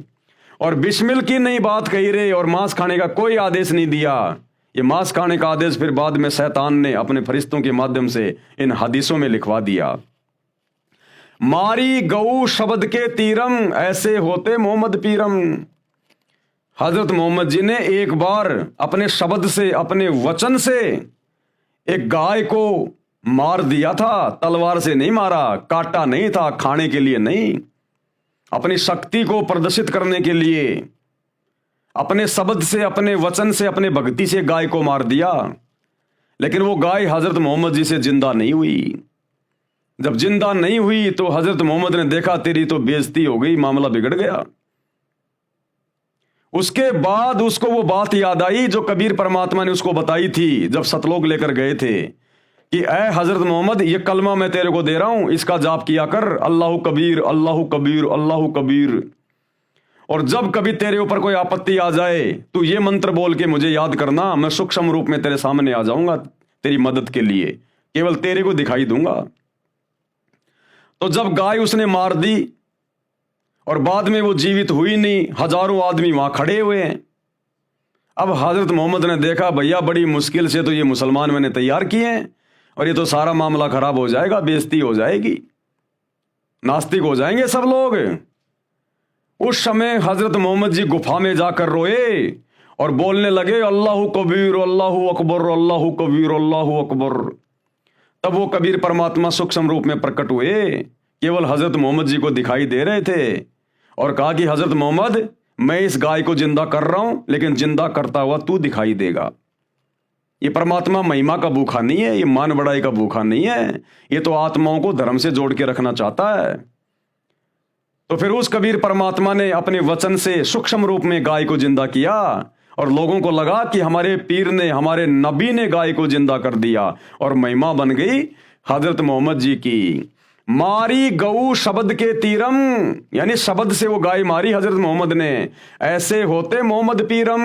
और बिस्मिल की नई बात कही रे, और मांस खाने का कोई आदेश नहीं दिया। ये मांस खाने का आदेश फिर बाद में शैतान ने अपने फरिश्तों के माध्यम से इन हदीसों में लिखवा दिया। मारी गऊ शब्द के तीरम, ऐसे होते मोहम्मद पीरम। हजरत मोहम्मद जी ने एक बार अपने शब्द से, अपने वचन से एक गाय को मार दिया था। तलवार से नहीं मारा, काटा नहीं था, खाने के लिए नहीं, अपनी शक्ति को प्रदर्शित करने के लिए अपने शब्द से, अपने वचन से, अपने भक्ति से गाय को मार दिया। लेकिन वो गाय हजरत मोहम्मद जी से जिंदा नहीं हुई। जब जिंदा नहीं हुई तो हजरत मोहम्मद ने देखा तेरी तो बेइज्जती हो गई, मामला बिगड़ गया। उसके बाद उसको वो बात याद आई जो कबीर परमात्मा ने उसको बताई थी जब सतलोक लेकर गए थे कि ऐ हजरत मोहम्मद, ये कलमा मैं तेरे को दे रहा हूं, इसका जाप किया कर, अल्लाह कबीर अल्लाह कबीर अल्लाह कबीर। और जब कभी तेरे ऊपर कोई आपत्ति आ जाए तू ये मंत्र बोल के मुझे याद करना, मैं सूक्ष्म रूप में तेरे सामने आ जाऊंगा तेरी मदद के लिए, केवल तेरे को दिखाई दूंगा। तो जब गाय उसने मार दी और बाद में वो जीवित हुई नहीं, हजारों आदमी वहां खड़े हुए हैं। अब हजरत मोहम्मद ने देखा भैया बड़ी मुश्किल से तो ये मुसलमान मैंने तैयार किए हैं और ये तो सारा मामला खराब हो जाएगा, बेइज्जती हो जाएगी, नास्तिक हो जाएंगे सब लोग। उस समय हजरत मोहम्मद जी गुफा में जाकर रोए और बोलने लगे अल्लाह कबीर अल्लाह अकबर अल्लाह कबीर अल्लाह अकबर। तब वो कबीर परमात्मा सूक्ष्म रूप में प्रकट हुए, केवल हजरत मोहम्मद जी को दिखाई दे रहे थे और कहा कि हजरत मोहम्मद, मैं इस गाय को जिंदा कर रहा हूं, लेकिन जिंदा करता हुआ तू दिखाई देगा। ये परमात्मा महिमा का भूखा नहीं है, ये मान बढ़ाई का भूखा नहीं है, ये तो आत्माओं को धर्म से जोड़ के रखना चाहता है। तो फिर उस कबीर परमात्मा ने अपने वचन से सूक्ष्म रूप में गाय को जिंदा किया और लोगों को लगा कि हमारे पीर ने, हमारे नबी ने गाय को जिंदा कर दिया और महिमा बन गई हजरत मोहम्मद जी की। मारी गऊ शब्द के तीरम, यानी शब्द से वो गाय मारी हजरत मोहम्मद ने। ऐसे होते मोहम्मद पीरम,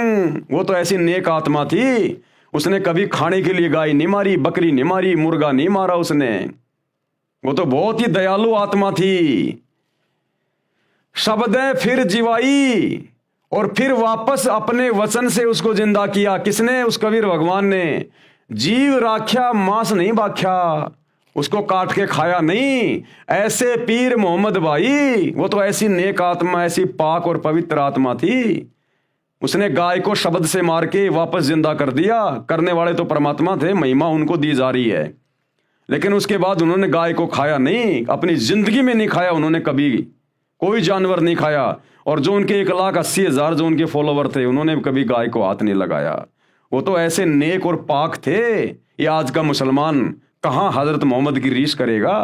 वो तो ऐसी नेक आत्मा थी, उसने कभी खाने के लिए गाय नहीं मारी, बकरी नहीं मारी, मुर्गा नहीं मारा उसने। वो तो बहुत ही दयालु आत्मा थी। शब्द फिर जीवाई और फिर वापस अपने वचन से उसको जिंदा किया। किसने? उस कबीर भगवान ने। जीव राख्या मांस नहीं बाख्या, उसको काट के खाया नहीं। ऐसे पीर मोहम्मद भाई, वो तो ऐसी नेक आत्मा, ऐसी पाक और पवित्र आत्मा थी, उसने गाय को शब्द से मार के वापस जिंदा कर दिया। करने वाले तो परमात्मा थे, महिमा उनको दी जा रही है। लेकिन उसके बाद उन्होंने गाय को खाया नहीं, अपनी जिंदगी में नहीं खाया उन्होंने, कभी कोई जानवर नहीं खाया। और जो उनके 1,80,000 जो उनके फॉलोवर थे, उन्होंने कभी गाय को हाथ नहीं लगाया। वो तो ऐसे नेक और पाक थे। ये आज का मुसलमान कहां हजरत मोहम्मद की रीस करेगा?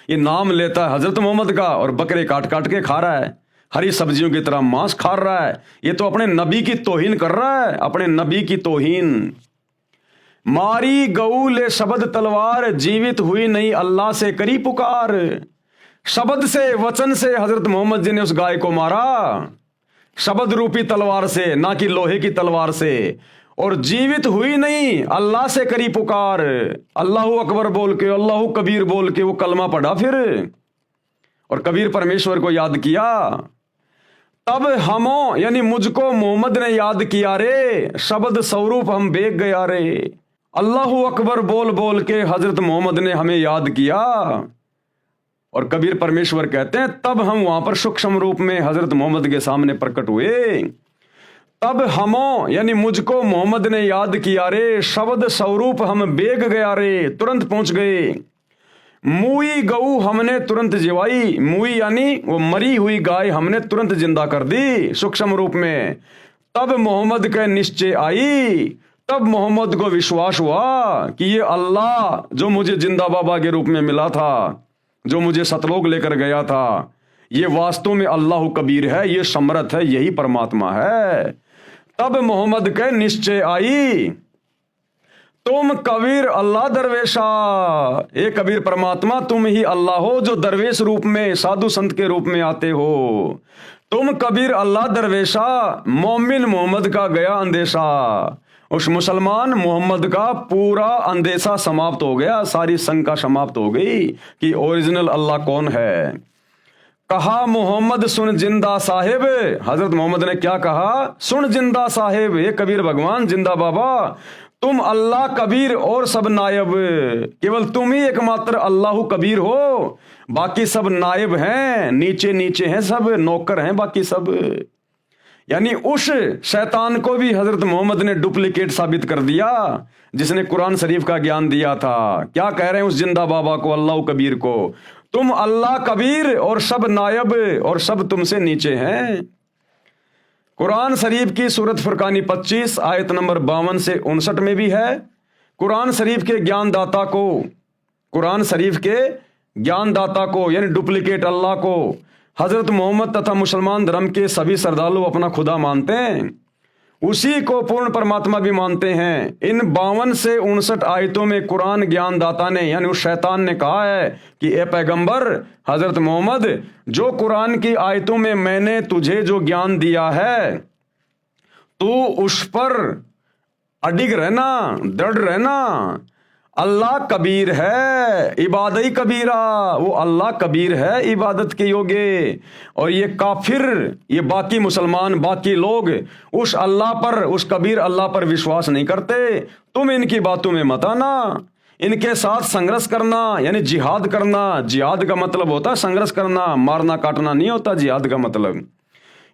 ये नाम लेता है हजरत मोहम्मद का और बकरे काट काट के खा रहा है, हरी सब्जियों की तरह मांस खा रहा है। ये तो अपने नबी की तौहीन कर रहा है, अपने नबी की तौहीन। मारी गऊ ले शब्द तलवार, जीवित हुई नहीं अल्लाह से करी पुकार। शब्द से, वचन से हजरत मोहम्मद जी ने उस गाय को मारा, शब्द रूपी तलवार से, ना कि लोहे की तलवार से। और जीवित हुई नहीं, अल्लाह से करी पुकार। अल्लाह अकबर बोल के, अल्लाह कबीर बोल के वो कलमा पढ़ा फिर, और कबीर परमेश्वर को याद किया। तब हमो, यानी मुझको मोहम्मद ने याद किया रे, शब्द स्वरूप हम बेग गया रे। अल्लाह अकबर बोल बोल के हजरत मोहम्मद ने हमें याद किया। और कबीर परमेश्वर कहते हैं तब हम वहां पर सूक्ष्म रूप में हजरत मोहम्मद के सामने प्रकट हुए। तब हमों यानी मुझको मोहम्मद ने याद किया रे, शब्द स्वरूप हम बेग गया रे, तुरंत पहुंच गए। मुई गऊ हमने तुरंत जिवाई, मुई यानी वो मरी हुई गाय हमने तुरंत जिंदा कर दी सूक्ष्म रूप में। तब मोहम्मद के निश्चय आई, तब मोहम्मद को विश्वास हुआ कि ये अल्लाह जो मुझे जिंदा बाबा के रूप में मिला था, जो मुझे सतलोक लेकर गया था, ये वास्तव में अल्लाह कबीर है, ये समर्थ है, यही परमात्मा है। तब मोहम्मद के निश्चय आई, तुम कबीर अल्लाह दरवेशा, ये कबीर परमात्मा तुम ही अल्लाह हो जो दरवेश रूप में साधु संत के रूप में आते हो। तुम कबीर अल्लाह दरवेशा, मोमिन मोहम्मद का गया अंदेशा। उस मुसलमान मोहम्मद का पूरा अंदेशा समाप्त हो गया, सारी शंका समाप्त हो गई कि ओरिजिनल अल्लाह कौन है। कहा मोहम्मद सुन जिंदा साहिब, हजरत मोहम्मद ने क्या कहा, सुन जिंदा साहिब, ये कबीर भगवान जिंदा बाबा, तुम अल्लाह कबीर और सब नायब, केवल तुम ही एकमात्र अल्लाह कबीर हो, बाकी सब नायब हैं, नीचे नीचे हैं, सब नौकर हैं बाकी सब। यानी उस शैतान को भी हजरत मोहम्मद ने डुप्लीकेट साबित कर दिया जिसने कुरान शरीफ का ज्ञान दिया था। क्या कह रहे हैं उस जिंदा बाबा को, अल्लाह कबीर को, तुम अल्लाह कबीर और सब नायब और सब तुमसे नीचे हैं। कुरान शरीफ की सूरत फुरकानी 25 आयत नंबर 52 से 59 में भी है। कुरान शरीफ के ज्ञानदाता को, कुरान शरीफ के ज्ञानदाता को यानी डुप्लीकेट अल्लाह को हजरत मोहम्मद तथा मुसलमान धर्म के सभी श्रद्धालु अपना खुदा मानते हैं, उसी को पूर्ण परमात्मा भी मानते हैं। इन 52 से 59 आयतों में कुरान ज्ञानदाता ने यानी उस शैतान ने कहा है कि ए पैगंबर हजरत मोहम्मद, जो कुरान की आयतों में मैंने तुझे जो ज्ञान दिया है, तू उस पर अडिग रहना, दृढ़ रहना। अल्लाह कबीर है, इबादत कबीरा, वो अल्लाह कबीर है इबादत के योग्य। और ये काफिर, ये बाकी मुसलमान, बाकी लोग उस अल्लाह पर, उस कबीर अल्लाह पर विश्वास नहीं करते। तुम इनकी बातों में मत आना, इनके साथ संघर्ष करना यानी जिहाद करना। जिहाद का मतलब होता है संघर्ष करना, मारना काटना नहीं होता जिहाद का मतलब।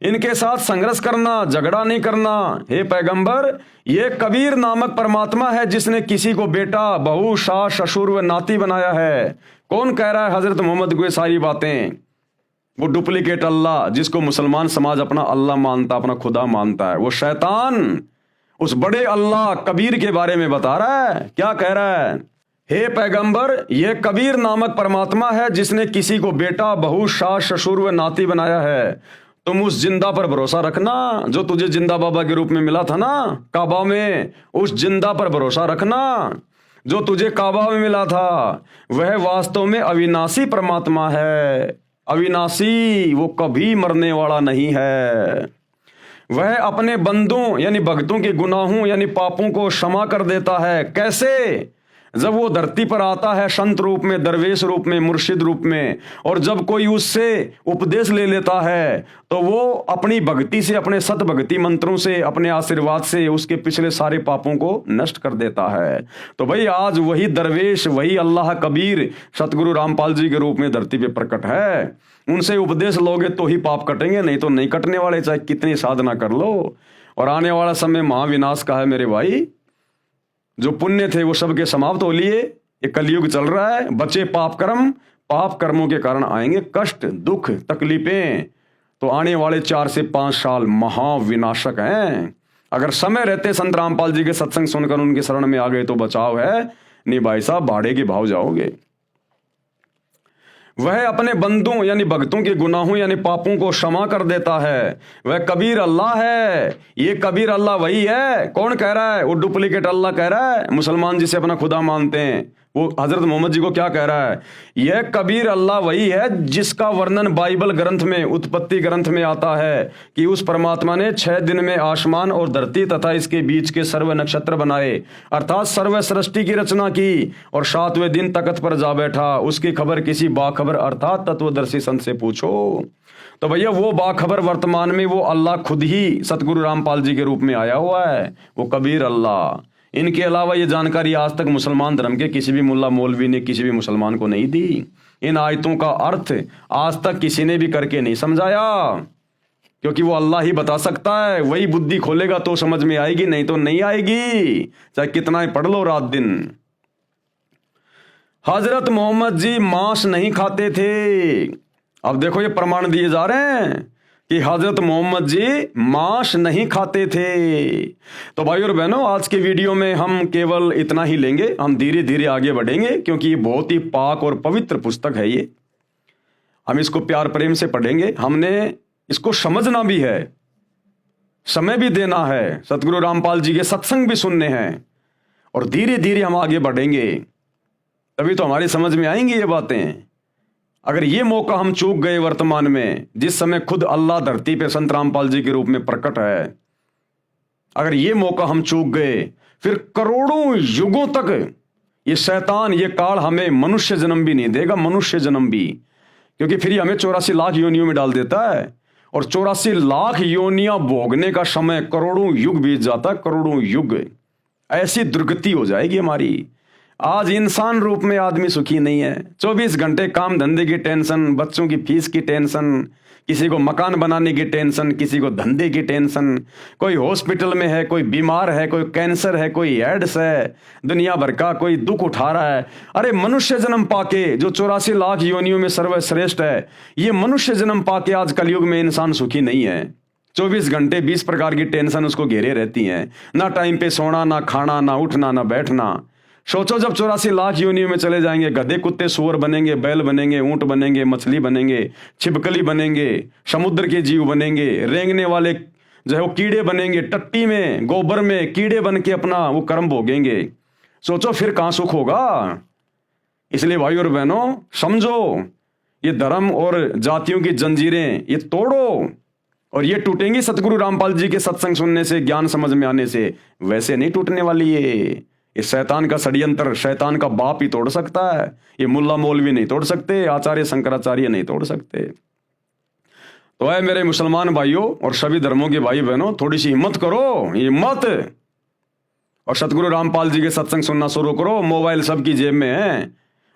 इनके साथ संघर्ष करना, झगड़ा नहीं करना। हे पैगंबर, ये कबीर नामक परमात्मा है जिसने किसी को बेटा, बहू, सास, ससुर व नाती बनाया है। कौन कह रहा है हजरत मोहम्मद को ये सारी बातें? वो डुप्लीकेट अल्लाह जिसको मुसलमान समाज अपना अल्लाह मानता, अपना खुदा मानता है, वो शैतान उस बड़े अल्लाह कबीर के बारे में बता रहा है। क्या कह रहा है? हे पैगंबर, यह कबीर नामक परमात्मा है जिसने किसी को बेटा, बहू, सास, ससुर व नाती बनाया है। तुम उस जिंदा पर भरोसा रखना जो तुझे जिंदा बाबा के रूप में मिला था ना काबा में, उस जिंदा पर भरोसा रखना जो तुझे काबा में मिला था। वह वास्तव में अविनाशी परमात्मा है, अविनाशी, वो कभी मरने वाला नहीं है। वह अपने बंदों यानी भक्तों के गुनाहों यानी पापों को क्षमा कर देता है। कैसे? जब वो धरती पर आता है संत रूप में, दरवेश रूप में, मुर्शिद रूप में, और जब कोई उससे उपदेश ले लेता है तो वो अपनी भक्ति से, अपने सत भक्ति मंत्रों से, अपने आशीर्वाद से उसके पिछले सारे पापों को नष्ट कर देता है। तो भाई आज वही दरवेश, वही अल्लाह कबीर सतगुरु रामपाल जी के रूप में धरती पे प्रकट है। उनसे उपदेश लोगे तो ही पाप कटेंगे, नहीं तो नहीं कटने वाले, चाहे कितनी साधना कर लो। और आने वाला समय महाविनाश का है मेरे भाई। जो पुण्य थे वो सबके समाप्त हो लिए, ये कलयुग चल रहा है। बचे पाप कर्म, पाप कर्मों के कारण आएंगे कष्ट, दुख, तकलीफें। तो आने वाले 4 से 5 साल महाविनाशक हैं। अगर समय रहते संत रामपाल जी के सत्संग सुनकर उनके शरण में आ गए तो बचाव है, नहीं भाई साहब भाड़े के भाव जाओगे। वह अपने बंदों यानी भक्तों के गुनाहों यानी पापों को क्षमा कर देता है। वह कबीर अल्लाह है। ये कबीर अल्लाह वही है। कौन कह रहा है? वो डुप्लीकेट अल्लाह कह रहा है। मुसलमान जिसे अपना खुदा मानते हैं वो हजरत मोहम्मद जी को क्या कह रहा है? यह कबीर अल्लाह वही है जिसका वर्णन बाइबल ग्रंथ में, उत्पत्ति ग्रंथ में आता है कि उस परमात्मा ने 6 दिन में आसमान और धरती तथा इसके बीच के सर्व नक्षत्र बनाए, अर्थात सर्व सृष्टि की रचना की, और 7वें दिन तख्त पर जा बैठा। उसकी खबर किसी बाखबर अर्थात तत्वदर्शी संत से पूछो। तो भैया वो बाखबर वर्तमान में वो अल्लाह खुद ही सतगुरु रामपाल जी के रूप में आया हुआ है, वो कबीर अल्लाह। इनके अलावा ये जानकारी आज तक मुसलमान धर्म के किसी भी मुल्ला मौलवी ने किसी भी मुसलमान को नहीं दी। इन आयतों का अर्थ आज तक किसी ने भी करके नहीं समझाया। क्योंकि वो अल्लाह ही बता सकता है। वही बुद्धि खोलेगा तो समझ में आएगी, नहीं तो नहीं आएगी, चाहे कितना ही पढ़ लो रात दिन। हजरत मोहम्मद जी मांस नहीं खाते थे। अब देखो ये प्रमाण दिए जा रहे हैं कि हजरत मोहम्मद जी मांस नहीं खाते थे। तो भाई और बहनों, आज के वीडियो में हम केवल इतना ही लेंगे, हम धीरे धीरे आगे बढ़ेंगे, क्योंकि ये बहुत ही पाक और पवित्र पुस्तक है। ये हम इसको प्यार प्रेम से पढ़ेंगे, हमने इसको समझना भी है, समय भी देना है, सतगुरु रामपाल जी के सत्संग भी सुनने हैं, और धीरे धीरे हम आगे बढ़ेंगे, तभी तो हमारी समझ में आएंगी ये बातें। अगर ये मौका हम चूक गए वर्तमान में, जिस समय खुद अल्लाह धरती पे संत रामपाल जी के रूप में प्रकट है, अगर ये मौका हम चूक गए, फिर करोड़ों युगों तक ये शैतान, ये काल हमें मनुष्य जन्म भी नहीं देगा, मनुष्य जन्म भी, क्योंकि फिर ये हमें 84 लाख योनियों में डाल देता है, और 84 लाख योनियां भोगने का समय करोड़ों युग बीत जाता है, करोड़ों युग। ऐसी दुर्गति हो जाएगी हमारी। आज इंसान रूप में आदमी सुखी नहीं है, 24 घंटे काम धंधे की टेंशन, बच्चों की फीस की टेंशन, किसी को मकान बनाने की टेंशन, किसी को धंधे की टेंशन, कोई हॉस्पिटल में है, कोई बीमार है, कोई कैंसर है, कोई एड्स है, दुनिया भर का कोई दुख उठा रहा है। अरे मनुष्य जन्म पाके, जो 84 लाख योनियों में सर्वश्रेष्ठ है, ये मनुष्य जन्म पाके आज कलयुग में इंसान सुखी नहीं है। 24 घंटे 20 प्रकार की टेंशन उसको घेरे रहती हैं, ना टाइम पे सोना, ना खाना, ना उठना, ना बैठना। सोचो जब 84 लाख योनियों में चले जाएंगे, गधे कुत्ते सूअर बनेंगे, बैल बनेंगे, ऊंट बनेंगे, मछली बनेंगे, छिपकली बनेंगे, समुद्र के जीव बनेंगे, रेंगने वाले जो है वो कीड़े बनेंगे, टट्टी में गोबर में कीड़े बन के अपना वो कर्म भोगेंगे। सोचो फिर कहां सुख होगा। इसलिए भाई और बहनों, समझो, ये धर्म और जातियों की जंजीरें ये तोड़ो, और ये टूटेंगी सतगुरु रामपाल जी के सत्संग सुनने से, ज्ञान समझ में आने से। वैसे नहीं टूटने वाली ये शैतान का षड्यंत्र शैतान का बाप ही तोड़ सकता है। ये मुल्ला मौलवी नहीं तोड़ सकते, आचार्य शंकराचार्य नहीं तोड़ सकते। तो है मेरे मुसलमान भाइयों और सभी धर्मों के भाई बहनों, थोड़ी सी हिम्मत करो, हिम्मत, और सतगुरु रामपाल जी के सत्संग सुनना शुरू करो। मोबाइल सबकी जेब में है।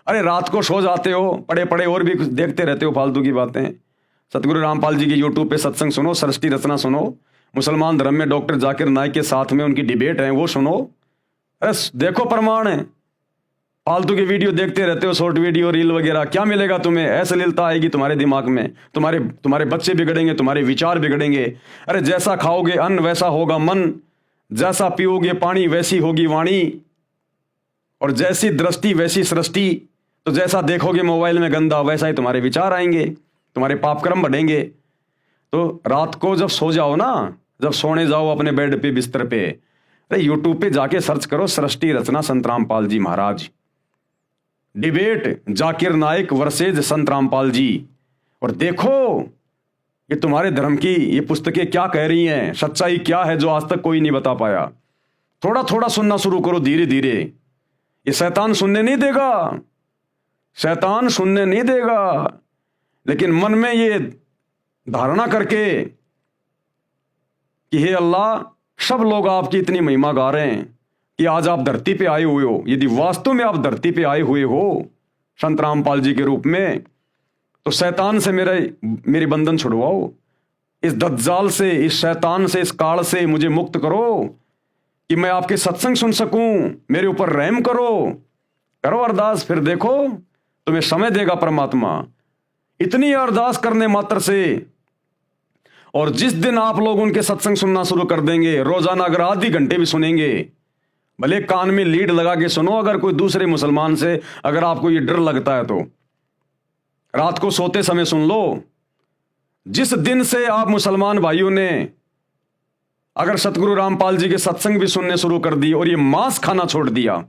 अरे रात को सो जाते हो, पड़े पड़े और भी कुछ देखते रहते हो फालतू की बातें। सतगुरु रामपाल जी की यूट्यूब पे सत्संग सुनो, सृष्टि रचना सुनो, मुसलमान धर्म में डॉक्टर जाकिर नाइक के साथ में उनकी डिबेट है वो सुनो। अरे देखो प्रमाण है। फालतू की वीडियो देखते रहते हो, शॉर्ट वीडियो, रील वगैरह, क्या मिलेगा तुम्हें? अश्लीलता आएगी तुम्हारे दिमाग में, तुम्हारे बच्चे बिगड़ेंगे, तुम्हारे विचार बिगड़ेंगे। अरे जैसा खाओगे अन्न वैसा होगा मन, जैसा पियोगे पानी वैसी होगी वाणी, और जैसी दृष्टि वैसी सृष्टि। तो जैसा देखोगे मोबाइल में गंदा, वैसा ही तुम्हारे विचार आएंगे, तुम्हारे पाप कर्म बढ़ेंगे। तो रात को जब सो जाओ ना, जब सोने जाओ अपने बेड पे, बिस्तर पे, अरे यूट्यूब पे जाके सर्च करो सृष्टि रचना संत रामपाल जी महाराज, डिबेट जाकिर नाइक वर्सेज संत रामपाल जी, और देखो ये तुम्हारे धर्म की ये पुस्तकें क्या कह रही हैं, सच्चाई क्या है जो आज तक कोई नहीं बता पाया। थोड़ा थोड़ा सुनना शुरू करो धीरे धीरे। ये शैतान सुनने नहीं देगा, शैतान सुनने नहीं देगा, लेकिन मन में ये धारणा करके कि हे अल्लाह, सब लोग आपकी इतनी महिमा गा रहे हैं कि आज आप धरती पे आए हुए हो, यदि वास्तव में आप धरती पे आए हुए हो संत रामपाल जी के रूप में, तो शैतान से मेरे बंधन छुड़वाओ, इस दज्जाल से, इस शैतान से, इस काल से मुझे मुक्त करो, कि मैं आपके सत्संग सुन सकूं, मेरे ऊपर रहम करो अरदास। फिर देखो तुम्हें समय देगा परमात्मा। इतनी अरदास करने मात्र से, और जिस दिन आप लोग उनके सत्संग सुनना शुरू कर देंगे, रोजाना अगर आधी घंटे भी सुनेंगे, भले कान में लीड लगा के सुनो, अगर कोई दूसरे मुसलमान से अगर आपको ये डर लगता है तो रात को सोते समय सुन लो। जिस दिन से आप मुसलमान भाइयों ने अगर सतगुरु रामपाल जी के सत्संग भी सुनने शुरू कर दिए और ये मांस खाना छोड़ दिया,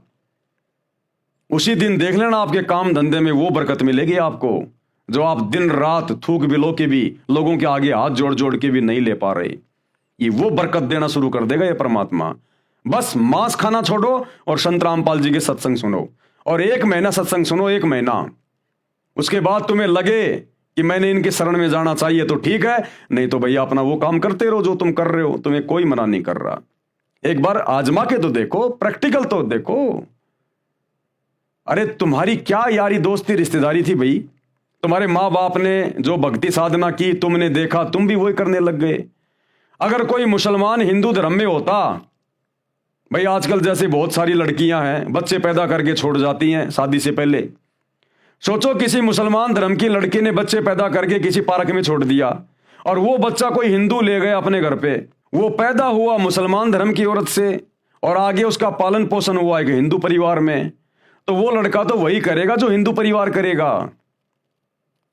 उसी दिन देख लेना आपके काम धंधे में वो बरकत मिलेगी आपको, जो आप दिन रात थूक बिलो के भी लोगों के आगे हाथ जोड़ जोड़ के भी नहीं ले पा रहे। ये वो बरकत देना शुरू कर देगा ये परमात्मा। बस मांस खाना छोड़ो और संत रामपाल जी के सत्संग सुनो, और 1 महीना सत्संग सुनो, 1 महीना। उसके बाद तुम्हें लगे कि मैंने इनके शरण में जाना चाहिए तो ठीक है, नहीं तो भैया अपना वो काम करते रहो जो तुम कर रहे हो, तुम्हें कोई मना नहीं कर रहा। एक बार आजमा के तो देखो, प्रैक्टिकल तो देखो। अरे तुम्हारी क्या यारी दोस्ती रिश्तेदारी थी भाई, तुम्हारे माँ बाप ने जो भक्ति साधना की तुमने देखा, तुम भी वही करने लग गए। अगर कोई मुसलमान हिंदू धर्म में होता, भाई आजकल जैसे बहुत सारी लड़कियां हैं बच्चे पैदा करके छोड़ जाती हैं शादी से पहले। सोचो किसी मुसलमान धर्म की लड़की ने बच्चे पैदा करके किसी पार्क में छोड़ दिया और वो बच्चा कोई हिंदू ले गए अपने घर पे। वो पैदा हुआ मुसलमान धर्म की औरत से और आगे उसका पालन पोषण हुआ एक हिंदू परिवार में, तो वो लड़का तो वही करेगा जो हिंदू परिवार करेगा।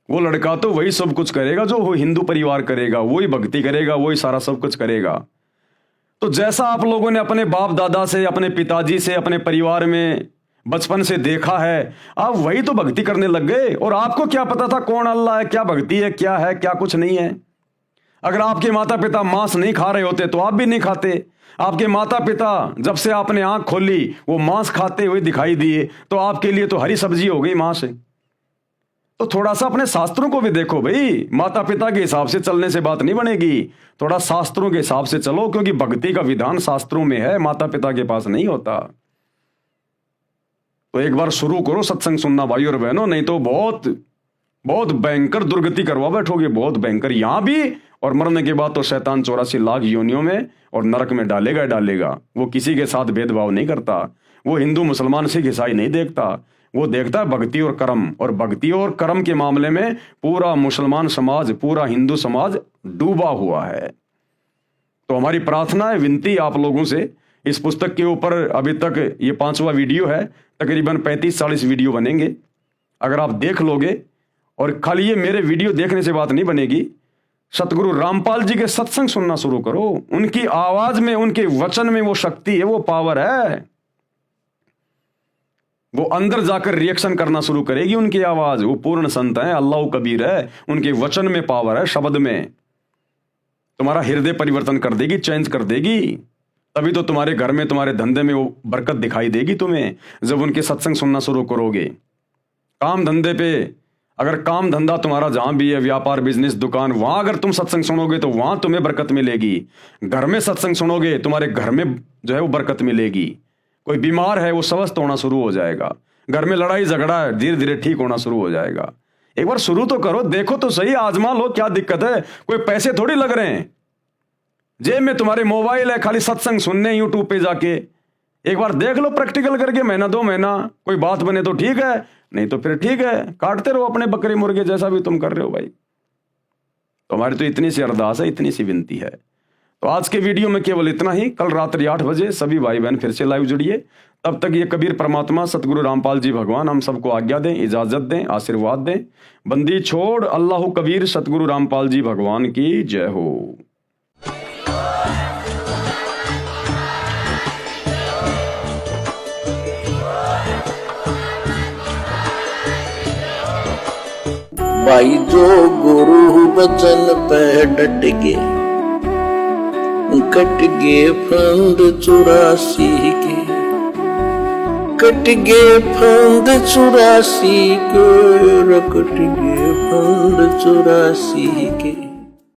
वो लड़का तो वही सब कुछ करेगा जो वो हिंदू परिवार करेगा, वही भक्ति करेगा, वही सारा सब कुछ करेगा। तो जैसा आप लोगों ने अपने बाप दादा से, अपने पिताजी से, अपने परिवार में बचपन से देखा है, आप वही तो भक्ति करने लग गए। और आपको क्या पता था कौन अल्लाह है, क्या भक्ति है, क्या कुछ नहीं है। अगर आपके माता पिता मांस नहीं खा रहे होते तो आप भी नहीं खाते। आपके माता पिता जब से आपने आंख खोली वो मांस खाते हुए दिखाई दिए, तो आपके लिए तो हरी सब्जी हो गई मांस। तो थोड़ा सा अपने शास्त्रों को भी देखो भाई, माता पिता के हिसाब से चलने से बात नहीं बनेगी, थोड़ा शास्त्रों के हिसाब से चलो, क्योंकि भक्ति का विधान शास्त्रों में है, माता पिता के पास नहीं होता। तो एक बार शुरू करो सत्संग सुनना भाई और बहनों, नहीं तो बहुत बहुत भयंकर दुर्गति करवा बैठोगे, बहुत भयंकर यहां भी, और मरने के बाद तो शैतान 84 लाख योनियों में और नरक में डालेगा। वो किसी के साथ भेदभाव नहीं करता, वो हिंदू मुसलमान सिख ईसाई नहीं देखता, वो देखता है भक्ति और कर्म। और भक्ति और कर्म के मामले में पूरा मुसलमान समाज, पूरा हिंदू समाज डूबा हुआ है। तो हमारी प्रार्थना है, विनती आप लोगों से, इस पुस्तक के ऊपर अभी तक ये 5वां वीडियो है, तकरीबन 35-40 वीडियो बनेंगे। अगर आप देख लोगे, और खाली ये मेरे वीडियो देखने से बात नहीं बनेगी, सतगुरु रामपाल जी के सत्संग सुनना शुरू करो। उनकी आवाज में, उनके वचन में वो शक्ति है, वो पावर है। वो अंदर जाकर रिएक्शन करना शुरू करेगी उनकी आवाज। वो पूर्ण संत है, अल्लाह कबीर है, उनके वचन में पावर है, शब्द में। तुम्हारा हृदय परिवर्तन कर देगी, चेंज कर देगी। तभी तो तुम्हारे घर में, तुम्हारे धंधे में वो बरकत दिखाई देगी तुम्हें, जब उनके सत्संग सुनना शुरू करोगे। काम धंधे पे, अगर काम धंधा तुम्हारा जहां भी है, व्यापार, बिजनेस, दुकान, वहां अगर तुम सत्संग सुनोगे तो वहां तुम्हें बरकत मिलेगी। घर में सत्संग सुनोगे, तुम्हारे घर में जो है वो बरकत मिलेगी। कोई बीमार है वो स्वस्थ होना शुरू हो जाएगा। घर में लड़ाई झगड़ा है, धीरे धीरे ठीक होना शुरू हो जाएगा। एक बार शुरू तो करो, देखो तो सही, आजमा लो, क्या दिक्कत है। कोई पैसे थोड़ी लग रहे हैं, जेब में तुम्हारे मोबाइल है, खाली सत्संग सुनने यूट्यूब पे जाके एक बार देख लो प्रैक्टिकल करके, महीना 2 महीना, कोई बात बने तो ठीक है, नहीं तो फिर ठीक है, काटते रहो अपने बकरे मुर्गे जैसा भी तुम कर रहे हो भाई। तो हमारी तो इतनी सी अरदास है, इतनी सी विनती है। तो आज के वीडियो में केवल इतना ही। कल रात्रि 8 बजे सभी भाई बहन फिर से लाइव जुड़िए। तब तक ये कबीर परमात्मा सतगुरु रामपाल जी भगवान हम सबको आज्ञा दें, इजाजत दें, आशीर्वाद दें। बंदी छोड़ अल्लाह कबीर सतगुरु रामपाल जी भगवान की जय हो। भाई जो गुरु वचन पे डट के, कट गे फंद 84 के, कट गे फंद 84 के, कट गे फंद 84 के।